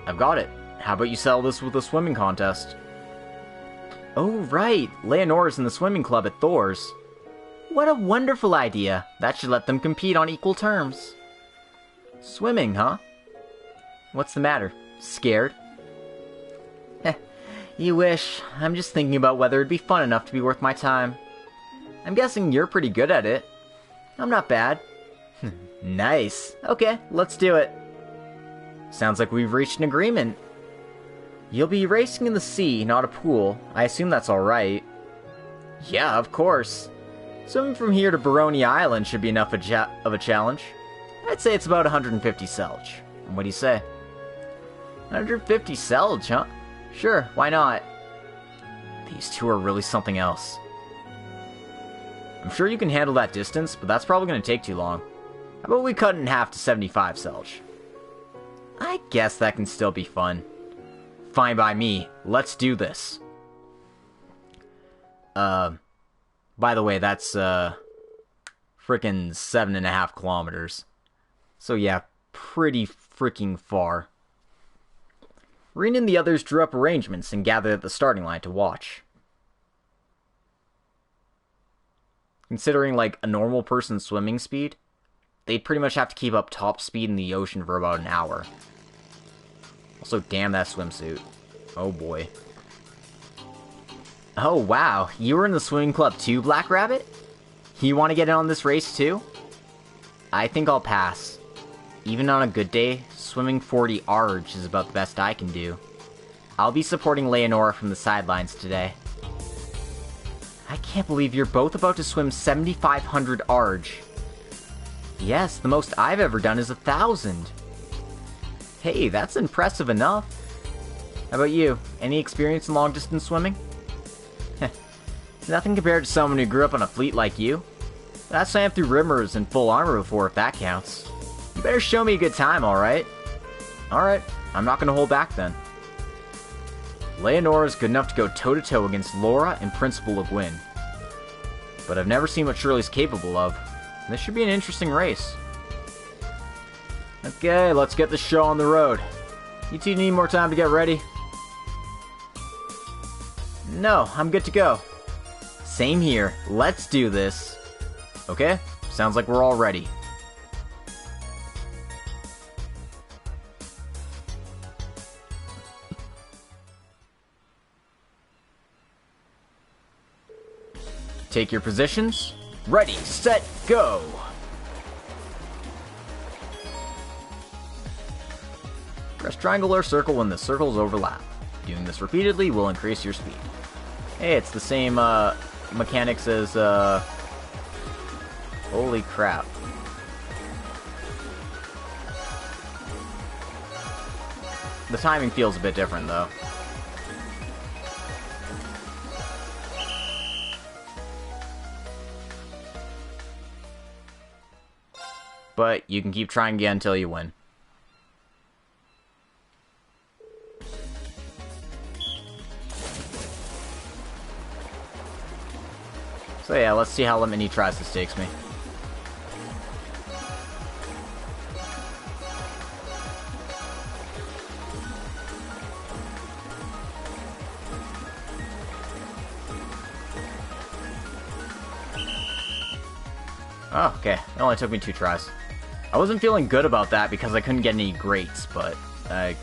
I've got it. How about you settle this with a swimming contest? Oh, right. Leonora's in the swimming club at Thor's. What a wonderful idea. That should let them compete on equal terms. Swimming, huh? What's the matter? Scared? Heh, you wish. I'm just thinking about whether it'd be fun enough to be worth my time. I'm guessing you're pretty good at it. I'm not bad. Nice. Okay, let's do it. Sounds like we've reached an agreement. You'll be racing in the sea, not a pool. I assume that's alright. Yeah, of course. Swimming from here to Baroni Island should be enough of a challenge. I'd say it's about 150 selge. What do you say? 150 selge, huh? Sure, why not? These two are really something else. I'm sure you can handle that distance, but that's probably going to take too long. How about we cut it in half to 75 selge? I guess that can still be fun. Fine by me. Let's do this. By the way, that's, frickin' 7.5 kilometers. So yeah, pretty freaking far. Reen and the others drew up arrangements and gathered at the starting line to watch. Considering, like, a normal person's swimming speed, they'd pretty much have to keep up top speed in the ocean for about an hour. Also, damn that swimsuit. Oh boy. Oh wow, you were in the swimming club too, Black Rabbit? You want to get in on this race too? I think I'll pass. Even on a good day, swimming 40 arge is about the best I can do. I'll be supporting Leonora from the sidelines today. I can't believe you're both about to swim 7,500 arge. Yes, the most I've ever done is 1,000. Hey, that's impressive enough. How about you? Any experience in long-distance swimming? Nothing compared to someone who grew up on a fleet like you. But I swam through rivers in full armor before, if that counts. You better show me a good time, alright? Alright, I'm not gonna hold back then. Leonora's good enough to go toe-to-toe against Laura and Principal Le Guin. But I've never seen what Shirley's capable of. This should be an interesting race. Okay, let's get the show on the road. You two need more time to get ready? No, I'm good to go. Same here. Let's do this. Okay, sounds like we're all ready. Take your positions. Ready, set, go! Press triangle or circle when the circles overlap. Doing this repeatedly will increase your speed. Hey, it's the same mechanics as holy crap. The timing feels a bit different though. But you can keep trying again until you win. So yeah, let's see how many tries this takes me. Oh, okay. It only took me 2 tries. I wasn't feeling good about that because I couldn't get any greats, but I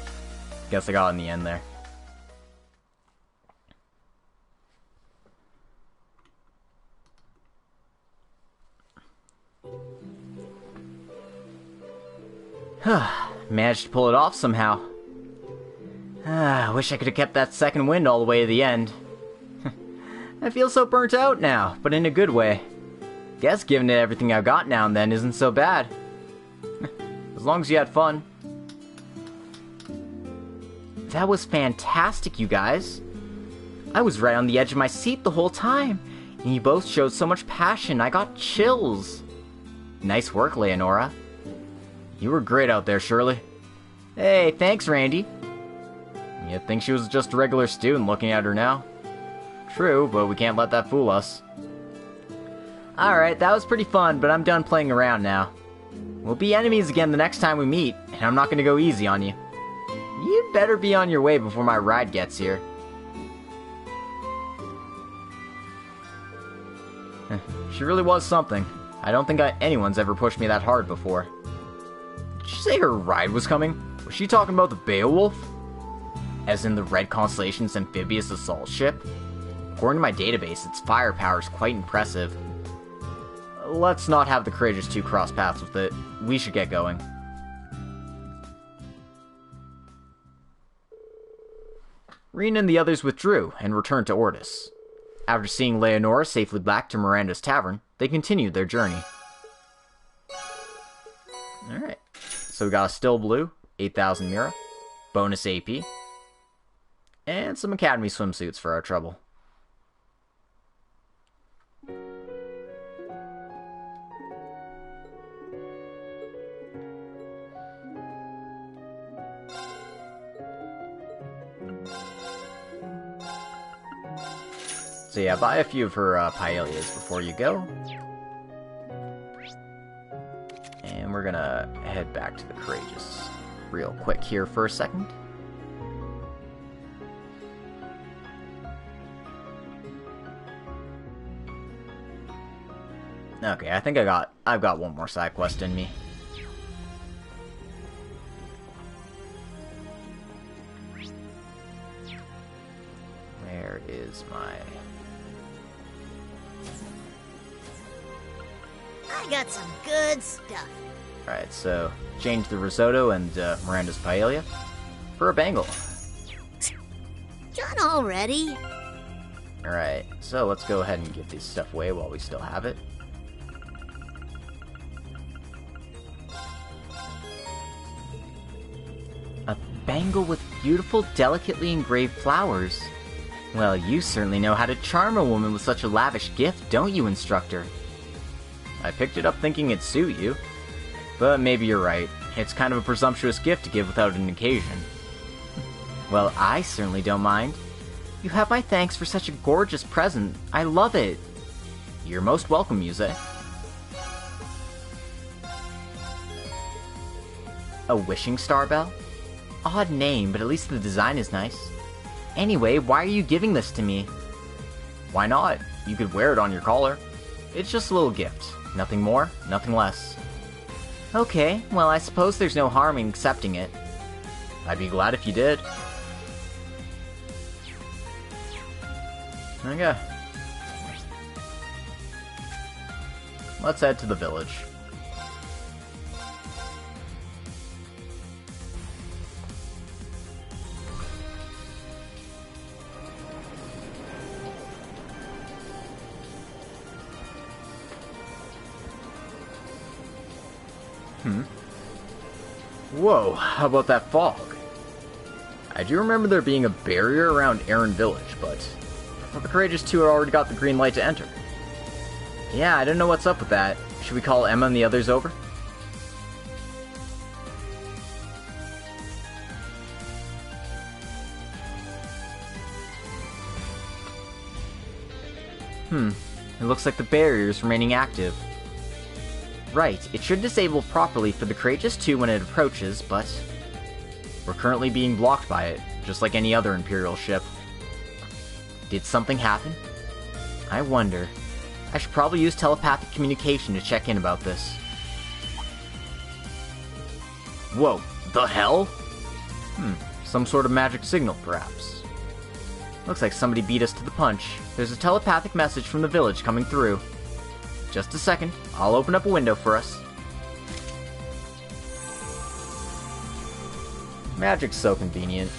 guess I got it in the end there. Managed to pull it off somehow. I wish I could have kept that second wind all the way to the end. I feel so burnt out now, but in a good way. Guess giving it everything I've got now and then isn't so bad. As long as you had fun. That was fantastic, you guys. I was right on the edge of my seat the whole time, and you both showed so much passion, I got chills. Nice work, Leonora. You were great out there, Shirley. Hey, thanks, Randy. You'd think she was just a regular student looking at her now. True, but we can't let that fool us. Alright, that was pretty fun, but I'm done playing around now. We'll be enemies again the next time we meet, and I'm not gonna go easy on you. You'd better be on your way before my ride gets here. She really was something. I don't think anyone's ever pushed me that hard before. Did she say her ride was coming? Was she talking about the Beowulf? As in the Red Constellation's amphibious assault ship? According to my database, its firepower is quite impressive. Let's not have the Courageous 2 cross paths with it. We should get going. Rena and the others withdrew and returned to Ortis. After seeing Leonora safely back to Miranda's tavern, they continued their journey. Alright, so we got a Still Blue, 8,000 Mira, bonus AP, and some Academy swimsuits for our trouble. So yeah, buy a few of her paellas before you go. And we're gonna head back to the Courageous real quick here for a second. Okay, I think I've got one more side quest in me. Where is my... I got some good stuff. Alright, so change the risotto and Miranda's paella for a bangle. Done already? Alright, so let's go ahead and give this stuff away while we still have it. A bangle with beautiful, delicately engraved flowers. Well, you certainly know how to charm a woman with such a lavish gift, don't you, instructor? I picked it up thinking it'd suit you. But maybe you're right. It's kind of a presumptuous gift to give without an occasion. Well, I certainly don't mind. You have my thanks for such a gorgeous present. I love it. You're most welcome, Muse. A wishing star bell? Odd name, but at least the design is nice. Anyway, why are you giving this to me? Why not? You could wear it on your collar. It's just a little gift. Nothing more, nothing less. Okay, well I suppose there's no harm in accepting it. I'd be glad if you did. Okay. Let's head to the village. Whoa, how about that fog? I do remember there being a barrier around Aaron Village, but I thought the Courageous 2 had already got the green light to enter. Yeah, I don't know what's up with that. Should we call Emma and the others over? It looks like the barrier is remaining active. Right, it should disable properly for the Courageous 2 when it approaches, but we're currently being blocked by it, just like any other Imperial ship. Did something happen? I wonder. I should probably use telepathic communication to check in about this. Whoa, the hell? Some sort of magic signal, perhaps. Looks like somebody beat us to the punch. There's a telepathic message from the village coming through. Just a second, I'll open up a window for us. Magic's so convenient.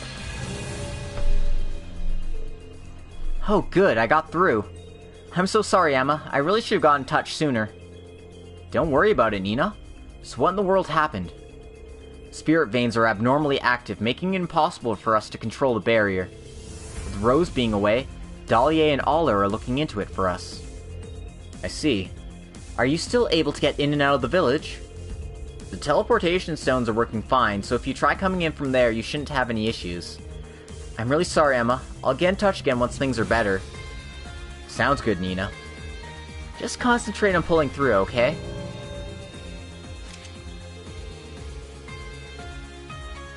Oh good, I got through. I'm so sorry, Emma. I really should have gotten in touch sooner. Don't worry about it, Nina. So what in the world happened? Spirit veins are abnormally active, making it impossible for us to control the barrier. With Rose being away, Dahlia and Alla are looking into it for us. I see. Are you still able to get in and out of the village? The teleportation stones are working fine, so if you try coming in from there, you shouldn't have any issues. I'm really sorry, Emma. I'll get in touch again once things are better. Sounds good, Nina. Just concentrate on pulling through, okay?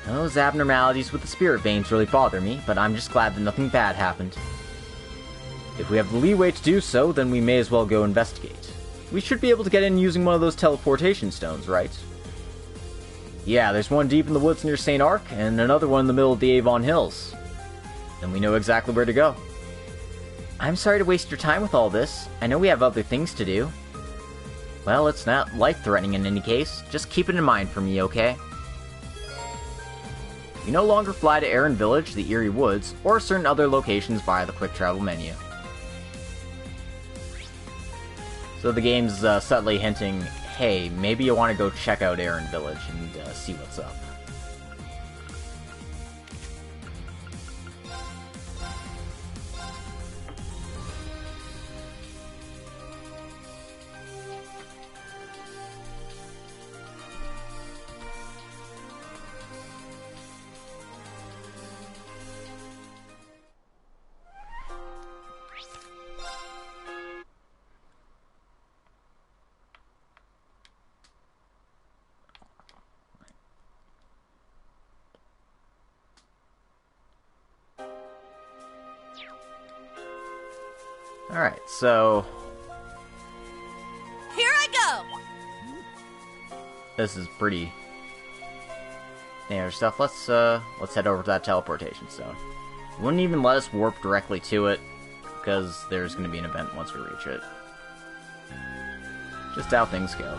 Those abnormalities with the spirit veins really bother me, but I'm just glad that nothing bad happened. If we have the leeway to do so, then we may as well go investigate. We should be able to get in using one of those teleportation stones, right? Yeah, there's one deep in the woods near St. Arc, and another one in the middle of the Avon Hills. Then we know exactly where to go. I'm sorry to waste your time with all this. I know we have other things to do. Well, it's not life-threatening in any case. Just keep it in mind for me, okay? You no longer fly to Erin Village, the Eerie Woods, or certain other locations via the quick travel menu. So the game's subtly hinting, hey, maybe you want to go check out Erin Village and see what's up. Alright, so... Here I go! This is pretty... standard stuff. Let's head over to that teleportation stone. It wouldn't even let us warp directly to it, because there's going to be an event once we reach it. Just how things go.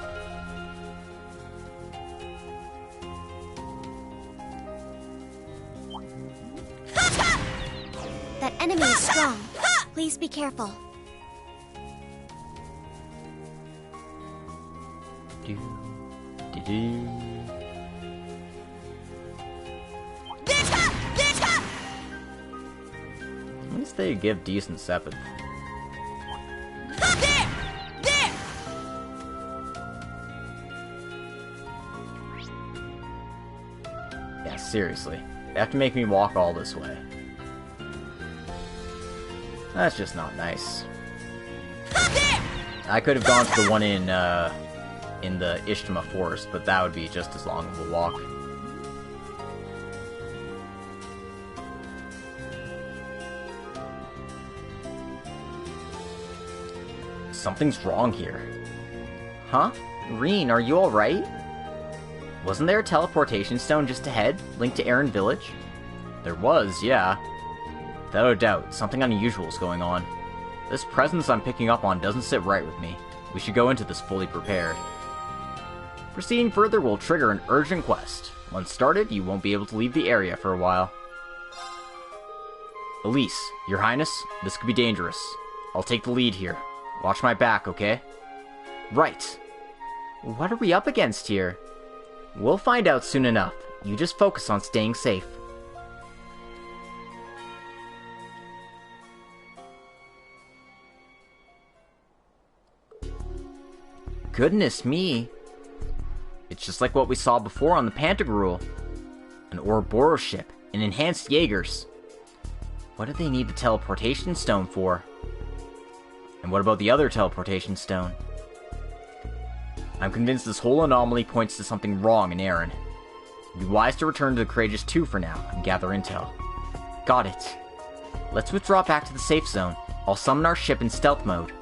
That enemy is strong. Please be careful. At least they give decent sepith. Yeah, seriously. They have to make me walk all this way. That's just not nice. I could have gone to the one in the Ishtama Forest, but that would be just as long of a walk. Something's wrong here. Huh? Reen, are you alright? Wasn't there a teleportation stone just ahead, linked to Erin Village? There was, yeah. Without a doubt, something unusual is going on. This presence I'm picking up on doesn't sit right with me. We should go into this fully prepared. Proceeding further will trigger an urgent quest. Once started, you won't be able to leave the area for a while. Elise, Your Highness, this could be dangerous. I'll take the lead here. Watch my back, okay? Right. What are we up against here? We'll find out soon enough. You just focus on staying safe. Goodness me. It's just like what we saw before on the Pantagruel. An Ouroboros ship, an enhanced Jaegers. What do they need the teleportation stone for? And what about the other teleportation stone? I'm convinced this whole anomaly points to something wrong in Erin. It'd be wise to return to the Courageous 2 for now and gather intel. Got it. Let's withdraw back to the safe zone. I'll summon our ship in stealth mode.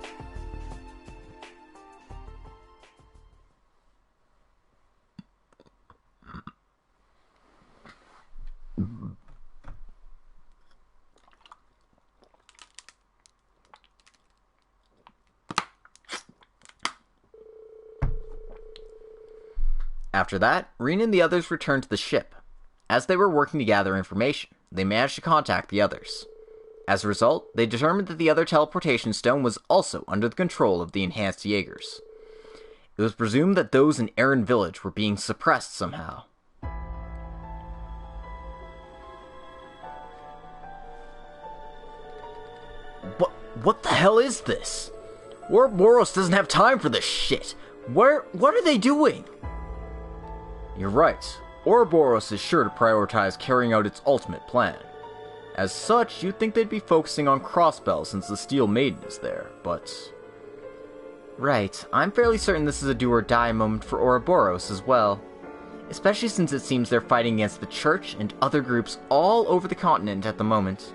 After that, Reen and the others returned to the ship. As they were working to gather information, they managed to contact the others. As a result, they determined that the other teleportation stone was also under the control of the enhanced Jaegers. It was presumed that those in Erin Village were being suppressed somehow. What the hell is this? Ouroboros doesn't have time for this shit. What are they doing? You're right. Ouroboros is sure to prioritize carrying out its ultimate plan. As such, you'd think they'd be focusing on Crossbell since the Steel Maiden is there, but... Right, I'm fairly certain this is a do-or-die moment for Ouroboros as well. Especially since it seems they're fighting against the Church and other groups all over the continent at the moment.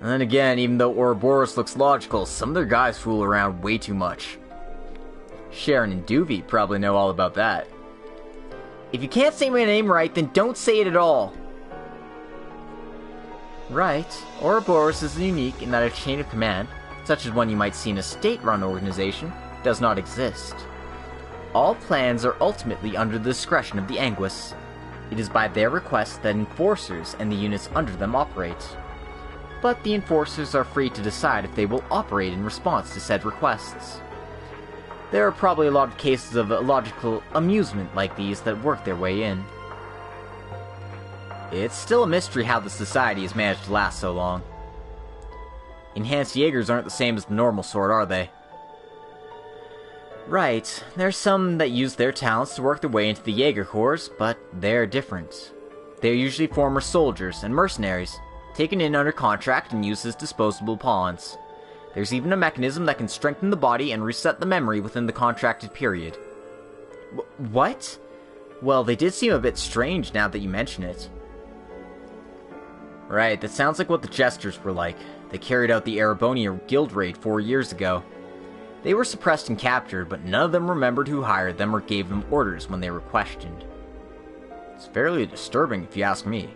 And then again, even though Ouroboros looks logical, some of their guys fool around way too much. Sharon and Duvie probably know all about that. If you can't say my name right, then don't say it at all. Right, Ouroboros is unique in that a chain of command, such as one you might see in a state-run organization, does not exist. All plans are ultimately under the discretion of the Anguis. It is by their request that enforcers and the units under them operate. But the enforcers are free to decide if they will operate in response to said requests. There are probably a lot of cases of illogical amusement like these that work their way in. It's still a mystery how the society has managed to last so long. Enhanced Jaegers aren't the same as the normal sort, are they? Right, there's some that use their talents to work their way into the Jaeger Corps, but they're different. They're usually former soldiers and mercenaries, taken in under contract and used as disposable pawns. There's even a mechanism that can strengthen the body and reset the memory within the contracted period. What? Well, they did seem a bit strange now that you mention it. Right, that sounds like what the Jesters were like. They carried out the Erebonian guild raid 4 years ago. They were suppressed and captured, but none of them remembered who hired them or gave them orders when they were questioned. It's fairly disturbing if you ask me.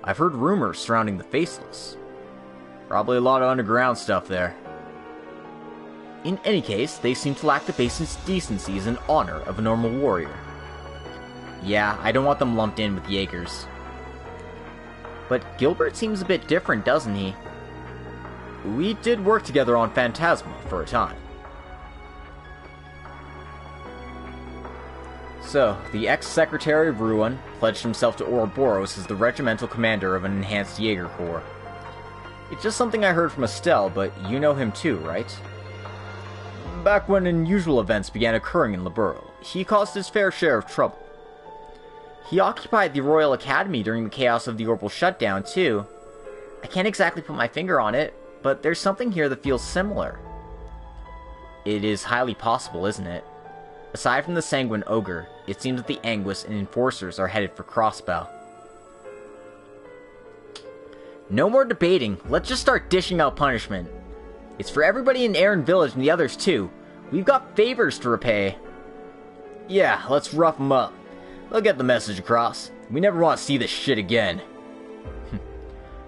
I've heard rumors surrounding the Faceless. Probably a lot of underground stuff there. In any case, they seem to lack the basic decencies and honor of a normal warrior. Yeah, I don't want them lumped in with Jaegers. But Gilbert seems a bit different, doesn't he? We did work together on Phantasma for a time. So, the ex-secretary of Ruin pledged himself to Ouroboros as the regimental commander of an enhanced Jaeger Corps. It's just something I heard from Estelle, but you know him too, right? Back when unusual events began occurring in Liberl, he caused his fair share of trouble. He occupied the Royal Academy during the chaos of the Orbital Shutdown, too. I can't exactly put my finger on it, but there's something here that feels similar. It is highly possible, isn't it? Aside from the Sanguine Ogre, it seems that the Anguis and Enforcers are headed for Crossbell. No more debating, let's just start dishing out punishment. It's for everybody in Aaron Village and the others too. We've got favors to repay. Yeah, let's rough them up. They'll get the message across. We never want to see this shit again.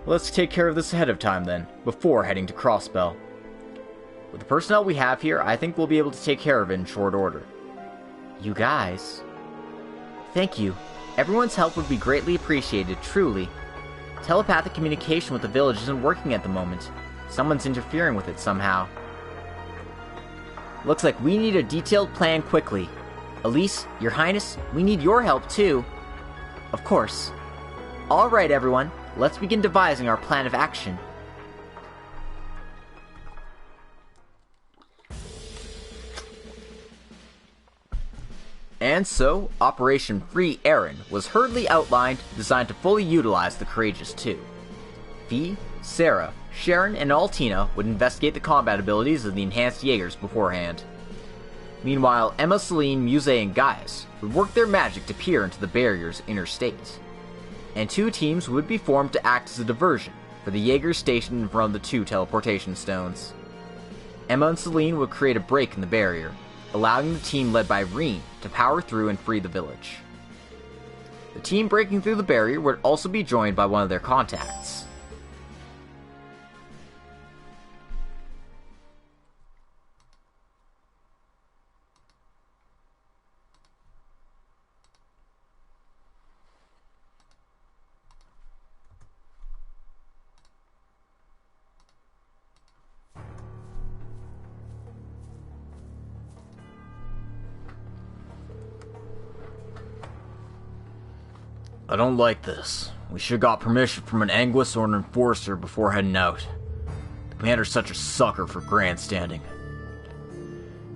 Let's take care of this ahead of time then, before heading to Crossbell. With the personnel we have here, I think we'll be able to take care of it in short order. You guys. Thank you. Everyone's help would be greatly appreciated, truly. Telepathic communication with the village isn't working at the moment. Someone's interfering with it somehow. Looks like we need a detailed plan quickly. Elise, Your Highness, we need your help too. Of course. Alright everyone, let's begin devising our plan of action. And so, Operation Free Aaron was hurriedly outlined, designed to fully utilize the Courageous Two. Fee, Sarah, Sharon, and Altina would investigate the combat abilities of the enhanced Jaegers beforehand. Meanwhile, Emma, Celine, Muse, and Gaius would work their magic to peer into the barrier's inner state. And 2 teams would be formed to act as a diversion for the Jaegers stationed in front of the 2 teleportation stones. Emma and Celine would create a break in the barrier, allowing the team led by Reen to power through and free the village. The team breaking through the barrier would also be joined by one of their contacts. I don't like this. We should got permission from an Anguis or an Enforcer before heading out. The commander's such a sucker for grandstanding.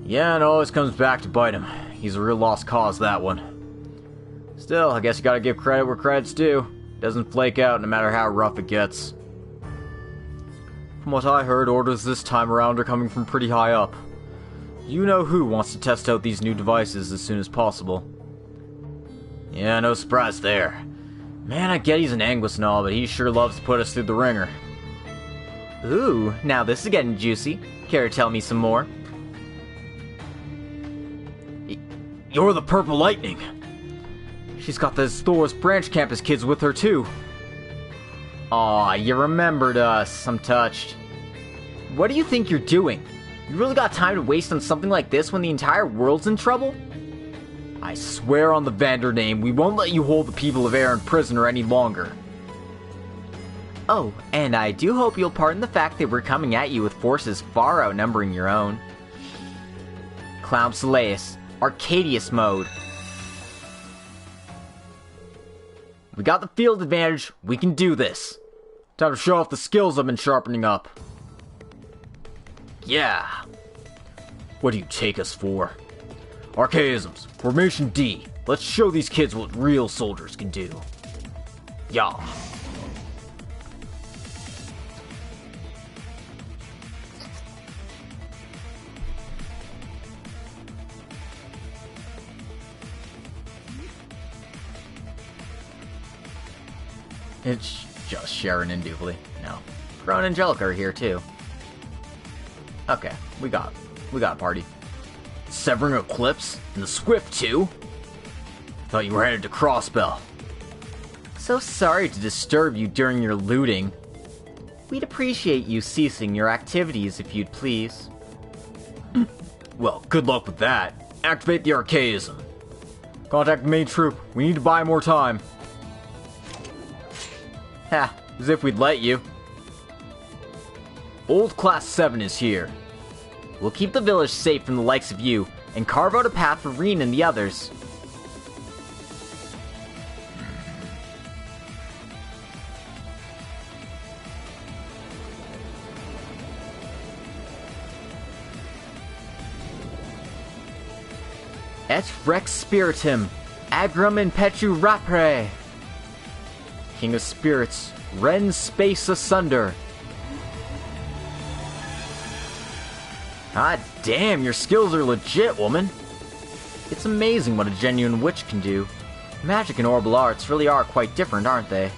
Yeah, and it always comes back to bite him. He's a real lost cause, that one. Still, I guess you gotta give credit where credit's due. Doesn't flake out no matter how rough it gets. From what I heard, orders this time around are coming from pretty high up. You know who wants to test out these new devices as soon as possible. Yeah, no surprise there. Man, I get he's an Anguis and all, but he sure loves to put us through the ringer. Ooh, now this is getting juicy. Care to tell me some more? You're the Purple Lightning! She's got the Thor's branch campus kids with her too. Aw, you remembered us. I'm touched. What do you think you're doing? You really got time to waste on something like this when the entire world's in trouble? I swear on the Vander name, we won't let you hold the people of Erin prisoner any longer. Oh, and I do hope you'll pardon the fact that we're coming at you with forces far outnumbering your own. Clown Soleus, Arcadius mode. We got the field advantage, we can do this. Time to show off the skills I've been sharpening up. Yeah. What do you take us for? Archaisms, Formation D. Let's show these kids what real soldiers can do. Yeah. It's just Sharon and Doobly. No. Crow and Angelica are here too. Okay, we got a party. Severing Eclipse? And the Swift too? Thought you were headed to Crossbell. So sorry to disturb you during your looting. We'd appreciate you ceasing your activities if you'd please. Well, good luck with that. Activate the Archaism. Contact the main troop. We need to buy more time. Ha, as if we'd let you. Old Class 7 is here. We'll keep the village safe from the likes of you, and carve out a path for Reen and the others. Et Rex Spiritum, Agrum Impetu Rapre. King of Spirits, rend space asunder. God damn, your skills are legit, woman. It's amazing what a genuine witch can do. Magic and orbital arts really are quite different, aren't they?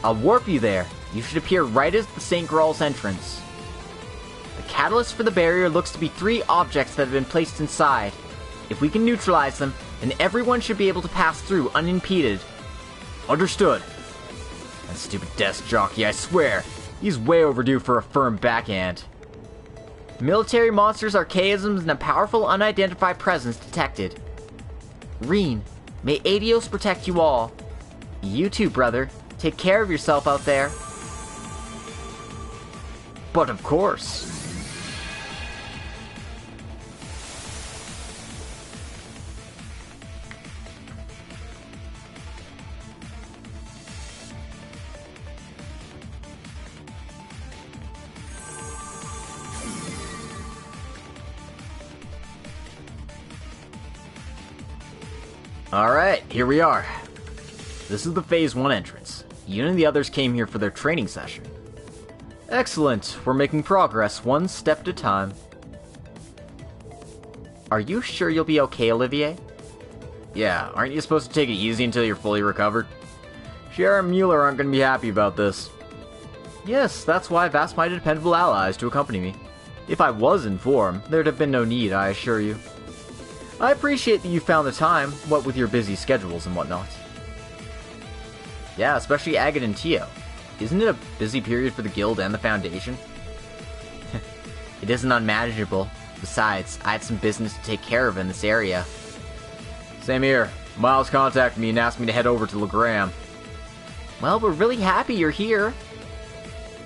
I'll warp you there. You should appear right at the St. Graal's entrance. The catalyst for the barrier looks to be 3 objects that have been placed inside. If we can neutralize them, then everyone should be able to pass through unimpeded. Understood. That stupid desk jockey, I swear, he's way overdue for a firm backhand. Military monsters, archaisms, and a powerful unidentified presence detected. Reen, may Adios protect you all. You too, brother. Take care of yourself out there. But of course. Alright, here we are. This is the Phase 1 entrance. You and the others came here for their training session. Excellent, we're making progress one step at a time. Are you sure you'll be okay, Olivier? Yeah, aren't you supposed to take it easy until you're fully recovered? Shara and Mueller aren't going to be happy about this. Yes, that's why I've asked my dependable allies to accompany me. If I was in form, there'd have been no need, I assure you. I appreciate that you found the time, what with your busy schedules and whatnot. Yeah, especially Agate and Tio. Isn't it a busy period for the Guild and the Foundation? It isn't unmanageable. Besides, I had some business to take care of in this area. Same here. Miles contacted me and asked me to head over to Legram. Well, we're really happy you're here.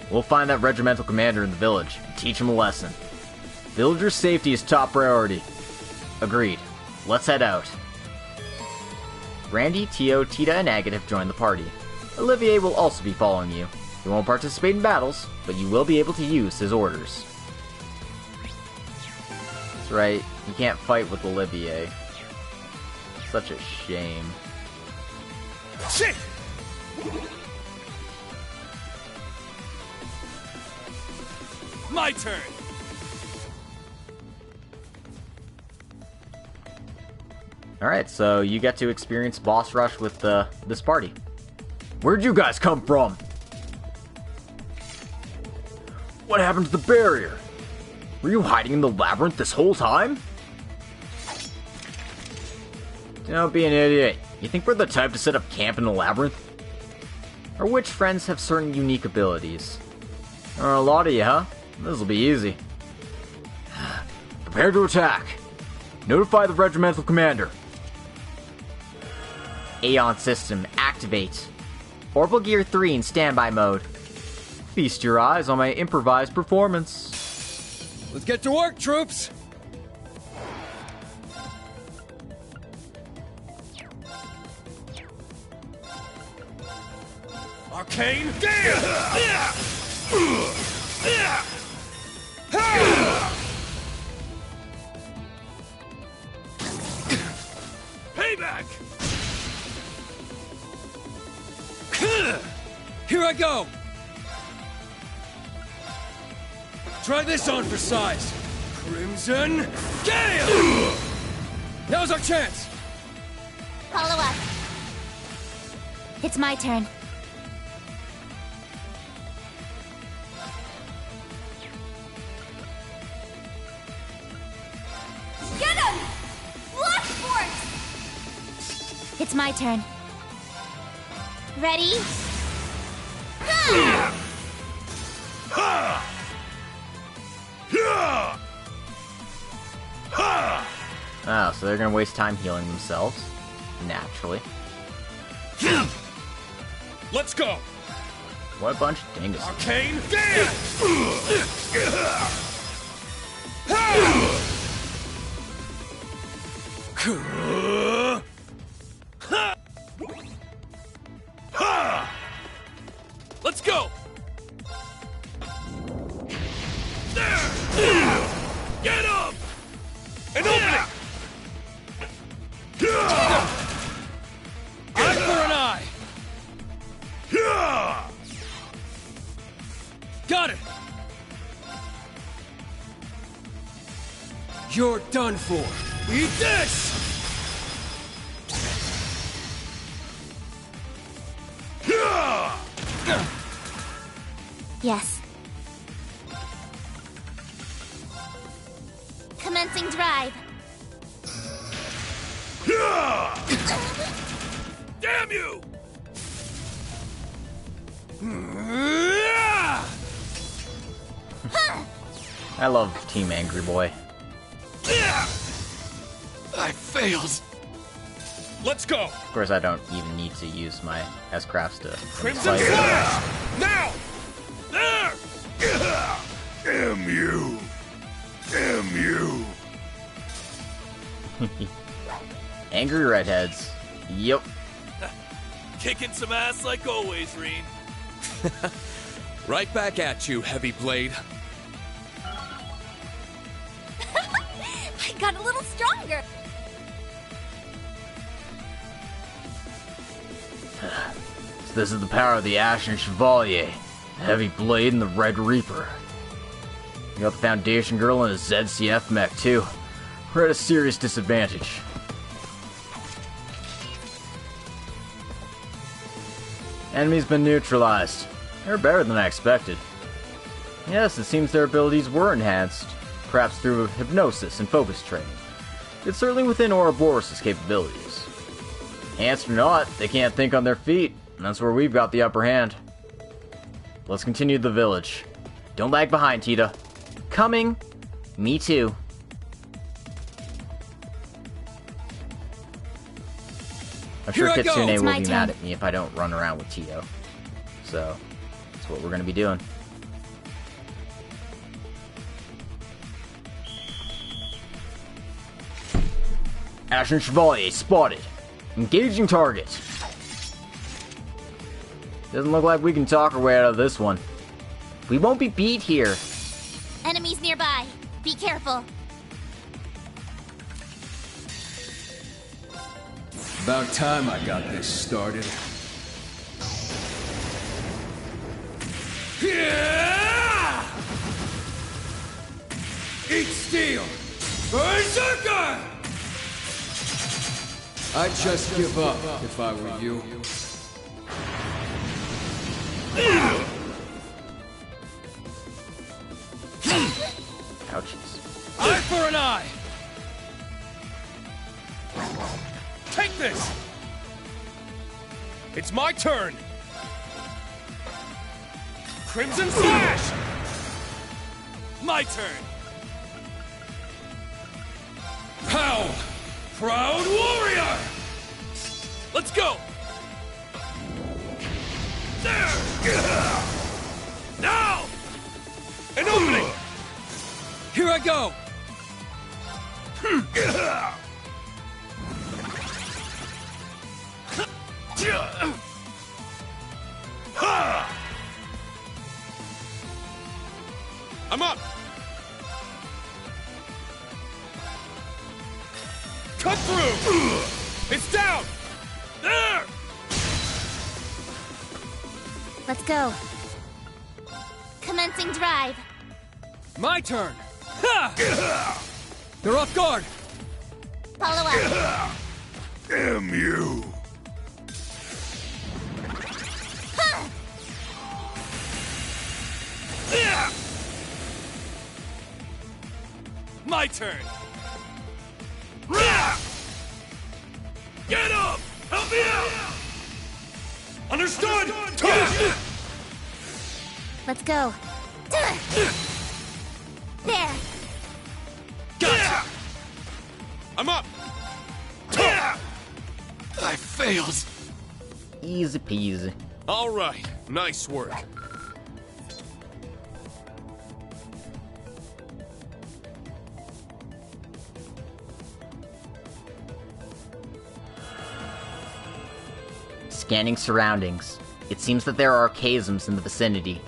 We'll find that regimental commander in the village and teach him a lesson. Villagers' safety is top priority. Agreed. Let's head out. Randy, Tio, Tita, and Agate have joined the party. Olivier will also be following you. He won't participate in battles, but you will be able to use his orders. That's right, you can't fight with Olivier. Such a shame. Shit! My turn! Alright, so you get to experience boss rush with this party. Where'd you guys come from? What happened to the barrier? Were you hiding in the labyrinth this whole time? Don't be an idiot. You think we're the type to set up camp in the labyrinth? Or which friends have certain unique abilities? There are a lot of you, huh? This'll be easy. Prepare to attack. Notify the regimental commander. Aeon system, activate. Orbital Gear 3 in standby mode. Feast your eyes on my improvised performance. Let's get to work, troops! Arcane! Payback! Here I go! Try this on for size. Crimson Gale! Now's our chance! Follow up. It's my turn. Get him! Blast force! It's my turn. Ready? Ha! Ha! Oh, so they're gonna waste time healing themselves. Naturally. Let's go! What a bunch of dingus. Arcane Gale! Let's go! There! Get up! An opening! Eye for an eye! Got it! You're done for. Eat this! Yes. Commencing drive. Damn you! I love Team Angry Boy. I failed. Let's go. Of course, I don't even need to use my S-Crafts to Crimson Flash! Now! There! Damn you! Damn you! Angry redheads. Yep. Kicking some ass like always, Reen. Right back at you, Heavy Blade. I got a little stronger. So this is the power of the Ashen Chevalier, the Heavy Blade, and the Red Reaper. You got the Foundation Girl and a ZCF mech, too. We're at a serious disadvantage. Enemy's been neutralized. They're better than I expected. Yes, it seems their abilities were enhanced, perhaps through hypnosis and focus training. It's certainly within Ouroboros' capabilities. Enhanced or not, they can't think on their feet, and that's where we've got the upper hand. Let's continue to the village. Don't lag behind, Tita. Coming. Me too. I'm sure Kitsune will be mad at me if I don't run around with Tito. So, that's what we're going to be doing. Ashen Chevalier spotted. Engaging target. Doesn't look like we can talk our way out of this one. We won't be beat here. Enemies nearby. Be careful. About time I got this started. Yeah! Eat steel! Berserker! I'd just give up if I were you. Ouchies. Eye for an eye! Take this! It's my turn! Crimson Slash! My turn! Pow! Proud Warrior! Let's go! There! Now! An opening! Here I go! I'm up! Cut through! It's down! There! Let's go. Commencing drive. My turn! Ha! They're off guard! Follow up. Damn you! My turn! Get up! Help me out! Understood! Let's go. There. Gotcha! I'm up! I failed! Easy peasy. Alright, nice work. Scanning surroundings. It seems that there are chasms in the vicinity.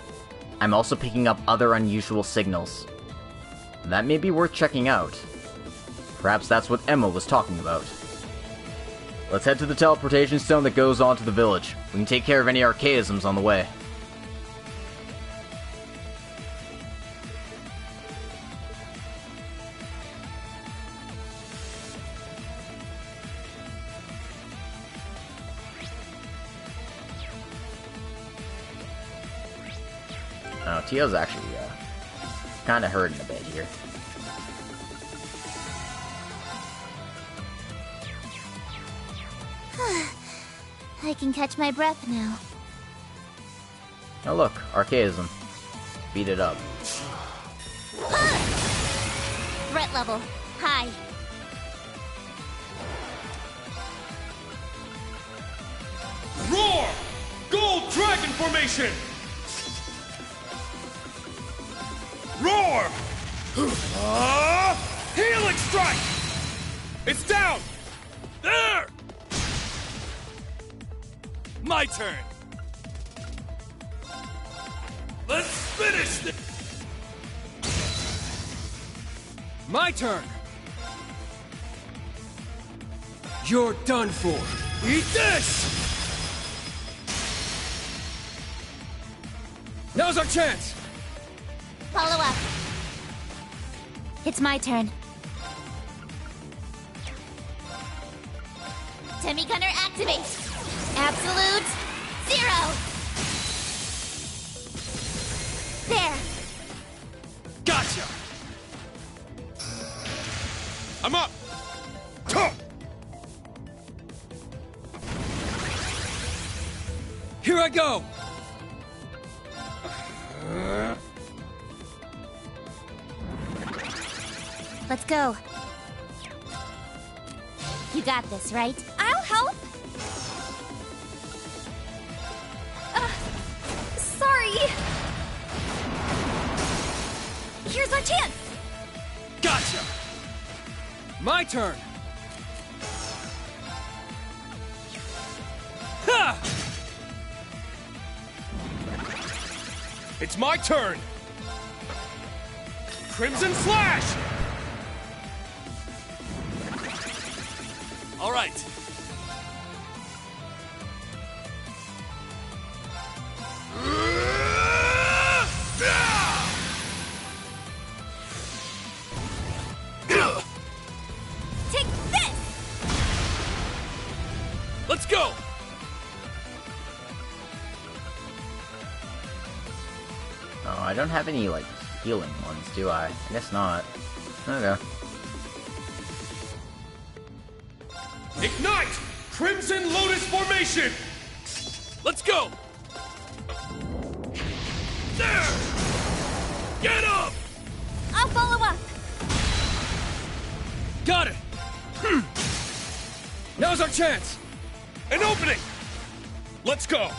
I'm also picking up other unusual signals. That may be worth checking out. Perhaps that's what Emma was talking about. Let's head to the teleportation stone that goes on to the village. We can take care of any archaisms on the way. Oh, Tio's actually, kinda hurting a bit here. I can catch my breath now. Oh look, archaism. Beat it up. Threat level high. Roar! Gold Dragon Formation! Roar! Healing Strike! It's down! There! My turn! Let's finish this! My turn! You're done for! Eat this! Now's our chance! Follow up. It's my turn. Semi-gunner activate. Absolute zero. There. Gotcha! I'm up! Here I go! Let's go. You got this, right? I'll help. Sorry. Here's our chance. Gotcha! My turn! Ha! It's my turn! Crimson Slash! All right. go! Oh, I don't have any, like, healing ones, do I? I guess not. Okay. Ignite! Crimson Lotus Formation! Let's go! There! Get up! I'll follow up. Got it! Now's our chance! An opening! Let's go!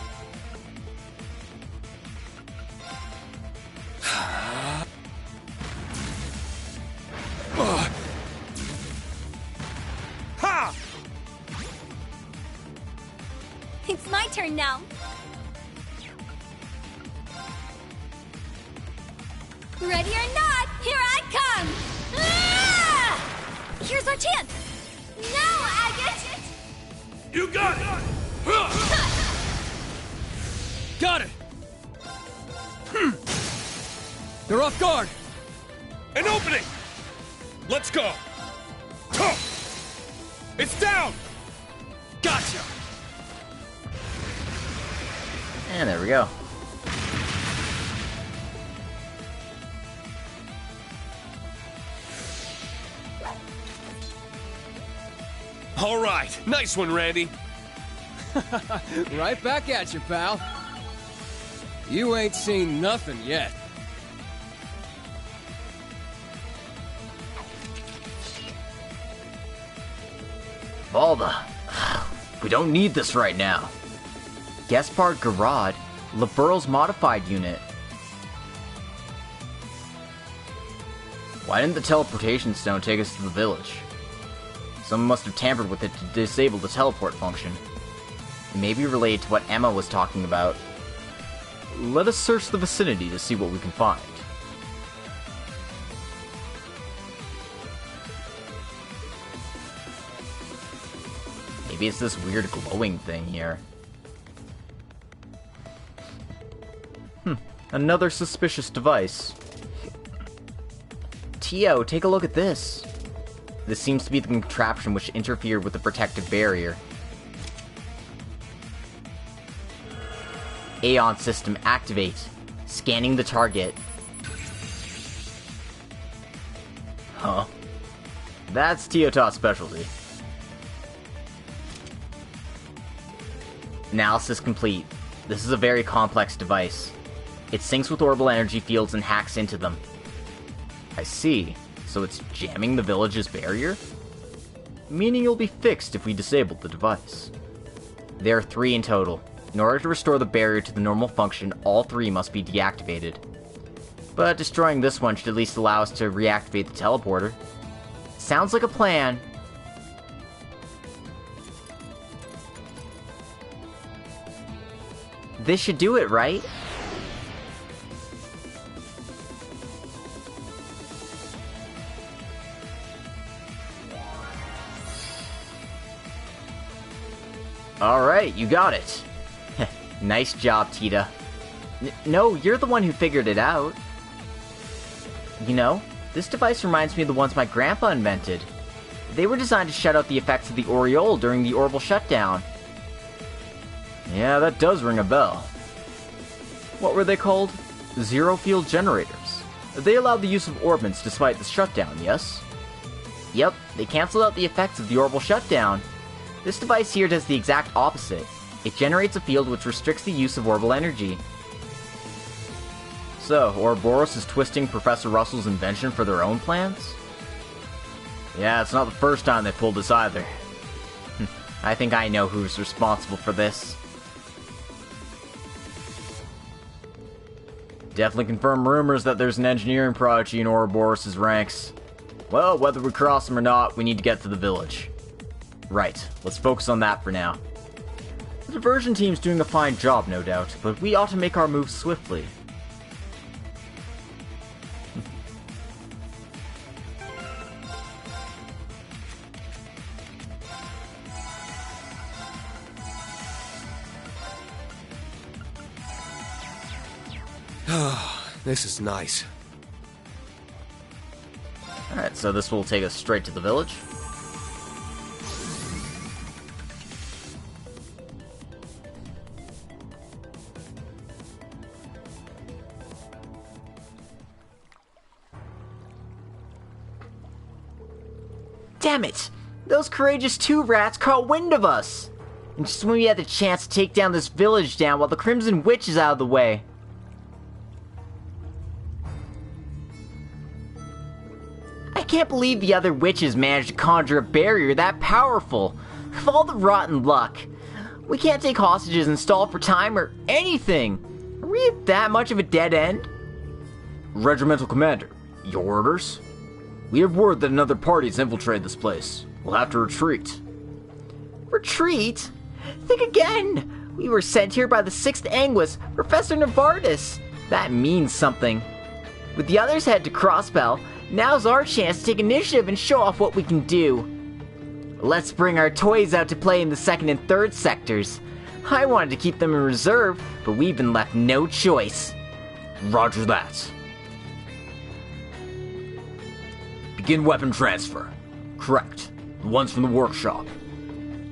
Ha! It's my turn now. Ready or not, here I come! Ah! Here's our chance! Now, Agate! You got it! Got it! They're off guard! An opening! Let's go! It's down! Gotcha! And there we go. All right, nice one, Randy. Right back at you, pal. You ain't seen nothing yet. Balda, we don't need this right now. Gaspard Garad, Laburl's modified unit. Why didn't the teleportation stone take us to the village? Someone must have tampered with it to disable the teleport function. It may be related to what Emma was talking about. Let us search the vicinity to see what we can find. Maybe it's this weird glowing thing here. Another suspicious device. Tio, take a look at this. This seems to be the contraption which interfered with the protective barrier. Aeon system activate. Scanning the target. Huh. That's Tiota's specialty. Analysis complete. This is a very complex device. It syncs with orbital energy fields and hacks into them. I see. So it's jamming the village's barrier? Meaning it'll be fixed if we disable the device. There are 3 in total. In order to restore the barrier to the normal function, all 3 must be deactivated. But destroying this one should at least allow us to reactivate the teleporter. Sounds like a plan. This should do it, right? Alright, you got it. Nice job, Tita. No, you're the one who figured it out. You know, this device reminds me of the ones my grandpa invented. They were designed to shut out the effects of the aureole during the orbital shutdown. Yeah, that does ring a bell. What were they called? Zero-field generators. They allowed the use of orbments despite the shutdown, yes? Yep, they canceled out the effects of the orbital shutdown. This device here does the exact opposite. It generates a field which restricts the use of orbital energy. So, Ouroboros is twisting Professor Russell's invention for their own plans? Yeah, it's not the first time they pulled this either. I think I know who's responsible for this. Definitely confirm rumors that there's an engineering prodigy in Ouroboros' ranks. Well, whether we cross them or not, we need to get to the village. Right, let's focus on that for now. The diversion team's doing a fine job, no doubt, but we ought to make our moves swiftly. This is nice. Alright, so this will take us straight to the village. Damn it! Those courageous two rats caught wind of us! And just when we had the chance to take down this village down while the Crimson Witch is out of the way. I can't believe the other witches managed to conjure a barrier that powerful. Of all the rotten luck. We can't take hostages and stall for time or anything. Are we at that much of a dead end? Regimental Commander, your orders? We have word that another party has infiltrated this place. We'll have to retreat. Retreat? Think again! We were sent here by the 6th Anguis, Professor Novartis. That means something. With the others head to Crossbell, now's our chance to take initiative and show off what we can do. Let's bring our toys out to play in the 2nd and 3rd sectors. I wanted to keep them in reserve, but we've been left no choice. Roger that. Begin weapon transfer. Correct. The ones from the workshop.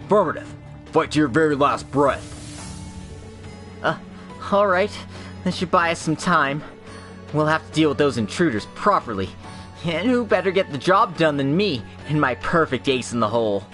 Affirmative. Fight to your very last breath. Alright. That should buy us some time. We'll have to deal with those intruders properly. And who better get the job done than me and my perfect ace in the hole?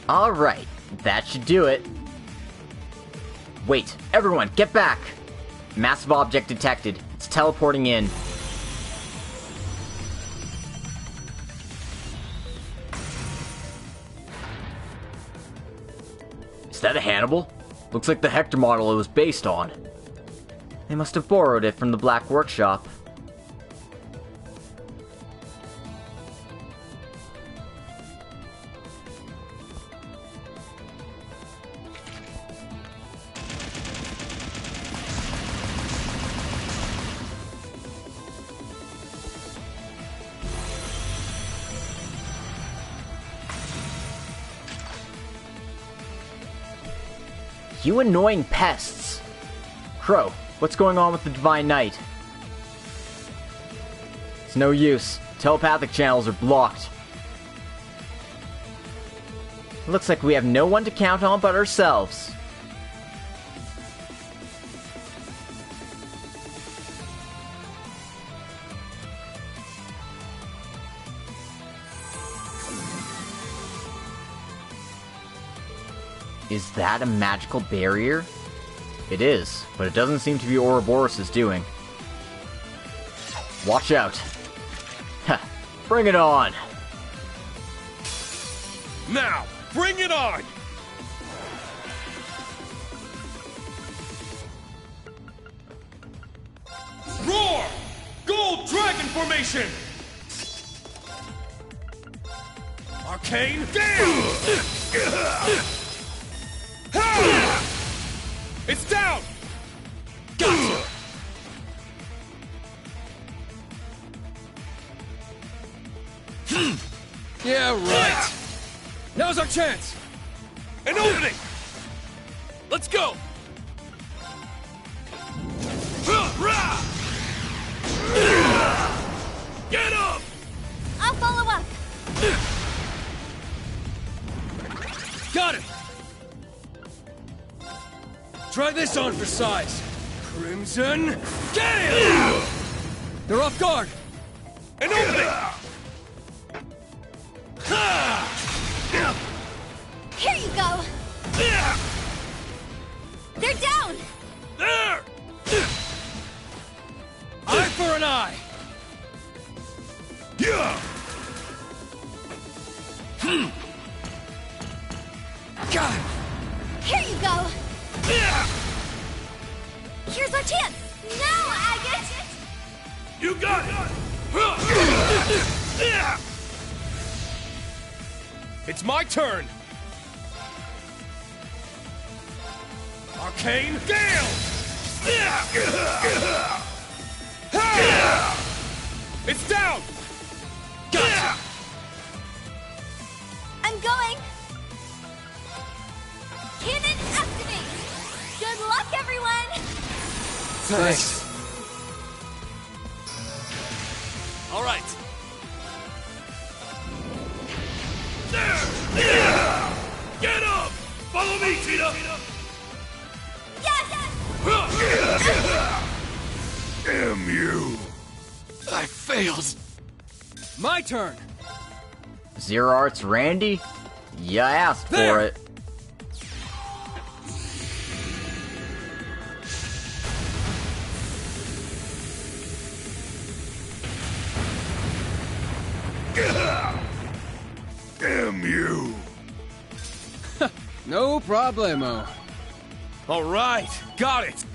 Alright, that should do it. Wait, everyone, get back! Massive object detected. It's teleporting in. Is that a Hannibal? Looks like the Hector model it was based on. They must have borrowed it from the Black Workshop. You annoying pests! Crow, what's going on with the Divine Knight? It's no use. Telepathic channels are blocked. Looks like we have no one to count on but ourselves. Is that a magical barrier? It is, but it doesn't seem to be Ouroboros' doing. Watch out. Ha! Bring it on! Now, bring it on! Roar! Gold Dragon Formation! Arcane Gale! It's down! Gotcha! Yeah, right. Now's our chance! An opening! Let's go! Get up! I'll follow up! Got it! Try this on for size. Crimson Gale! They're off guard! An opening! Here you go! They're down! There! Eye for an eye! God! Here you go! Here's our chance! Now, Agate! You got it! It's my turn! Arcane Gale! It's down! Gotcha! I'm going! Cannon activate! Good luck, everyone! Thanks. All right. Get up! Follow me, Tina! Yes! Damn you! I failed. My turn. Zero Arts Randy? You asked for it. Damn you! No problemo. All right, got it.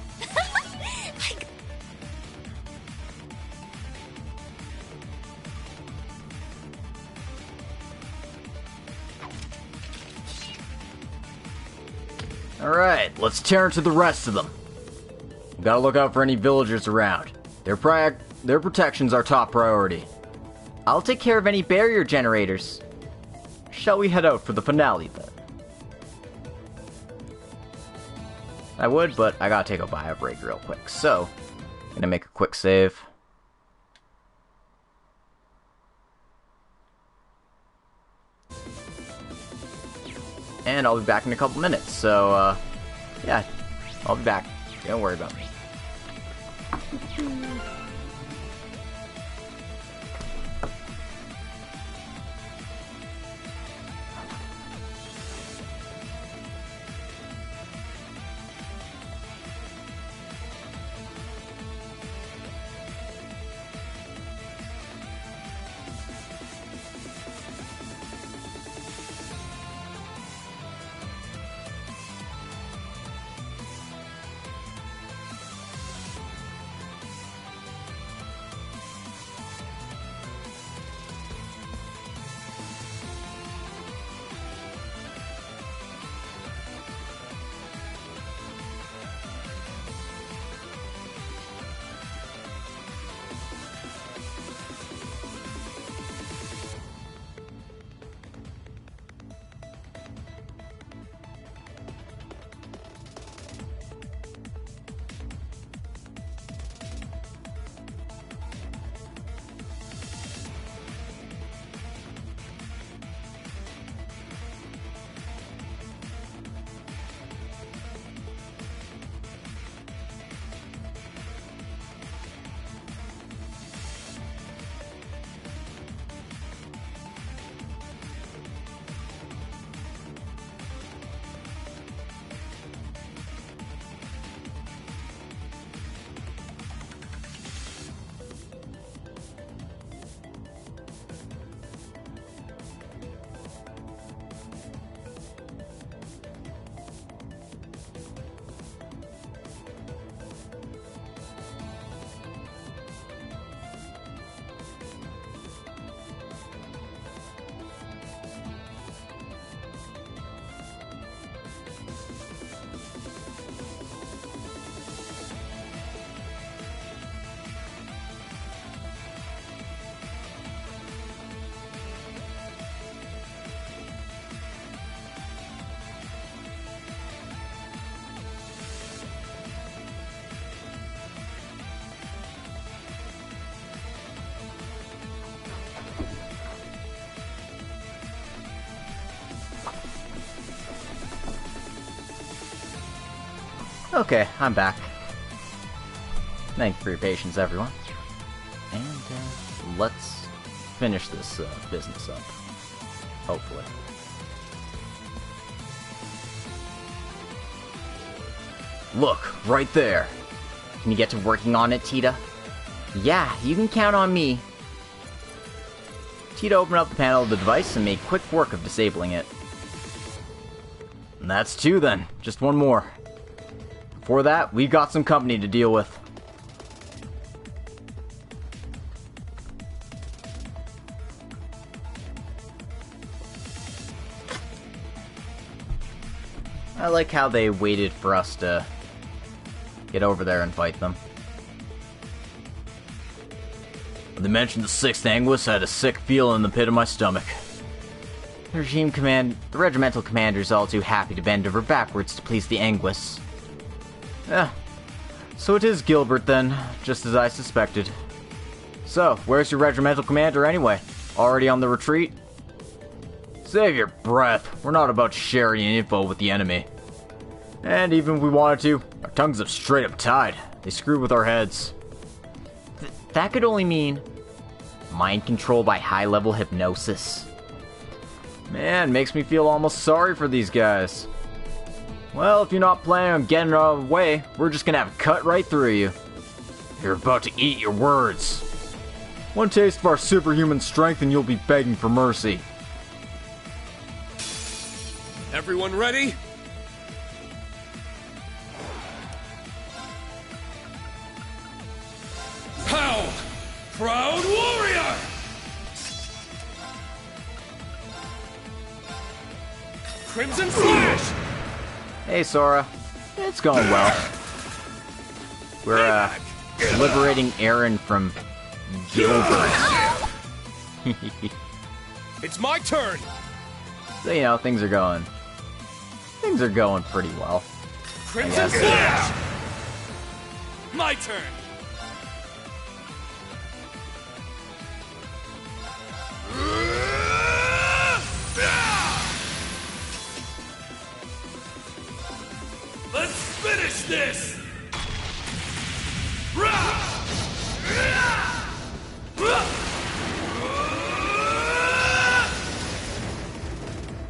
Alright, let's tear into the rest of them. Gotta look out for any villagers around. Their protection's our top priority. I'll take care of any barrier generators. Shall we head out for the finale then? I would, but I gotta take a bio break real quick, so I'm gonna make a quick save. And I'll be back in a couple minutes, so yeah, I'll be back. Don't worry about me. Okay, I'm back. Thank you for your patience, everyone. And let's finish this business up. Hopefully. Look, right there. Can you get to working on it, Tita? Yeah, you can count on me. Tita opened up the panel of the device and made quick work of disabling it. And that's two then. Just one more. Before that, we've got some company to deal with. I like how they waited for us to get over there and fight them. When they mentioned the 6th Anguis, I had a sick feeling in the pit of my stomach. The regimental commander's all too happy to bend over backwards to please the Anguis. So it is Gilbert then, just as I suspected. So, where's your regimental commander anyway? Already on the retreat? Save your breath. We're not about sharing info with the enemy. And even if we wanted to, our tongues have straight up tied. They screw with our heads. That could only mean mind control by high-level hypnosis. Man, makes me feel almost sorry for these guys. Well, if you're not planning on getting out of the way, we're just gonna have a cut right through you. You're about to eat your words. One taste of our superhuman strength and you'll be begging for mercy. Everyone ready? Pow! Proud warrior! Crimson Flash! Hey, Sora. It's going well. We're, liberating Aaron from Gilbert. It's my turn! So, you know, things are going pretty well. Crimson Flash! My turn! Let's finish this!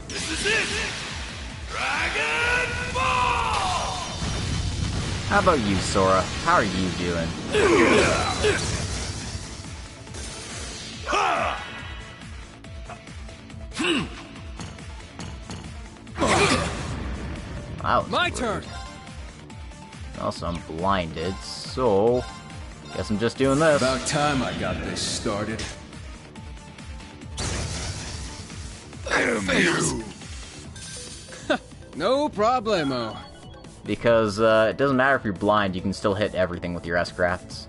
This is it! Dragon Ball! How about you, Sora? How are you doing? Wow, my turn! Also, I'm blinded, so guess I'm just doing this. About time I got this started. Damn you! No problemo. Because it doesn't matter if you're blind, you can still hit everything with your S-crafts.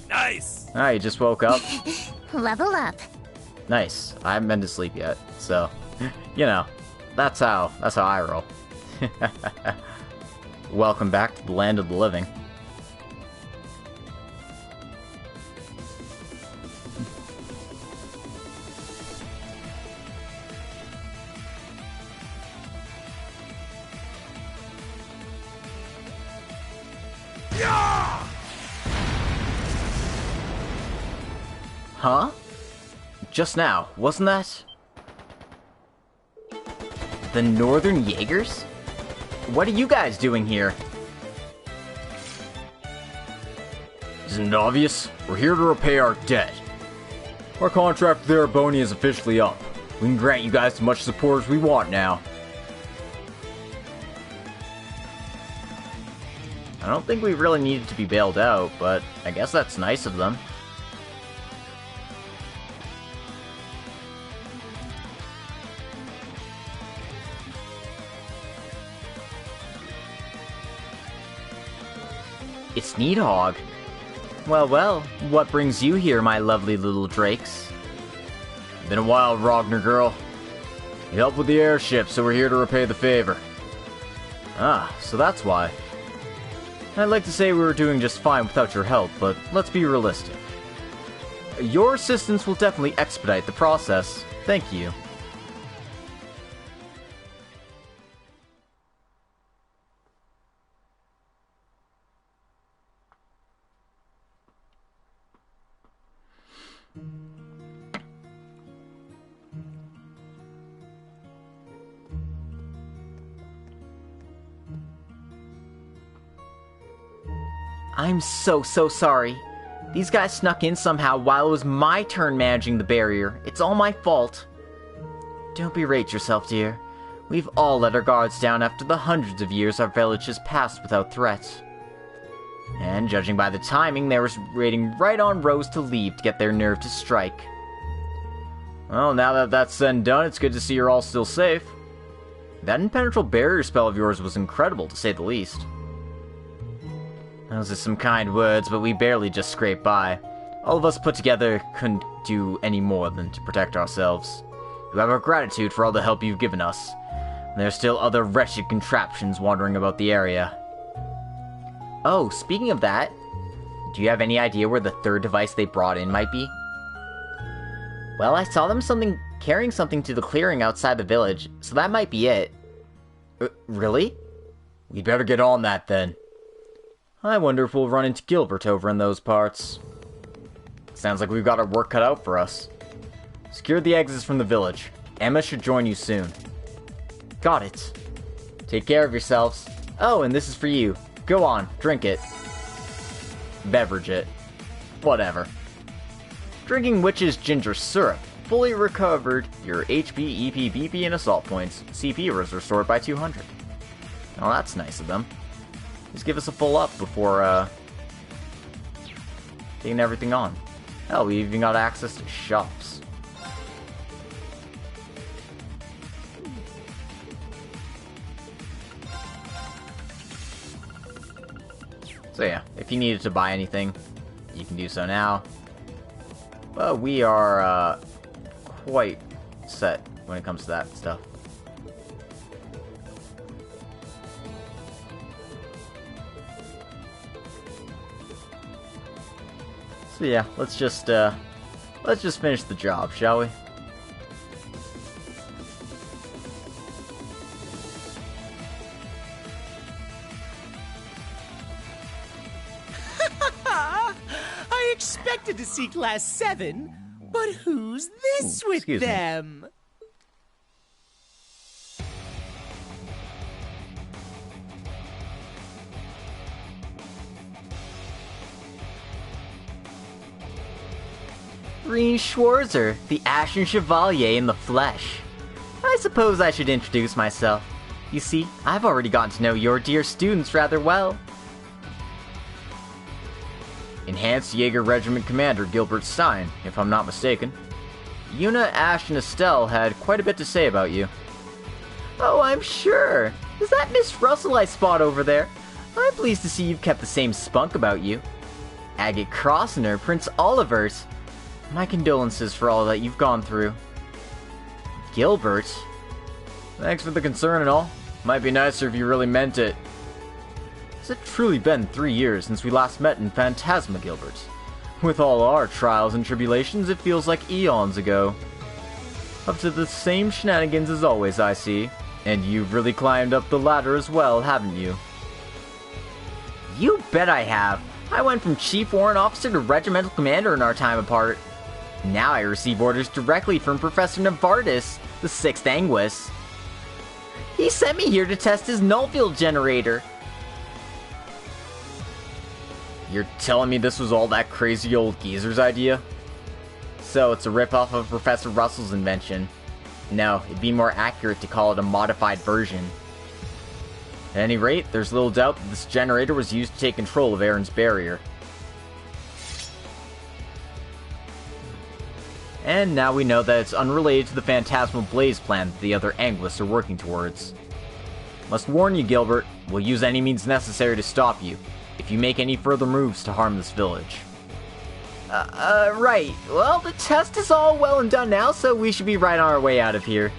Nice! Alright, you just woke up. Level up. Nice. I haven't been to sleep yet, so you know, that's how I roll. Welcome back to the land of the living. Huh? Just now, wasn't that? The Northern Jaegers? What are you guys doing here? Isn't it obvious? We're here to repay our debt. Our contract with Erebonian is officially up. We can grant you guys as much support as we want now. I don't think we really needed to be bailed out, but I guess that's nice of them. It's Needhog. Well, what brings you here, my lovely little drakes? Been a while, Rogner girl. You helped with the airship, so we're here to repay the favor. Ah, so that's why. I'd like to say we were doing just fine without your help, but let's be realistic. Your assistance will definitely expedite the process. Thank you. I'm so sorry. These guys snuck in somehow while it was my turn managing the barrier. It's all my fault. Don't berate yourself, dear. We've all let our guards down after the hundreds of years our village has passed without threat. And judging by the timing, they were waiting right on Rose to leave to get their nerve to strike. Well, now that that's said and done, it's good to see you're all still safe. That impenetrable barrier spell of yours was incredible, to say the least. Those are some kind words, but we barely just scraped by. All of us put together couldn't do any more than to protect ourselves. You have our gratitude for all the help you've given us. There are still other wretched contraptions wandering about the area. Oh, speaking of that, do you have any idea where the third device they brought in might be? Well, I saw them carrying something to the clearing outside the village, so that might be it. Really? We better get on that then. I wonder if we'll run into Gilbert over in those parts. Sounds like we've got our work cut out for us. Secure the exits from the village. Emma should join you soon. Got it. Take care of yourselves. Oh, and this is for you. Go on, drink it. Beverage it. Whatever. Drinking witch's ginger syrup fully recovered your HP, EP, BP, and assault points. CP was restored by 200. Oh, that's nice of them. Just give us a full up before, taking everything on. Hell, we even got access to shops. So yeah, if you needed to buy anything, you can do so now. But we are, quite set when it comes to that stuff. So yeah, let's just finish the job, shall we? I expected to see Class 7, but who's this with them? Green Schwarzer, the Ashen Chevalier in the flesh. I suppose I should introduce myself. You see, I've already gotten to know your dear students rather well. Enhanced Jaeger Regiment Commander Gilbert Stein, if I'm not mistaken. Yuna, Ash, and Estelle had quite a bit to say about you. Oh, I'm sure. Is that Miss Russell I spot over there? I'm pleased to see you've kept the same spunk about you. Agate Crossener, Prince Olivert. My condolences for all that you've gone through. Gilbert? Thanks for the concern and all. Might be nicer if you really meant it. Has it truly been 3 years since we last met in Phantasma, Gilbert? With all our trials and tribulations, it feels like eons ago. Up to the same shenanigans as always, I see. And you've really climbed up the ladder as well, haven't you? You bet I have. I went from Chief Warrant Officer to Regimental Commander in our time apart. Now I receive orders directly from Professor Navardis, the 6th Anguis. He sent me here to test his nullfield generator. You're telling me this was all that crazy old geezer's idea? So it's a ripoff of Professor Russell's invention. No, it'd be more accurate to call it a modified version. At any rate, there's little doubt that this generator was used to take control of Aaron's barrier. And now we know that it's unrelated to the Phantasmal Blaze plan that the other Anguists are working towards. Must warn you, Gilbert, we'll use any means necessary to stop you, if you make any further moves to harm this village. Right. Well, the test is all well and done now, so we should be right on our way out of here.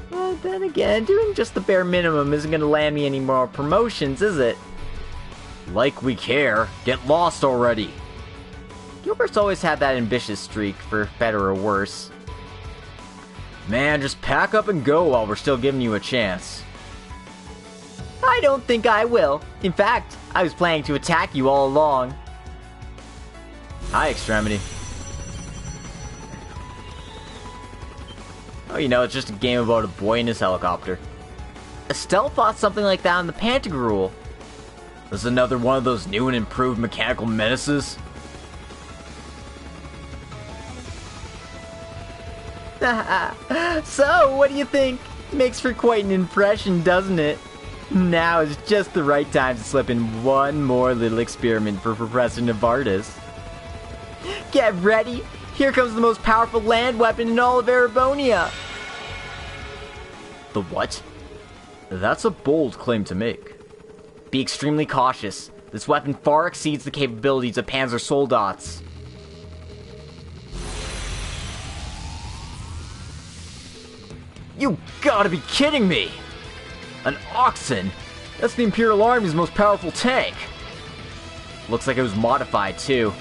But then again, doing just the bare minimum isn't gonna land me any more promotions, is it? Like we care. Get lost already. Gilbert's always had that ambitious streak, for better or worse. Man, just pack up and go while we're still giving you a chance. I don't think I will. In fact, I was planning to attack you all along. Hi, Extremity. Oh, you know, it's just a game about a boy in his helicopter. Estelle fought something like that on the Pantagruel. This is another one of those new and improved mechanical menaces? So, what do you think? Makes for quite an impression, doesn't it? Now is just the right time to slip in one more little experiment for Professor Navardis. Get ready! Here comes the most powerful land weapon in all of Erebonia! The what? That's a bold claim to make. Be extremely cautious. This weapon far exceeds the capabilities of Panzer Soldats. You gotta be kidding me! An Oxen? That's the Imperial Army's most powerful tank! Looks like it was modified, too.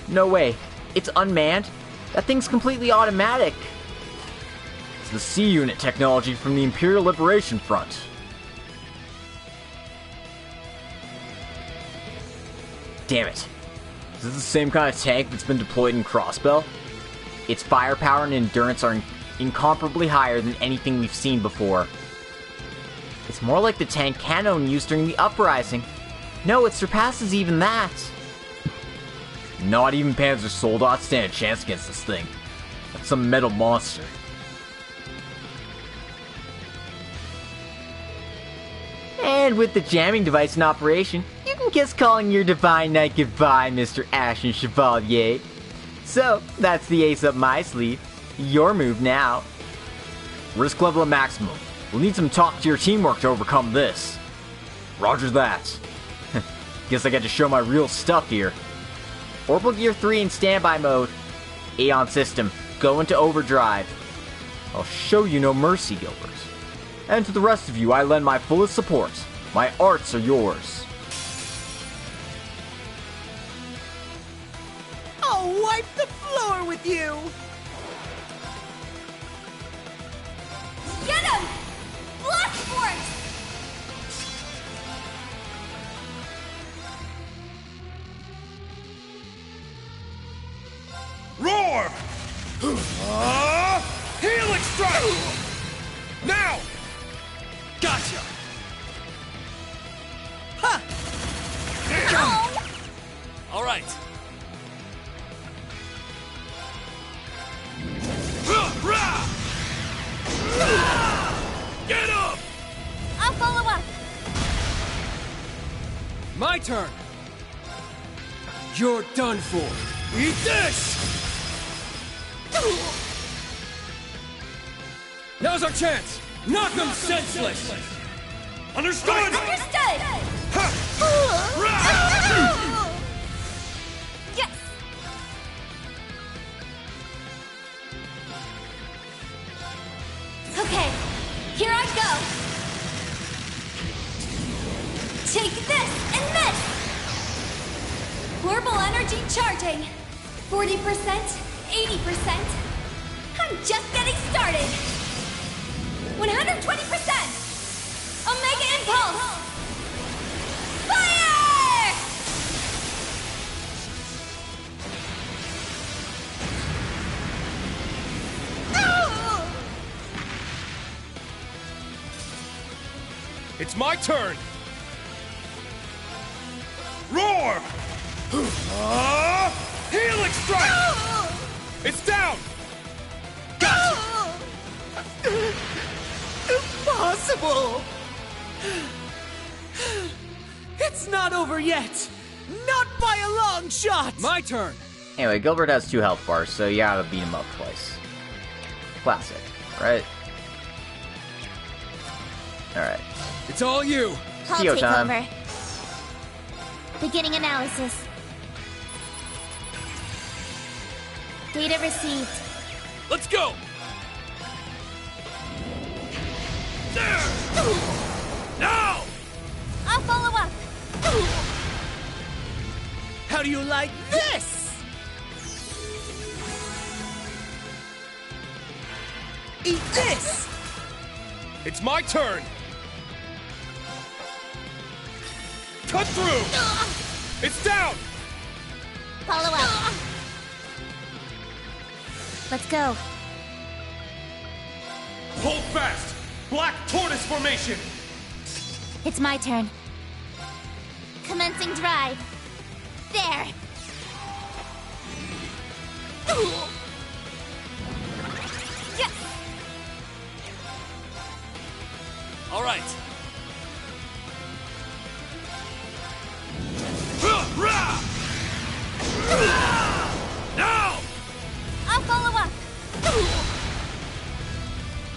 No way. It's unmanned? That thing's completely automatic. It's the C-Unit technology from the Imperial Liberation Front. Damn it. Is this the same kind of tank that's been deployed in Crossbell? Its firepower and endurance are incomparably higher than anything we've seen before. It's more like the tank Canon used during the Uprising. No, it surpasses even that. Not even Panzer Soldats stand a chance against this thing. That's some metal monster. And with the jamming device in operation, you can kiss calling your divine knight goodbye, Mr. Ashen Chevalier. So, that's the ace up my sleeve. Your move now. Risk level at maximum. We'll need some top-tier teamwork to overcome this. Roger that. Guess I get to show my real stuff here. Orbital Gear 3 in standby mode. Aeon system, go into overdrive. I'll show you no mercy, Gilbert. And to the rest of you, I lend my fullest support. My arts are yours. I'll wipe the floor with you! Get him! Blast force! Roar! Helix strike! Now! Gotcha! Ha! All right. Get up! I'll follow up. My turn. You're done for. Eat this! Now's our chance! Knock them senseless! Understood! Understood! Yes! Okay, here I go! Take this and this! Orbital energy charging! 40%, 80%. I'm just getting started! 120%! Omega Impulse! Fire! It's my turn! Roar! Helix strike! It's down! Gotcha! Impossible! It's not over yet! Not by a long shot! My turn! Anyway, Gilbert has 2 health bars, so you gotta beat him up twice. Classic, right? Alright. It's all you! I'll Theo take time. over. Beginning analysis. Data received. Let's go! There! Now! I'll follow up. How do you like this? Eat this! It's my turn! Cut through! It's down! Follow up. Let's go. Hold fast! Black Tortoise formation! It's my turn. Commencing drive. There. Yes. All right. Now! I'll follow up.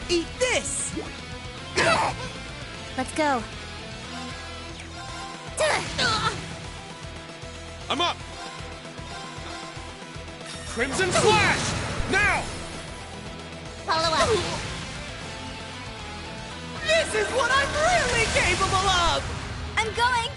Eat this! Let's go. I'm up! Crimson Flash! Now! Follow up. This is what I'm really capable of! I'm going!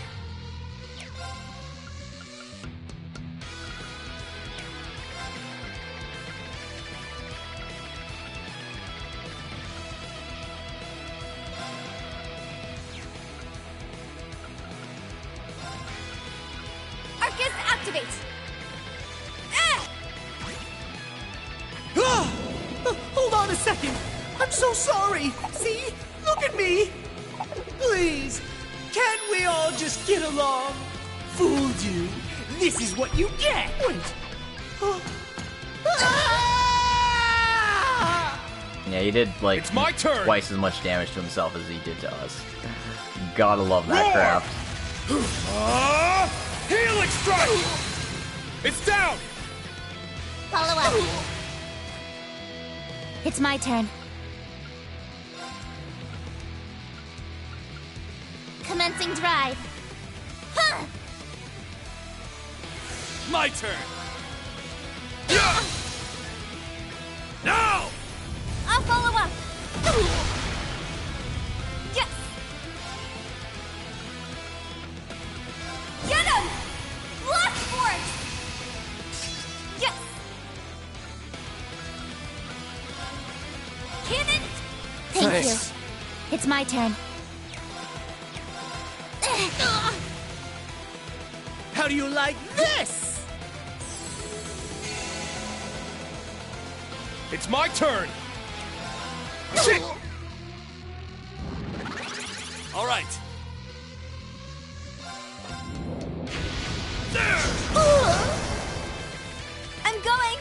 Arcus, activate! Hold on a second! I'm so sorry! See? Look at me! Please, can't we all just get along? Fooled you! This is what you get! Wait! Yeah, he did, like, it's my turn. Twice as much damage to himself as he did to us. Gotta love that crap. Healing strike! It's down! Follow up. It's my turn. Commencing drive. Huh! My turn! Now! I'll follow up. Yes! Get him! Blast force! Yes! Cannon! Thank you. It's my turn. How do you like this? It's my turn! All right. There! I'm going!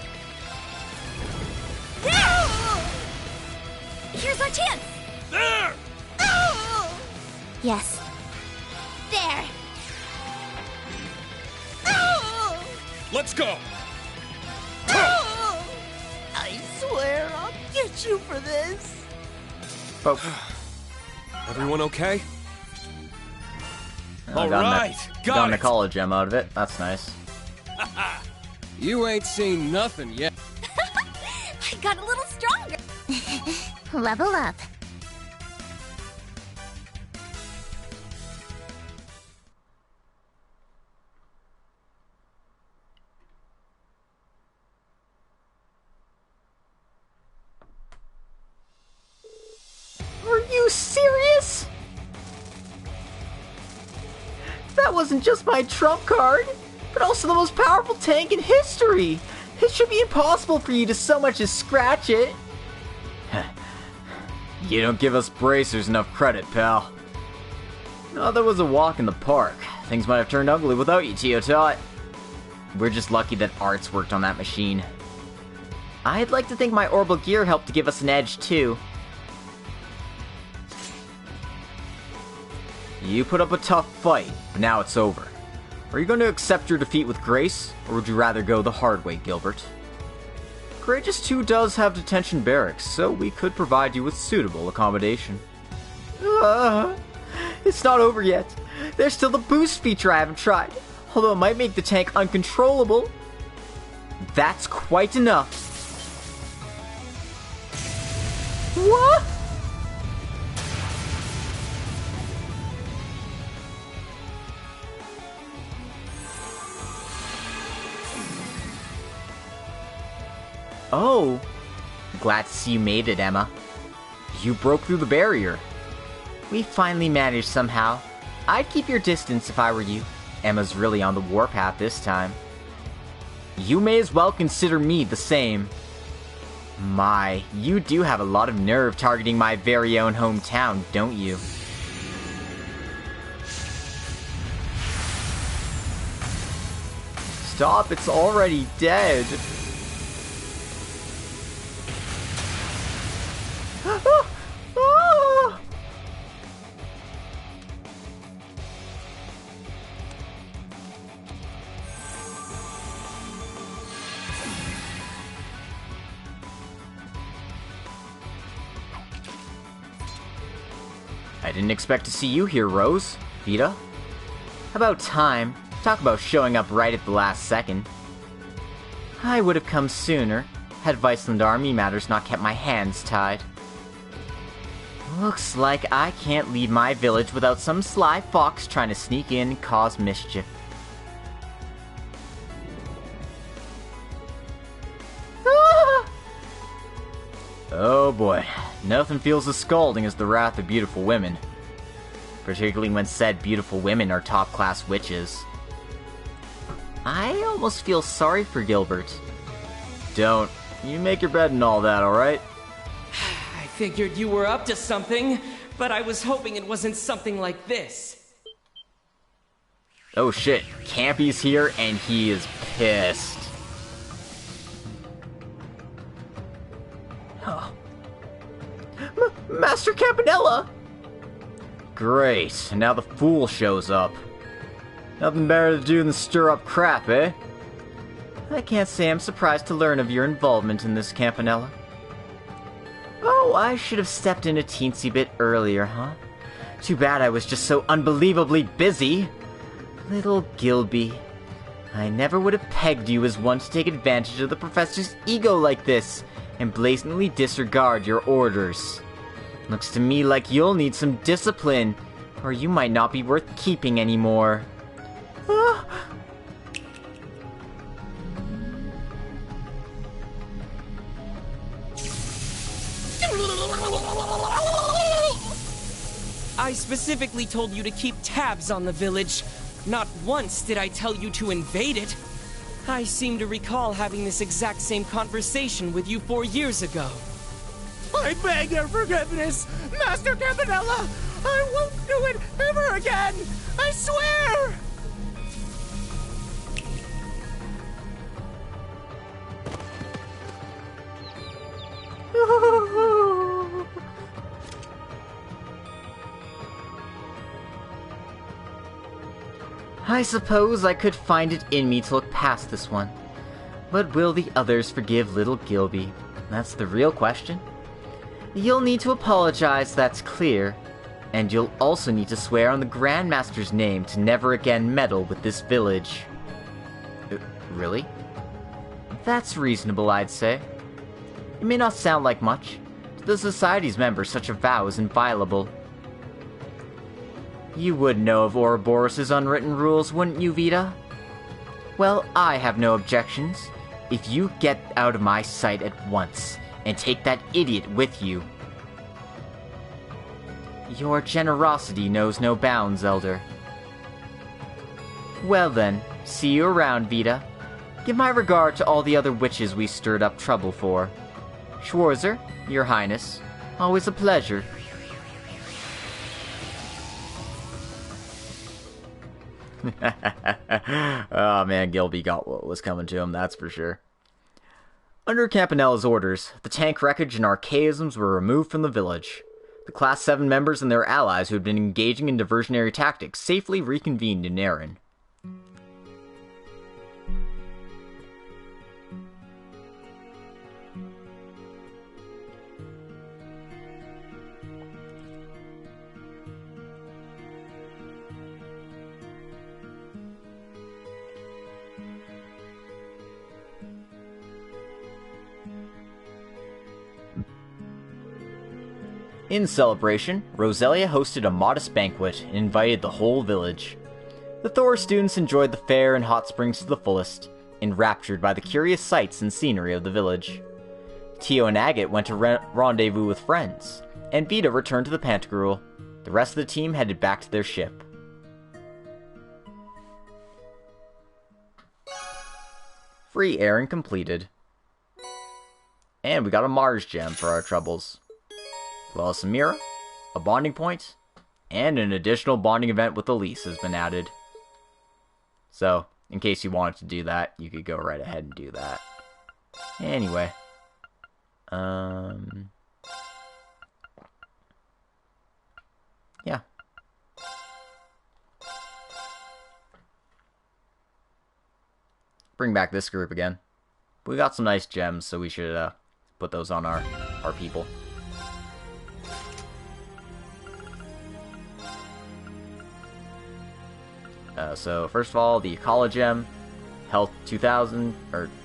There! Here's our chance! There! Yes. There! Let's go! I swear I'll get you for this! Oh. Everyone okay? All right, got a college gem out of it. That's nice. You ain't seen nothing yet. I got a little stronger. Level up. Are you serious? That wasn't just my trump card, but also the most powerful tank in history. It should be impossible for you to so much as scratch it. You don't give us bracers enough credit, pal. No, that was a walk in the park. Things might have turned ugly without you, Teotot. We're just lucky that Arts worked on that machine. I'd like to think my orbital gear helped to give us an edge, too. You put up a tough fight, but now it's over. Are you going to accept your defeat with grace, or would you rather go the hard way, Gilbert? Courageous 2 does have detention barracks, so we could provide you with suitable accommodation. It's not over yet. There's still the boost feature I haven't tried, although it might make the tank uncontrollable. That's quite enough. What? Oh, glad to see you made it, Emma. You broke through the barrier. We finally managed somehow. I'd keep your distance if I were you. Emma's really on the warpath this time. You may as well consider me the same. My, you do have a lot of nerve targeting my very own hometown, don't you? Stop, it's already dead. I didn't expect to see you here, Rose. Vita? About time. Talk about showing up right at the last second. I would have come sooner, had Viceland Army matters not kept my hands tied. Looks like I can't leave my village without some sly fox trying to sneak in and cause mischief. Ah! Oh boy, nothing feels as scalding as the wrath of beautiful women. Particularly when said beautiful women are top-class witches. I almost feel sorry for Gilbert. Don't. You make your bed and all that, alright? I figured you were up to something, but I was hoping it wasn't something like this. Oh shit, Campy's here and he is pissed. Oh. Master Campanella! Great, now the fool shows up. Nothing better to do than stir up crap, eh? I can't say I'm surprised to learn of your involvement in this, Campanella. Oh, I should have stepped in a teensy bit earlier, huh? Too bad I was just so unbelievably busy. Little Gilby. I never would have pegged you as one to take advantage of the professor's ego like this, and blatantly disregard your orders. Looks to me like you'll need some discipline, or you might not be worth keeping anymore. I specifically told you to keep tabs on the village. Not once did I tell you to invade it. I seem to recall having this exact same conversation with you 4 years ago. I beg your forgiveness, Master Campanella! I won't do it ever again! I swear! I suppose I could find it in me to look past this one. But will the others forgive little Gilby? That's the real question. You'll need to apologize, that's clear. And you'll also need to swear on the Grandmaster's name to never again meddle with this village. Really? That's reasonable, I'd say. It may not sound like much. To the Society's members, such a vow is inviolable. You would know of Ouroboros' unwritten rules, wouldn't you, Vita? Well, I have no objections. If you get out of my sight at once, and take that idiot with you. Your generosity knows no bounds, Elder. Well then, see you around, Vita. Give my regard to all the other witches we stirred up trouble for. Schwarzer, Your Highness, always a pleasure. Oh man, Gilby got what was coming to him, that's for sure. Under Campanella's orders, the tank wreckage and archaisms were removed from the village. The Class 7 members and their allies who had been engaging in diversionary tactics safely reconvened in Erin. In celebration, Roselia hosted a modest banquet and invited the whole village. The Thor students enjoyed the fair and hot springs to the fullest, enraptured by the curious sights and scenery of the village. Tio and Agate went to rendezvous with friends, and Vita returned to the Pantagruel. The rest of the team headed back to their ship. Free Erin completed. And we got a Mars gem for our troubles. Well, Samira, a bonding point, and an additional bonding event with Elise has been added. So, in case you wanted to do that, you could go right ahead and do that. Anyway. Yeah. Bring back this group again. We got some nice gems, so we should put those on our people. So first of all, the Akala Gem, health 2000,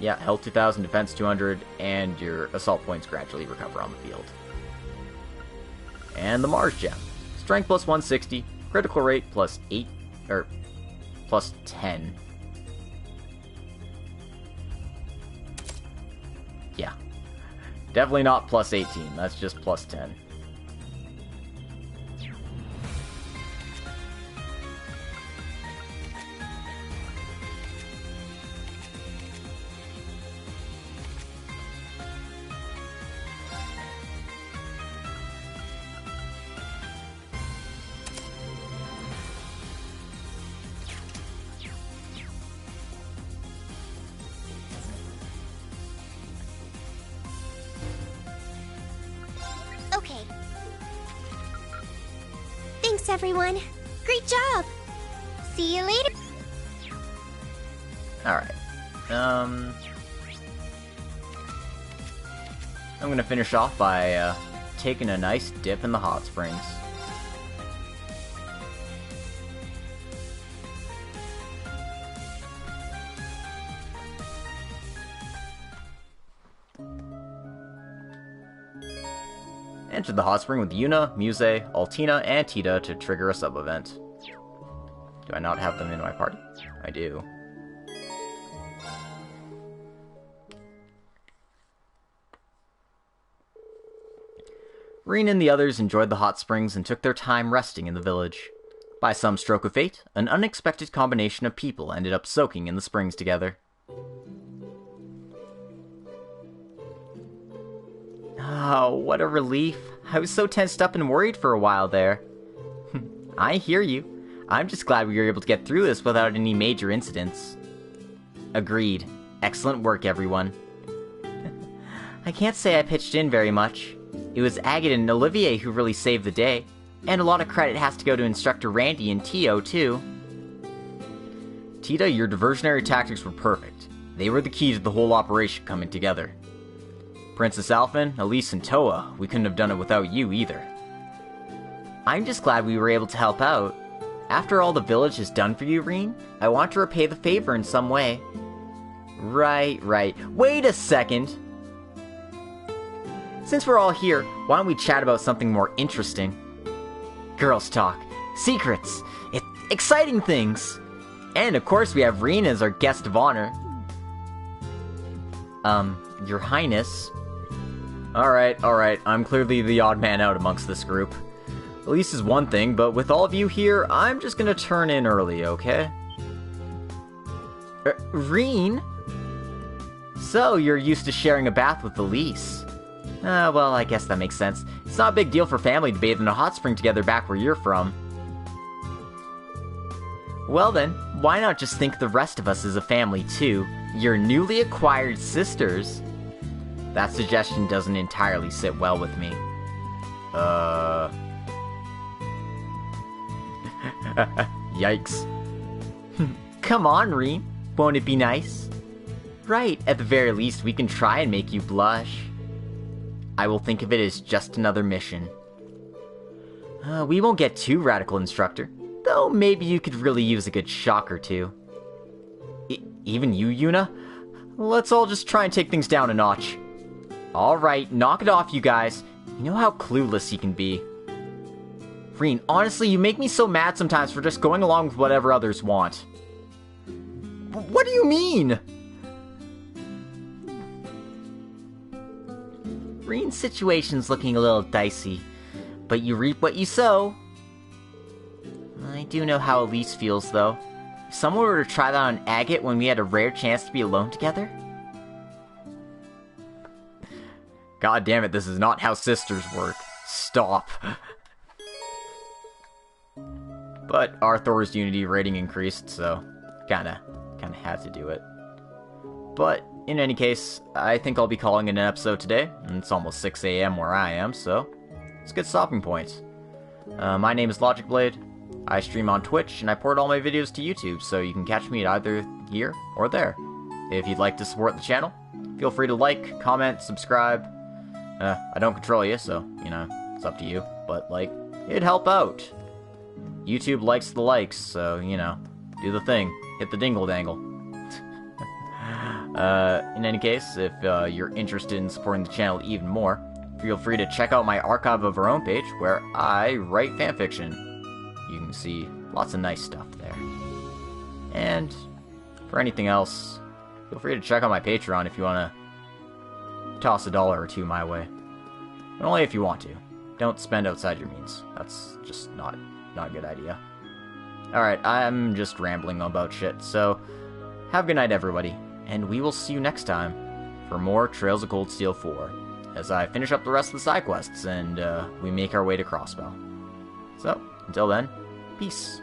health 2000, defense 200, and your assault points gradually recover on the field. And the Mars Gem, strength plus 160, critical rate plus 8, or plus 10. Yeah. Definitely not plus 18, that's just plus 10. Okay. Thanks, everyone. Great job. See you later. Alright. I'm gonna finish off by taking a nice dip in the hot springs. Enter the hot spring with Yuna, Muse, Altina, and Tita to trigger a sub-event. Do I not have them in my party? I do. Reen and the others enjoyed the hot springs and took their time resting in the village. By some stroke of fate, an unexpected combination of people ended up soaking in the springs together. Oh, what a relief. I was so tensed up and worried for a while there. I hear you. I'm just glad we were able to get through this without any major incidents. Agreed. Excellent work, everyone. I can't say I pitched in very much. It was Agate and Olivier who really saved the day, and a lot of credit has to go to Instructor Randy and Tio, too. Tita, your diversionary tactics were perfect. They were the key to the whole operation coming together. Princess Alphen, Elise, and Toa, we couldn't have done it without you either. I'm just glad we were able to help out. After all the village has done for you, Reen, I want to repay the favor in some way. Right. Wait a second! Since we're all here, why don't we chat about something more interesting? Girls talk, secrets, exciting things! And of course we have Reen as our guest of honor. Your Highness... Alright, I'm clearly the odd man out amongst this group. Elise is one thing, but with all of you here, I'm just gonna turn in early, okay? Reen? So, you're used to sharing a bath with Elise. Well, I guess that makes sense. It's not a big deal for family to bathe in a hot spring together back where you're from. Well then, why not just think the rest of us as a family too? Your newly acquired sisters. That suggestion doesn't entirely sit well with me. Yikes. Come on, Reen. Won't it be nice? Right, at the very least, we can try and make you blush. I will think of it as just another mission. We won't get too radical, Instructor. Though maybe you could really use a good shock or two. Even you, Yuna? Let's all just try and take things down a notch. Alright, knock it off, you guys. You know how clueless you can be. Reen, honestly, you make me so mad sometimes for just going along with whatever others want. What do you mean? Reen's situation's looking a little dicey, but you reap what you sow. I do know how Elise feels, though. If someone were to try that on Agate when we had a rare chance to be alone together... God damn it, this is not how sisters work. Stop. But Arthur's Unity rating increased, so kinda had to do it. But in any case, I think I'll be calling it an episode today, and it's almost 6 AM where I am, so it's a good stopping point. My name is Logic Blade. I stream on Twitch, and I port all my videos to YouTube, so you can catch me at either here or there. If you'd like to support the channel, feel free to like, comment, subscribe. I don't control you, so, you know, it's up to you, but, like, it'd help out. YouTube likes the likes, so, you know, do the thing. Hit the dingle-dangle. In any case, if you're interested in supporting the channel even more, feel free to check out my Archive of Our Own page, where I write fanfiction. You can see lots of nice stuff there. And for anything else, feel free to check out my Patreon if you want to toss $1 or $2 my way. But only if you want to. Don't spend outside your means. That's just not a good idea. Alright, I'm just rambling about shit, so have a good night, everybody, and we will see you next time for more Trails of Cold Steel 4, as I finish up the rest of the side quests and we make our way to Crossbow. So, until then, peace.